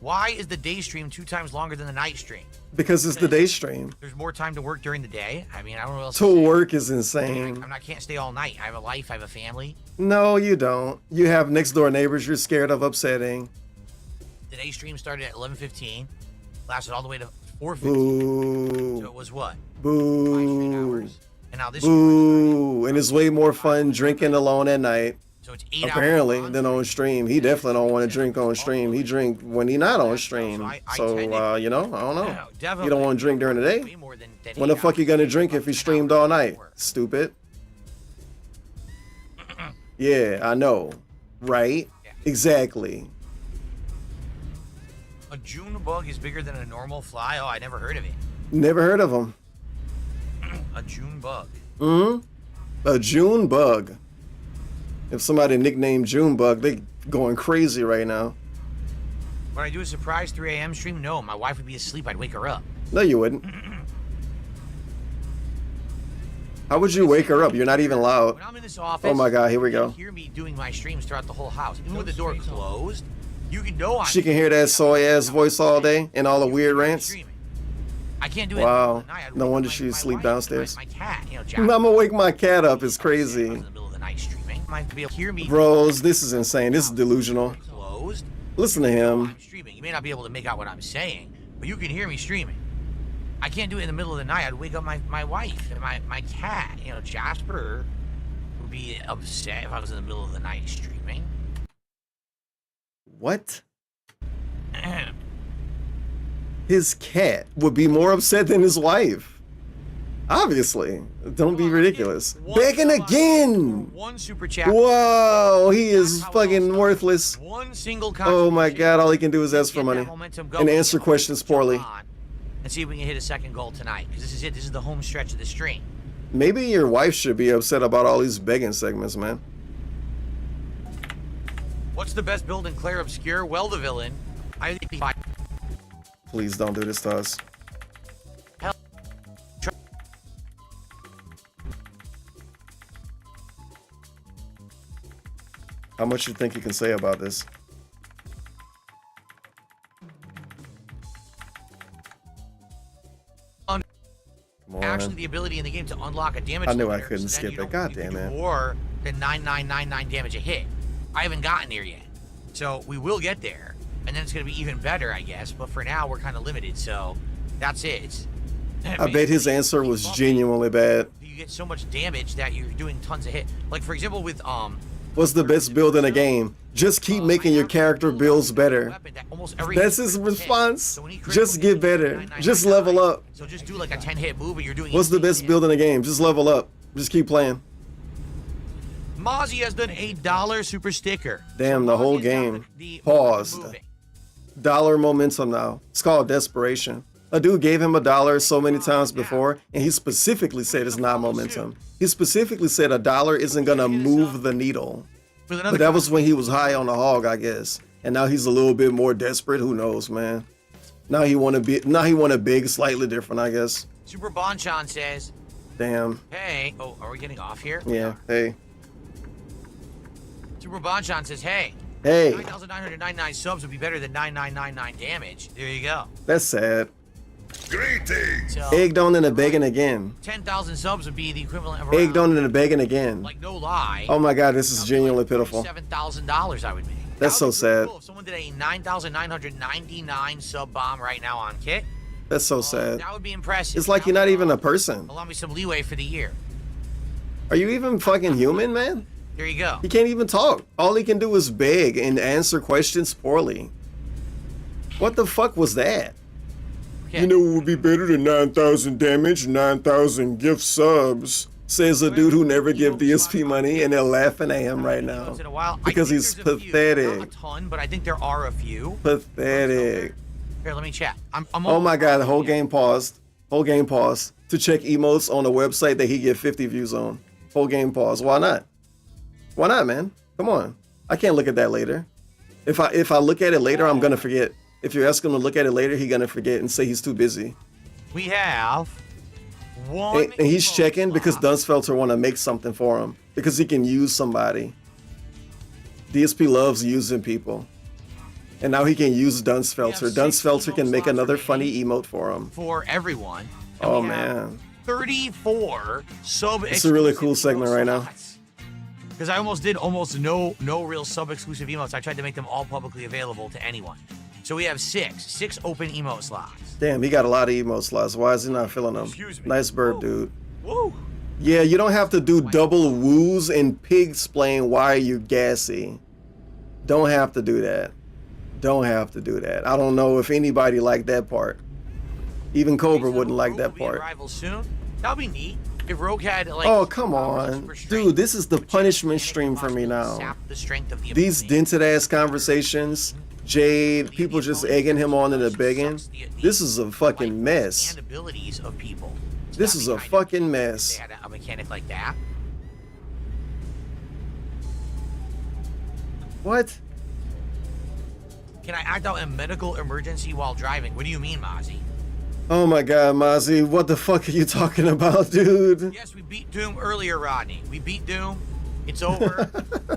Why is the day stream 2 times longer than the night stream? Because it's the day stream. There's more time to work during the day. I mean, I don't know what else to work is insane. I can't stay all night. I have a life. I have a family. No, you don't. You have next door neighbors you're scared of upsetting. The day stream started at 11:15, lasted all the way to 4:15. Boo. So it was what? Boo. 5 hours. And now this. Boo. And it's way more fun drinking alone at night. So it's 8 apparently hours than on stream. He definitely don't want to drink on stream. He drink when he not on stream. So you know, I don't know. You don't want to drink during the day. When the fuck you gonna drink if you streamed all night? Stupid. Yeah, I know. Right? Exactly. A June bug is bigger than a normal fly? Oh, I never heard of it. Never heard of him. A June bug. A June bug. If somebody nicknamed Junebug, they going crazy right now. Would I do a surprise 3 a.m. stream? No, my wife would be asleep. I'd wake her up. No, you wouldn't. How would you wake her up? You're not even loud. When I'm in this office, oh my God, here we go. You can hear me doing my streams throughout the whole house. Even with the door closed, you can know I'm She can hear that soy-ass voice all day and all the weird rants. I can't do it. Wow. No wonder she sleep downstairs. My cat, you know, I'm gonna wake my cat up. It's crazy. In the middle of the night streaming. Might be able to hear me. Bros, this is insane. This is delusional. Closed. Listen to him. I'm streaming. You may not be able to make out what I'm saying, but you can hear me streaming. I can't do it in the middle of the night. I'd wake up my wife and my cat. You know, Jasper would be upset if I was in the middle of the night streaming. What? His cat would be more upset than his wife. Obviously. Don't be ridiculous. Begging again! One super chat. Whoa, he is fucking worthless. One single oh my God, all he can do is ask for money. And answer questions poorly. And see if we can hit a second goal tonight. Because this is it. This is the home stretch of the stream. Maybe your wife should be upset about all these begging segments, man. What's the best build in Claire Obscure? Well, the villain. I think Please don't do this to us. How much you think you can say about this? Actually, the ability in the game to unlock a damage. I knew I limiter, couldn't so skip it. God damn it. More than 9999 damage a hit. I haven't gotten there yet. So we will get there. And then it's going to be even better, I guess. But for now, we're kind of limited. So that's it. I bet his answer was genuinely bad. You get so much damage that you're doing tons of hit. Like, for example, with what's the best build in a game? Just keep making your character builds better. That's his response. Just get better. Just level up. So just do like a 10-hit move and you're doing. What's the best build in a game? Just level up. Just keep playing. Mozzie has done $8 super sticker. Damn, the whole game paused. Dollar momentum now. It's called desperation. A dude gave him $1 so many times before, and he specifically said it's not momentum. He specifically said $1 isn't gonna move the needle. But that was when he was high on the hog, I guess. And now he's a little bit more desperate. Who knows, man? Now he want a big, slightly different, I guess. Super Bonchan says, damn. Hey, oh, are we getting off here? Yeah, hey. Super Bonchan says, hey. Hey. 9,999 subs would be better than 9,999 damage. There you go. That's sad. Greetings. So, Egged on and a begging again. 10,000 subs would be the equivalent of Egged on and a begging again. Like, no lie. Oh my god, this is genuinely pitiful. $7,000 I would make. That's so sad. Cool if someone did a 9,999 sub bomb right now on Kit. That's so sad. That would be impressive. It's like you're not even a person. Allow me some leeway for the year. Are you even fucking human, man? There you go. He can't even talk. All he can do is beg and answer questions poorly. What the fuck was that? Okay. You know what would be better than 9,000 damage, 9,000 gift subs? Says a dude who never give DSP money, and they're laughing at him right now. Because he's pathetic. Not a ton, but I think there are a few. Pathetic. Here, let me check. Oh my god, the whole game paused. Whole game paused. To check emotes on a website that he get 50 views on. Whole game paused. Why not? Why not, man? Come on. I can't look at that later. If I look at it later, I'm gonna forget. If you ask him to look at it later, he's gonna forget and say he's too busy. We have one. And he's checking because Dunsfelter want to make something for him because he can use somebody. DSP loves using people, and now he can use Dunsfelter. Dunsfelter can make another funny emote for him. For everyone. Oh man. 34 sub. It's a really cool segment right now. Because I almost did no real sub exclusive emotes. I tried to make them all publicly available to anyone. So we have six open emote slots. Damn, he got a lot of emote slots. Why is he not filling them? Nice burp, dude. Woo. Yeah, you don't have to do double woos and pig-splain why you're gassy. Don't have to do that. Don't have to do that. I don't know if anybody liked that part. Even Cobra wouldn't like that part. Arrival soon. That'd be neat. If Rogue had like. Oh come on, dude! This is the punishment stream for me now. These dented ass conversations. Jade, people just egging him on and a begging. This is a fucking mess. This is a fucking mess. A mechanic like that. What? Can I act out a medical emergency while driving? What do you mean, Mozzie? Oh my god, Mozzie, what the fuck are you talking about, dude? Yes, we beat Doom earlier, Rodney. We beat Doom. It's over.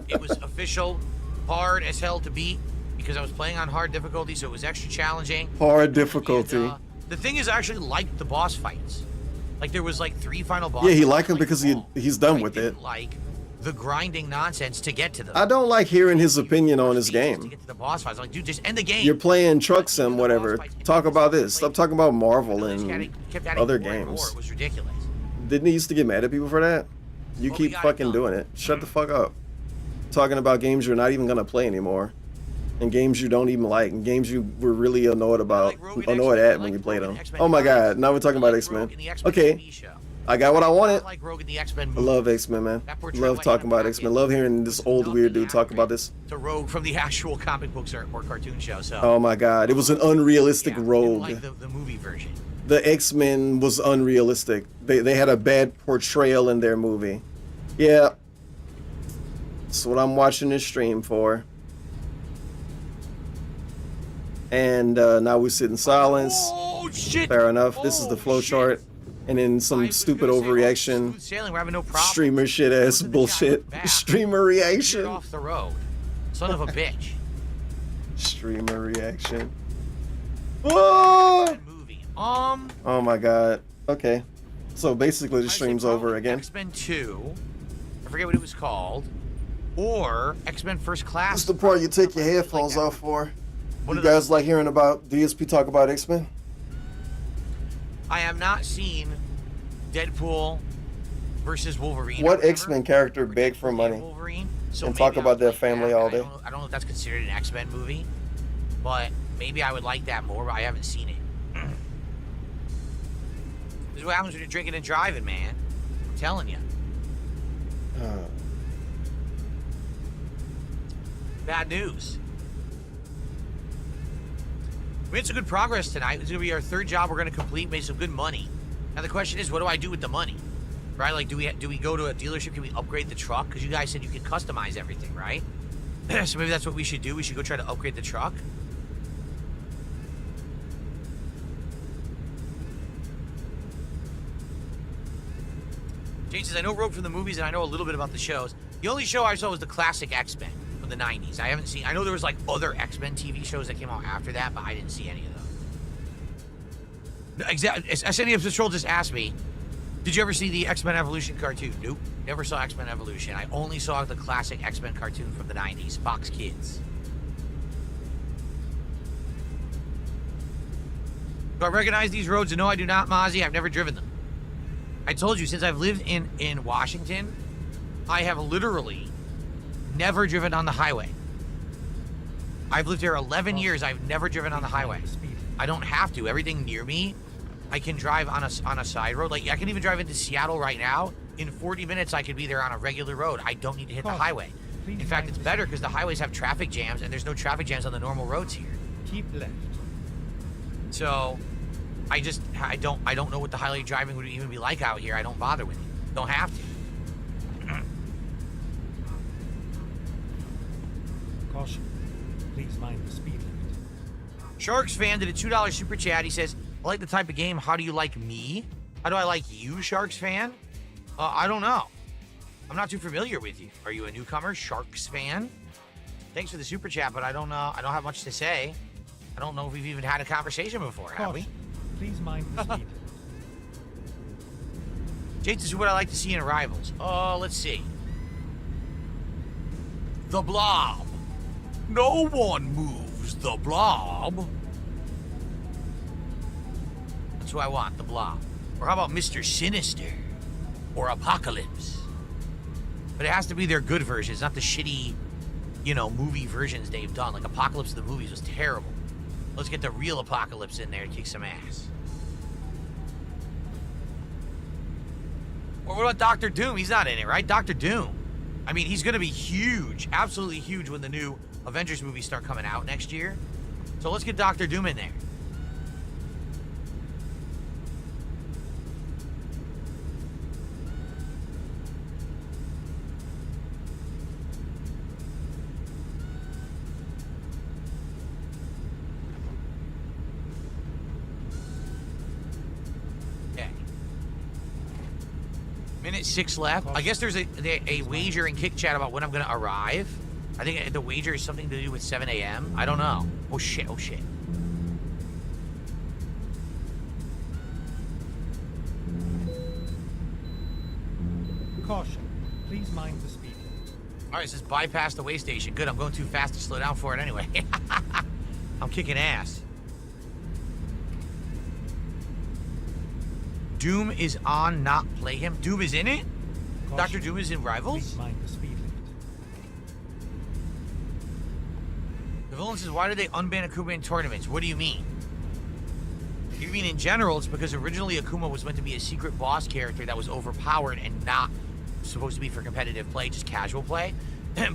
It was official. Hard as hell to beat. Because I was playing on hard difficulty, so it was extra challenging. Hard difficulty. And, the thing is, I actually liked the boss fights. Like, there was like 3 final boss fights. Yeah, he liked them because he's done with it. Like the grinding nonsense to get to them. I don't like hearing his opinion on his game. To get to the boss fights, I'm like, dude, just end the game. You're playing Truck Sim, whatever. Talk about this. Stop talking about Marvel and other games. It was ridiculous. Didn't he used to get mad at people for that? You keep fucking doing it. Shut the fuck up. Talking about games you're not even gonna play anymore. And games you don't even like, and games you were really annoyed at when you played them. Oh my god, now we're talking about X-Men. Okay, I got what I wanted. I love X-Men, man. Love talking about X-Men. Love hearing this old weird dude talk about this. To Rogue from the actual comic books or cartoon show. So. Oh my god, it was an unrealistic Rogue. Like the movie version. The X-Men was unrealistic. They had a bad portrayal in their movie. Yeah, that's what I'm watching this stream for. And now we sit in silence. Oh, shit. Fair enough. This is the flow chart. And then some stupid overreaction. Streamer shit ass bullshit. Streamer reaction. Off the road. Son of a bitch. Streamer reaction. Oh! Oh my god. Okay. So basically the stream's over again. X-Men 2. I forget what it was called. Or X-Men First Class. This is the part you take your headphones off for. You guys like hearing about DSP talk about X-Men? I have not seen Deadpool versus Wolverine. What X-Men character begged for money and talk about their family all day? I don't know if that's considered an X-Men movie, but maybe I would like that more, but I haven't seen it. This is what happens when you're drinking and driving, man. I'm telling you. Bad news. We made some good progress tonight. It's gonna be our third job we're gonna complete. Made some good money. Now the question is, what do I do with the money? Right? Like, do we go to a dealership? Can we upgrade the truck? Because you guys said you can customize everything, right? So maybe that's what we should do. We should go try to upgrade the truck. Jane says, I know Rogue from the movies and I know a little bit about the shows. The only show I saw was the classic X-Men from the 90s. I haven't seen, I know there was like other X-Men TV shows that came out after that, but I didn't see any of those. Exactly. SNEF Patrol just asked me, did you ever see the X-Men Evolution cartoon? Nope. Never saw X-Men Evolution. I only saw the classic X-Men cartoon from the 90s, Fox Kids. Do I recognize these roads? No, I do not, Mozzie. I've never driven them. I told you, since I've lived in Washington, I have literally never driven on the highway. I've lived here 11 years. I've never driven on the highway. I don't have to. Everything near me, I can drive on a side road. Like, I can even drive into Seattle right now. In 40 minutes, I could be there on a regular road. I don't need to hit the highway. In fact, it's better because the highways have traffic jams, and there's no traffic jams on the normal roads here. Keep left. So, I don't know what the highway driving would even be like out here. I don't bother with it. Don't have to. Caution. Please mind the speed limit. Sharks fan did a $2 super chat. He says, I like the type of game. How do you like me? How do I like you, Sharks fan? I don't know. I'm not too familiar with you. Are you a newcomer, Sharks fan? Thanks for the super chat, but I don't know. I don't have much to say. I don't know if we've even had a conversation before, have we? Please mind the speed limit. Jake, this is what I like to see in Rivals. Let's see. The Blob. No one moves the Blob. That's who I want, the Blob. Or how about Mr. Sinister? Or Apocalypse? But it has to be their good versions, not the shitty, movie versions they've done. Like Apocalypse the movies was terrible. Let's get the real Apocalypse in there to kick some ass. Or what about Dr. Doom? He's not in it, right? Dr. Doom. I mean, he's going to be huge, absolutely huge when the new Avengers movies start coming out next year. So let's get Dr. Doom in there. Minute 6 left. I guess there's a wager in Kick Chat about when I'm going to arrive. I think the wager is something to do with 7 a.m. I don't know. Oh, shit. Oh, shit. Caution. Please mind the speed limit. All right, it says bypass the way station. Good, I'm going too fast to slow down for it anyway. I'm kicking ass. Doom is on, not play him. Doom is in it? Caution. Dr. Doom is in Rivals? Please mind the speed limit. The villain says, why do they unban Akuma in tournaments? What do you mean? You mean in general, it's because originally Akuma was meant to be a secret boss character that was overpowered and not supposed to be for competitive play, just casual play.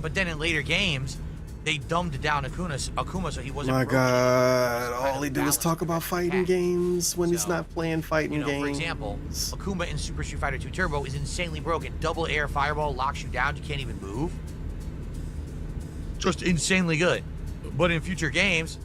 But then in later games, they dumbed down Akuma so he wasn't. My God, all he do is talk about fighting games when he's not playing fighting games. For example, Akuma in Super Street Fighter 2 Turbo is insanely broken. Double air fireball locks you down, you can't even move. Just insanely good. But in future games,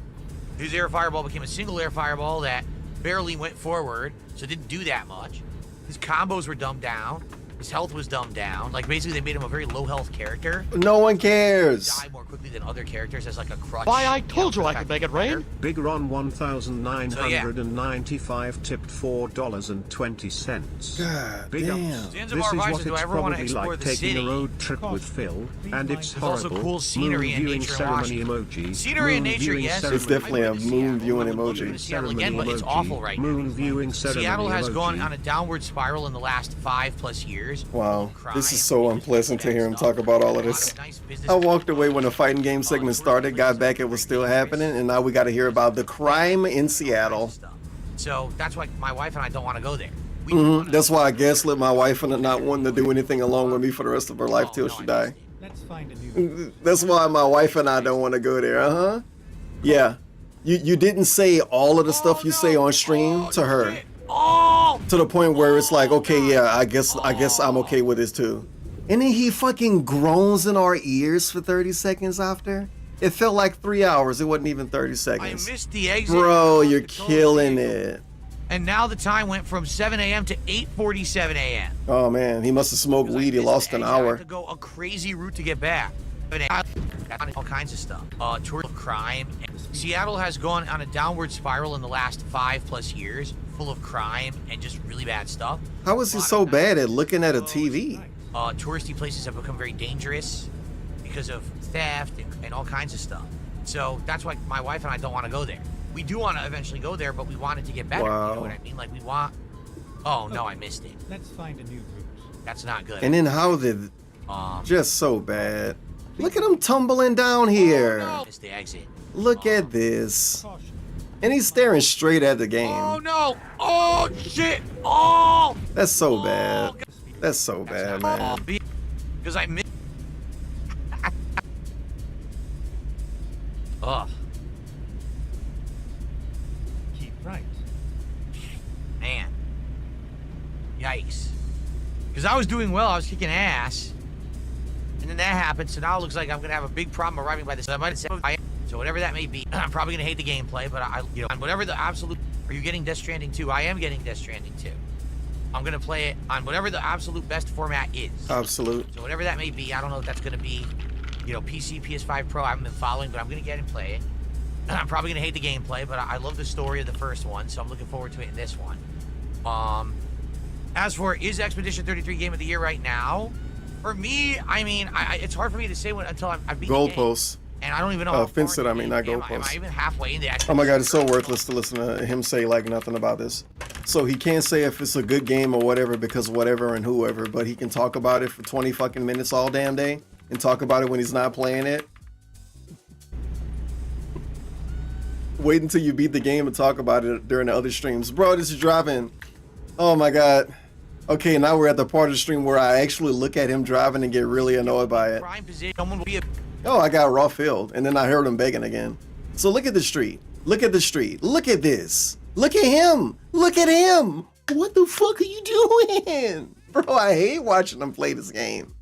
his air fireball became a single air fireball that barely went forward, so it didn't do that much. His combos were dumbed down. His health was dumbed down. Like, basically, they made him a very low health character. No one cares. Die more quickly than other characters as like a crutch. Why, I told you I could make it rain. Big Ron 1995 tipped $4.20. God Big damn. ups. This is what it's probably like taking a road trip with Phil, and it's horrible. Also cool scenery and viewing nature in ceremony Washington. emoji. Scenery and nature, yes. It's definitely a moon viewing emoji. Seattle again, but it's awful right now. Moon viewing ceremony Seattle has emoji. gone on a downward spiral in the last 5+ years. Wow, this is so unpleasant to hear him talk about all of this. I walked away when the fighting game segment started, got back, it was still happening, and now we got to hear about the crime in Seattle. So that's why my wife and I don't want to go there. That's why I gaslit my wife into not wanting to do anything along with me for the rest of her life till she die. Let's find a new. That's why my wife and I don't want to go there. Uh-huh. Yeah. You didn't say all of the stuff you say on stream to her. To the point where it's like, okay, yeah, I guess I'm okay with this too. And then he fucking groans in our ears for 30 seconds after. It felt like 3 hours. It wasn't even 30 seconds. I missed the exit. Bro, you're killing it. And now the time went from 7 a.m. to 8:47 a.m. Oh man, he must have smoked weed. He lost an I had hour. to go a crazy route to get back. All kinds of stuff. Tour of crime. Seattle has gone on a downward spiral in the last 5+ years, full of crime and just really bad stuff. How is he so bad at looking at a TV? Touristy places have become very dangerous because of theft and all kinds of stuff. So that's why my wife and I don't want to go there. We do want to eventually go there, but we want it to get better. Wow. You know what I mean? Like we want. Oh no, I missed it. Let's find a new route. That's not good. And then how did? Just so bad. Look at him tumbling down here. Oh, no. Missed the exit. Look at this. And he's staring straight at the game. Oh no! Oh shit! Oh! That's so bad. That's so bad, man. Because I missed. Ugh. Keep right. Man. Yikes. Because I was doing well, I was kicking ass. And then that happened, so now it looks like I'm going to have a big problem arriving by the time. So whatever that may be, I'm probably going to hate the gameplay, but on whatever the absolute... Are you getting Death Stranding 2? I am getting Death Stranding 2. I'm going to play it on whatever the absolute best format is. Absolute. So whatever that may be, I don't know if that's going to be, PC, PS5 Pro. I haven't been following, but I'm going to get and play it. I'm probably going to hate the gameplay, but I love the story of the first one, so I'm looking forward to it in this one. As for, is Expedition 33 Game of the Year right now? For me, I mean, it's hard for me to say until I've beat Goalposts. And I don't even know. Fenced, I mean, not goalposts. Am I even halfway in the Oh my god, it's so worthless to listen to him say like nothing about this. So he can't say if it's a good game or whatever because whatever and whoever, but he can talk about it for 20 fucking minutes all damn day and talk about it when he's not playing it. Wait until you beat the game and talk about it during the other streams. Bro, this is driving. Oh my god. Okay, now we're at the part of the stream where I actually look at him driving and get really annoyed by it. Oh, I got raw field, and then I heard him begging again. So look at the street. Look at the street. Look at this. Look at him. Look at him. What the fuck are you doing? Bro, I hate watching him play this game.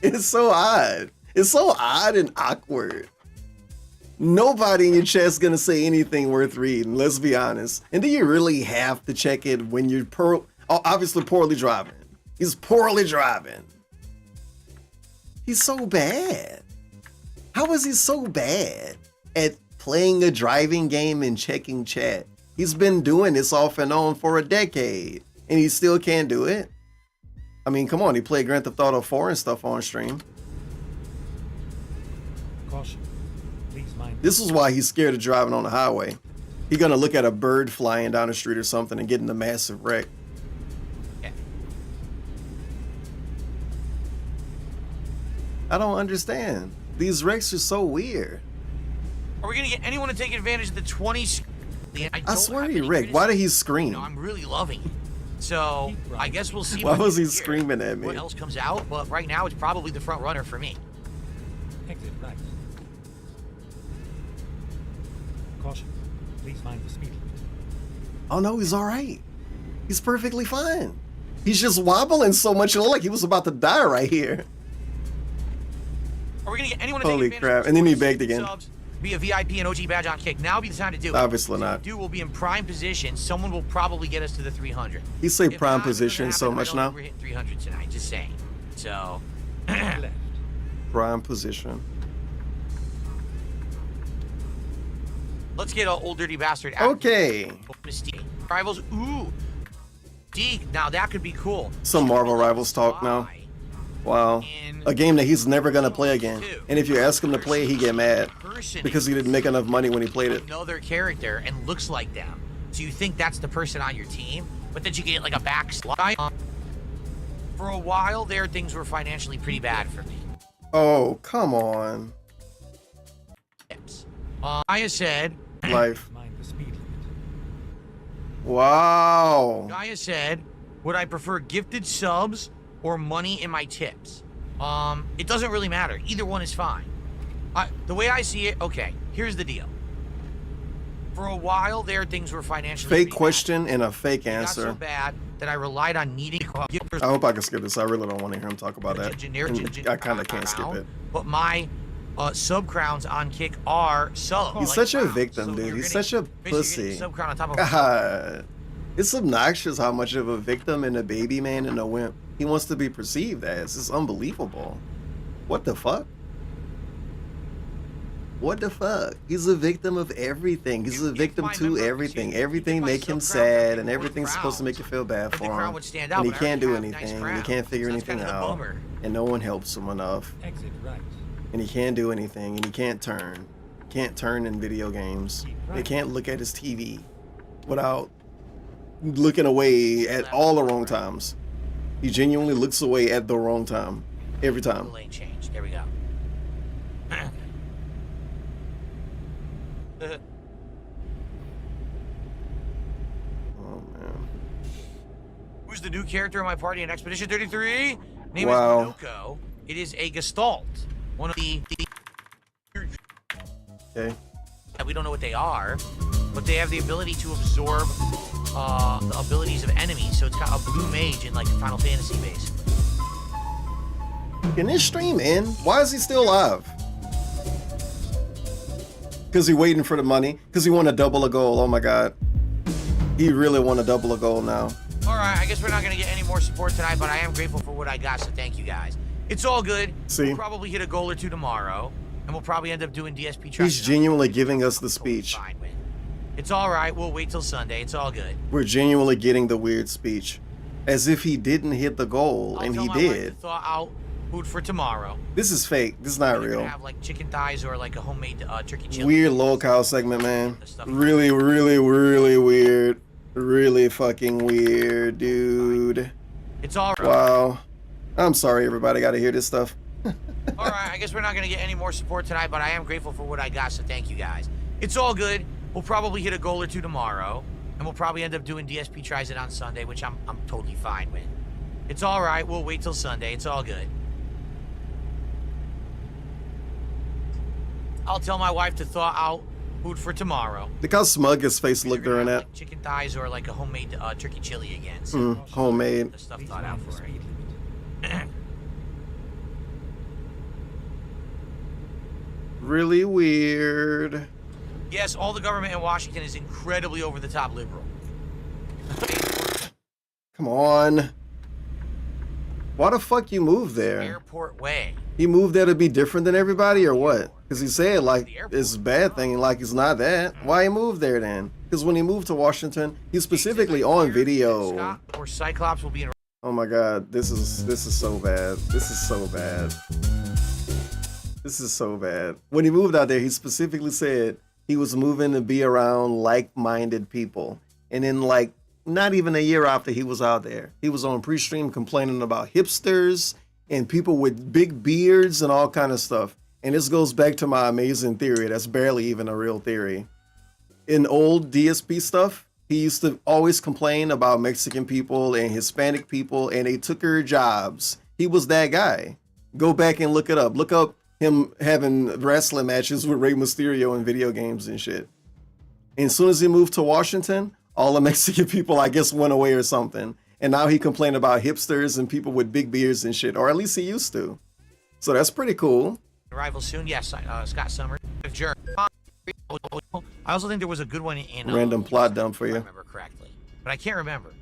It's so odd. It's so odd and awkward. Nobody in your chat's gonna say anything worth reading, let's be honest. And do you really have to check it when you're obviously poorly driving? He's poorly driving. He's so bad. How is he so bad at playing a driving game and checking chat? He's been doing this off and on for a decade, and he still can't do it? I mean, come on, he played Grand Theft Auto 4 and stuff on stream. Caution. Please mind. This is why he's scared of driving on the highway. He's gonna look at a bird flying down the street or something and get in a massive wreck. Yeah. I don't understand. These wrecks are so weird. Are we gonna get anyone to take advantage of the 20? I swear he wrecked. Why did he scream? I'm really loving it. So I guess we'll see. Why was he screaming at me? What else comes out? But right now, it's probably the front runner for me. Exit right. Caution. Please mind the speed limit. Oh no, he's all right. He's perfectly fine. He's just wobbling so much, it looked like he was about to die right here. Are we gonna get anyone to Holy take crap! And then he begged again. Subs, be a VIP and OG badge on kick. Now would be the time to do it. Obviously not. We'll be in prime position. Someone will probably get us to the 300. He say prime position so much now. We're hitting 300 tonight. Just saying. So. Prime position. Let's get an old dirty bastard out. Okay. Rivals. Ooh. Deke. Now that could be cool. Some Marvel Rivals talk now. Wow. A game that he's never gonna play again. And if you ask him to play it, he get mad because he didn't make enough money when he played it. Know their character and looks like them, so you think that's the person on your team, but then you get like a backslide. For a while there, things were financially pretty bad for me. Oh, come on. Gaia said. Life. Wow. Gaia said, would I prefer gifted subs or money in my tips? It doesn't really matter. Either one is fine. The way I see it, okay, here's the deal. For a while there, things were financially fake question and a fake answer. Got so bad that I relied on needing. I hope I can skip this. I really don't want to hear him talk about that. I kind of can't skip it. But my sub crowns on Kick are sub. He's such a victim, dude. He's such a pussy. Sub crown on top of God. It's obnoxious how much of a victim and a baby man and a wimp he wants to be perceived as. It's unbelievable. What the fuck? What the fuck? He's a victim of everything. He's a victim to everything. Everything make him sad, and everything's supposed to make you feel bad for him. And he can't do anything, and he can't figure anything out, and no one helps him enough. And he can't do anything, and he can't turn. Can't turn in video games. He can't look at his TV without looking away at all the wrong times. He genuinely looks away at the wrong time every time. Lane change. There we go. Oh man. Who's the new character in my party in Expedition 33? Name Wow. is Minoko. It is a Gestalt. One of the Okay. we don't know what they are, but they have the ability to absorb the abilities of enemies. So it's got a blue mage in like Final Fantasy base. Can this stream end? Why is he still alive? Because he waiting for the money. Because he want to double a goal. Oh my god. He really want to double a goal now. All right, I guess we're not going to get any more support tonight, but I am grateful for what I got, so thank you guys. It's all good. See? We'll probably hit a goal or two tomorrow, and we'll probably end up doing DSP tries. He's genuinely giving us the speech. It's all right. We'll wait till Sunday. It's all good. We're genuinely getting the weird speech. As if he didn't hit the goal, and he did. Thaw out food for tomorrow. This is fake. This is not We're real. gonna have like chicken thighs or like a homemade turkey chili. Weird locale segment, man. Really, really, really weird. Really fucking weird, dude. It's all right. Wow. I'm sorry, everybody. Got to hear this stuff. All right, I guess we're not going to get any more support tonight, but I am grateful for what I got, so thank you guys. It's all good. We'll probably hit a goal or two tomorrow, and we'll probably end up doing DSP tries it on Sunday, which I'm totally fine with. It's all right. We'll wait till Sunday. It's all good. I'll tell my wife to thaw out food for tomorrow. Look how smug his face looked during that. Chicken thighs or like a homemade turkey chili again. So Homemade. the stuff thought out for it. Really weird. Yes, all the government in Washington is incredibly over-the-top liberal. Come on. Why the fuck you moved there? Airport Way. He moved there to be different than everybody or what? Because he said like it's a bad thing, like it's not that. Why he moved there then? Because when he moved to Washington, he's specifically on video. Or Cyclops will be in. Oh my god, this is so bad. This is so bad. This is so bad. When he moved out there, he specifically said he was moving to be around like-minded people. And then like not even a year after he was out there, he was on pre-stream complaining about hipsters and people with big beards and all kind of stuff. And this goes back to my amazing theory. That's barely even a real theory. In old DSP stuff, he used to always complain about Mexican people and Hispanic people, and they took her jobs. He was that guy. Go back and look it up. Look up him having wrestling matches with Rey Mysterio in video games and shit. And as soon as he moved to Washington, all the Mexican people, I guess, went away or something. And now he complained about hipsters and people with big beards and shit, or at least he used to. So that's pretty cool. Arrival soon. Yes, Scott Summers. I also think there was a good one in Random plot dump for if I you. remember correctly, but I can't remember.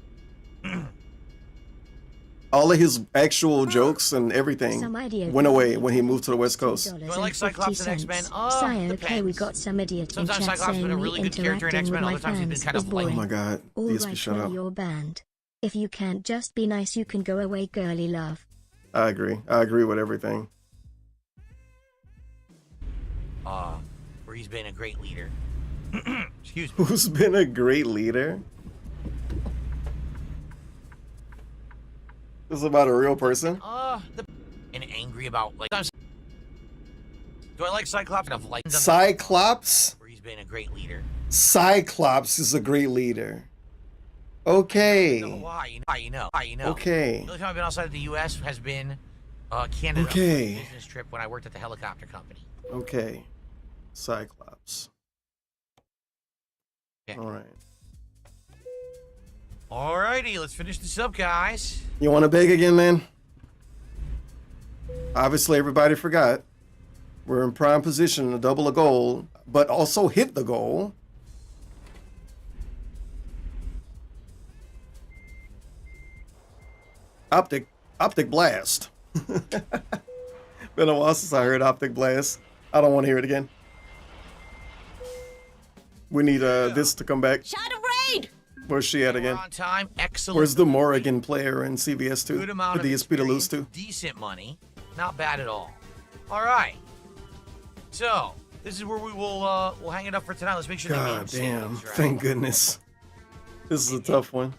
All of his actual jokes and everything Some idiot went away when he moved to the West Coast. Do I like Cyclops and X-Men? Say, okay, we got some idiot in Sometimes chat Cyclops has saying been a me really good character in interacting X-Men. with Other my times he's been fans kind is of Oh like. my god, All DSP, right, shut well, up. you're banned. If you can't just be nice, you can go away, girly love. I agree. I agree with everything. Where he's been a great leader. Excuse me. Who's been a great leader? This is about a real person? And angry about like. Do I like Cyclops? Of like Cyclops? where he's been a great leader. Cyclops is a great leader. Okay. Why? You know. Okay. The only time I've been outside of the U.S. has been Canada Okay. for a business trip when I worked at the helicopter company. Okay. Cyclops. Okay. All right. Alrighty, let's finish this up, guys. You want to beg again, man? Obviously, everybody forgot. We're in prime position to double a goal, but also hit the goal. Optic blast. Been a while since I heard optic blast. I don't want to hear it again. We need this to come back. Shadow Raid! Where's she at again? On time, excellent. Where's the Morrigan player in CVS 2? Good amount The of DSP to lose to? decent money, not bad at all. All right, so this is where we'll hang it up for tonight. Let's make sure. God the damn! saves, right? Thank goodness. This is a tough one.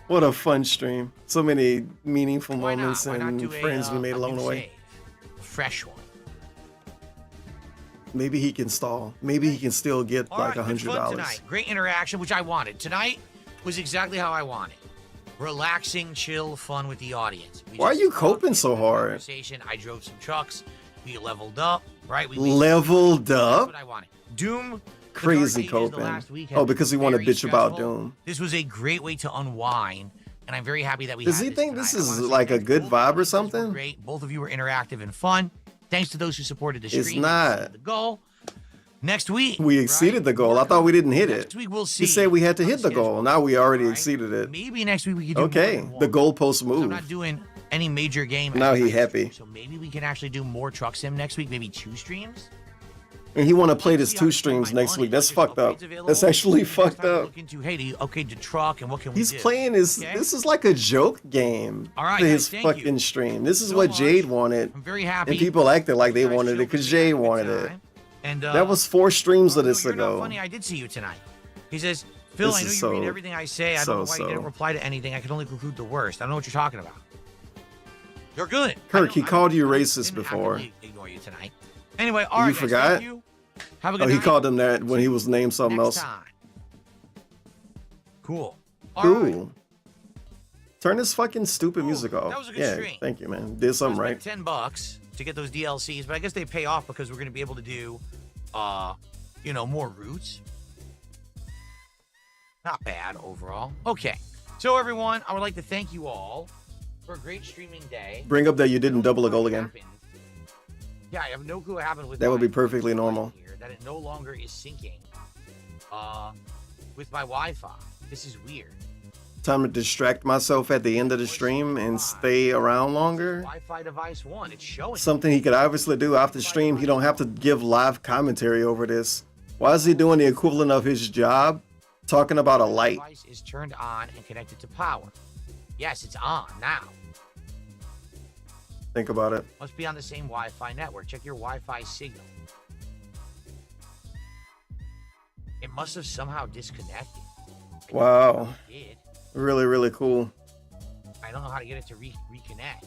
What a fun stream. So many meaningful moments and friends we made along the way. A fresh one. Maybe he can stall. Maybe he can still get All like right, good fun $100. tonight. Great interaction, which I wanted. Tonight was exactly how I wanted. Relaxing, chill, fun with the audience. Why are you coping so hard? Conversation. I drove some trucks. We leveled up, right? We Leveled That's up? what I wanted. Doom. Crazy coping. Oh, because he want to bitch about Doom. This was a great way to unwind, and I'm very happy that we Does had he this think tonight. this I wanna is say like a thanks. good Both vibe of or you something? were great. Both of you were interactive and fun. Thanks to those who supported the stream. It's not. The goal. Next week. We exceeded the goal. I thought we didn't hit it. Next week we'll see. You said we had to hit the goal. Now we already exceeded it. Maybe next week we can do Okay, more than the one. goalpost So I'm move. not doing any major game. Now he happy. So maybe we can actually do more Truck Sim next week. Maybe 2 streams. And he want to play this 2 streams next week. That's fucked up. That's actually fucked up. Look into, hey, the truck and what can we He's do? playing his. Okay? This is like a joke game. All right, for his guys, thank fucking you stream. This is so what much. Jade wanted. I'm very happy. And people acted like they You guys wanted it showed because me Jade a good wanted it. time. And That was 4 streams of this you're not ago. funny. I did see you tonight. He says, Phil, This I know you is read so- everything I say. I don't know why you so. didn't reply to anything. I can only conclude the worst. I don't know what you're talking about. You're good. Kirk, he called you racist didn't before. actively ignore you tonight. Anyway, all right, You guys, forgot? thank you. Have a good Oh, he night. called him that when he was named something Next else. time. Cool. All Cool. right. Turn this fucking stupid music off. that was a good Yeah, stream. thank you, man. Did something right. $10 to get those DLCs, but I guess they pay off because we're going to be able to do, more routes. Not bad overall. Okay. So everyone, I would like to thank you all for a great streaming day. Bring up that you didn't double a goal again. Yeah, I have no clue what happened with That would be my perfectly normal. here, that it no longer is syncing with my Wi-Fi. This is weird. Time to distract myself at the end of the stream and stay around longer. Wi-Fi device 1, it's showing. Something he could obviously do after stream. He don't have to give live commentary over this. Why is he doing the equivalent of his job? Talking about a light. Device is turned on and connected to power. Yes, it's on now. Think about it. Must be on the same Wi-Fi network. Check your Wi-Fi signal. It must have somehow disconnected. Wow. It did. Really, really cool. I don't know how to get it to reconnect.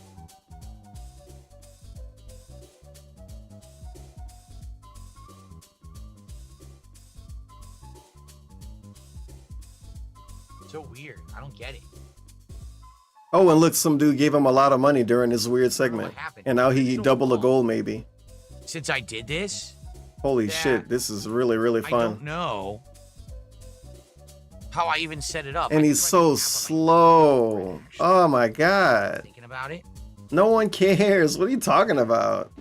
So weird. I don't get it. Oh, and look, some dude gave him a lot of money during this weird segment. And now he doubled a goal maybe. Since I did this, Holy shit, this is really, really I fun. don't know how I even set it up. And he's so slow. Oh my god. Thinking about it. No one cares. What are you talking about?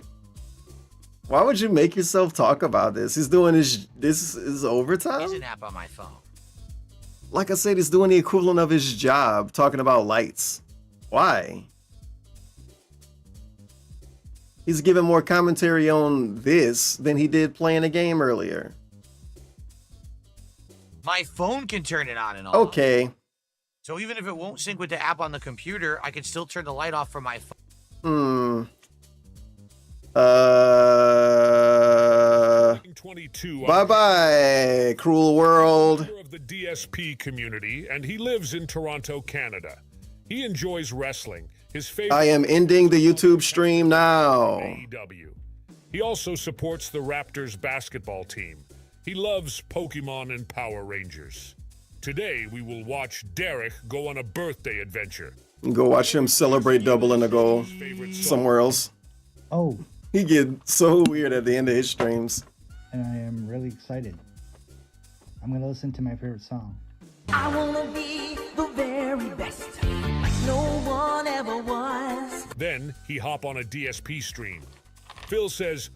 Why would you make yourself talk about this? He's doing his, this is overtime? There's an app on my phone. Like I said, he's doing the equivalent of his job, talking about lights. Why? He's giving more commentary on this than he did playing a game earlier. My phone can turn it on and off. Okay. So even if it won't sync with the app on the computer, I can still turn the light off from my phone. Bye-bye, cruel world. Of the DSP community, and he lives in Toronto, Canada. He enjoys wrestling. His favorite. I am ending the YouTube stream now. AEW. He also supports the Raptors basketball team. He loves Pokemon and Power Rangers. Today, we will watch Derek go on a birthday adventure. And go watch him celebrate doubling a goal somewhere else. Oh. He get so weird at the end of his streams. And I am really excited. I'm gonna listen to my favorite song. I wanna be the very best, like no one ever was. Then he hop on a DSP stream. Phil says,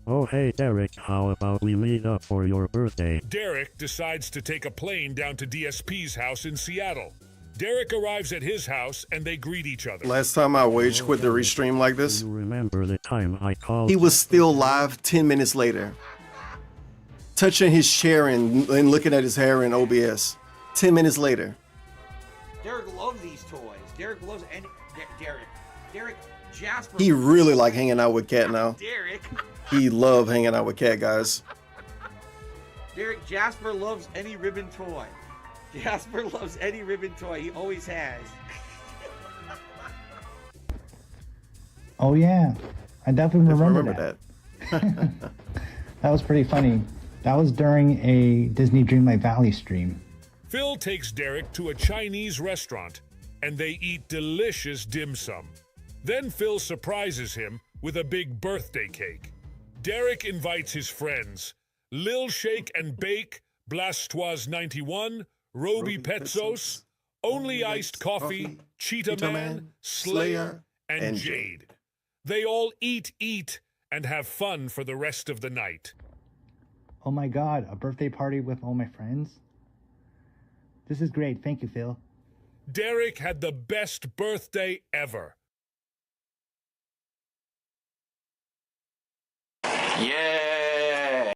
"Oh hey Derek, how about we meet up for your birthday?" Derek decides to take a plane down to DSP's house in Seattle. Derek arrives at his house and they greet each other. Last time I wage quit the restream like this, You remember the time I called? he was still live 10 minutes later. Touching his chair and looking at his hair in OBS. 10 minutes later. Derek loves these toys. Derek loves any. Derek, Jasper. He really like hanging out with Cat now. Derek. He love hanging out with Cat, guys. Derek, Jasper loves any ribbon toy. Jasper loves any ribbon toy. He always has. Oh yeah, I definitely remember that. That was pretty funny. That was during a Disney Dreamlight Valley stream. Phil takes Derek to a Chinese restaurant and they eat delicious dim sum. Then Phil surprises him with a big birthday cake. Derek invites his friends, Lil Shake and Bake, Blastoise 91, Roby Petsos, Only Iced Coffee, Cheetah Man, Slayer, and Jade. They all eat, and have fun for the rest of the night. Oh my god, a birthday party with all my friends? This is great, thank you, Phil. Derek had the best birthday ever. Yeah.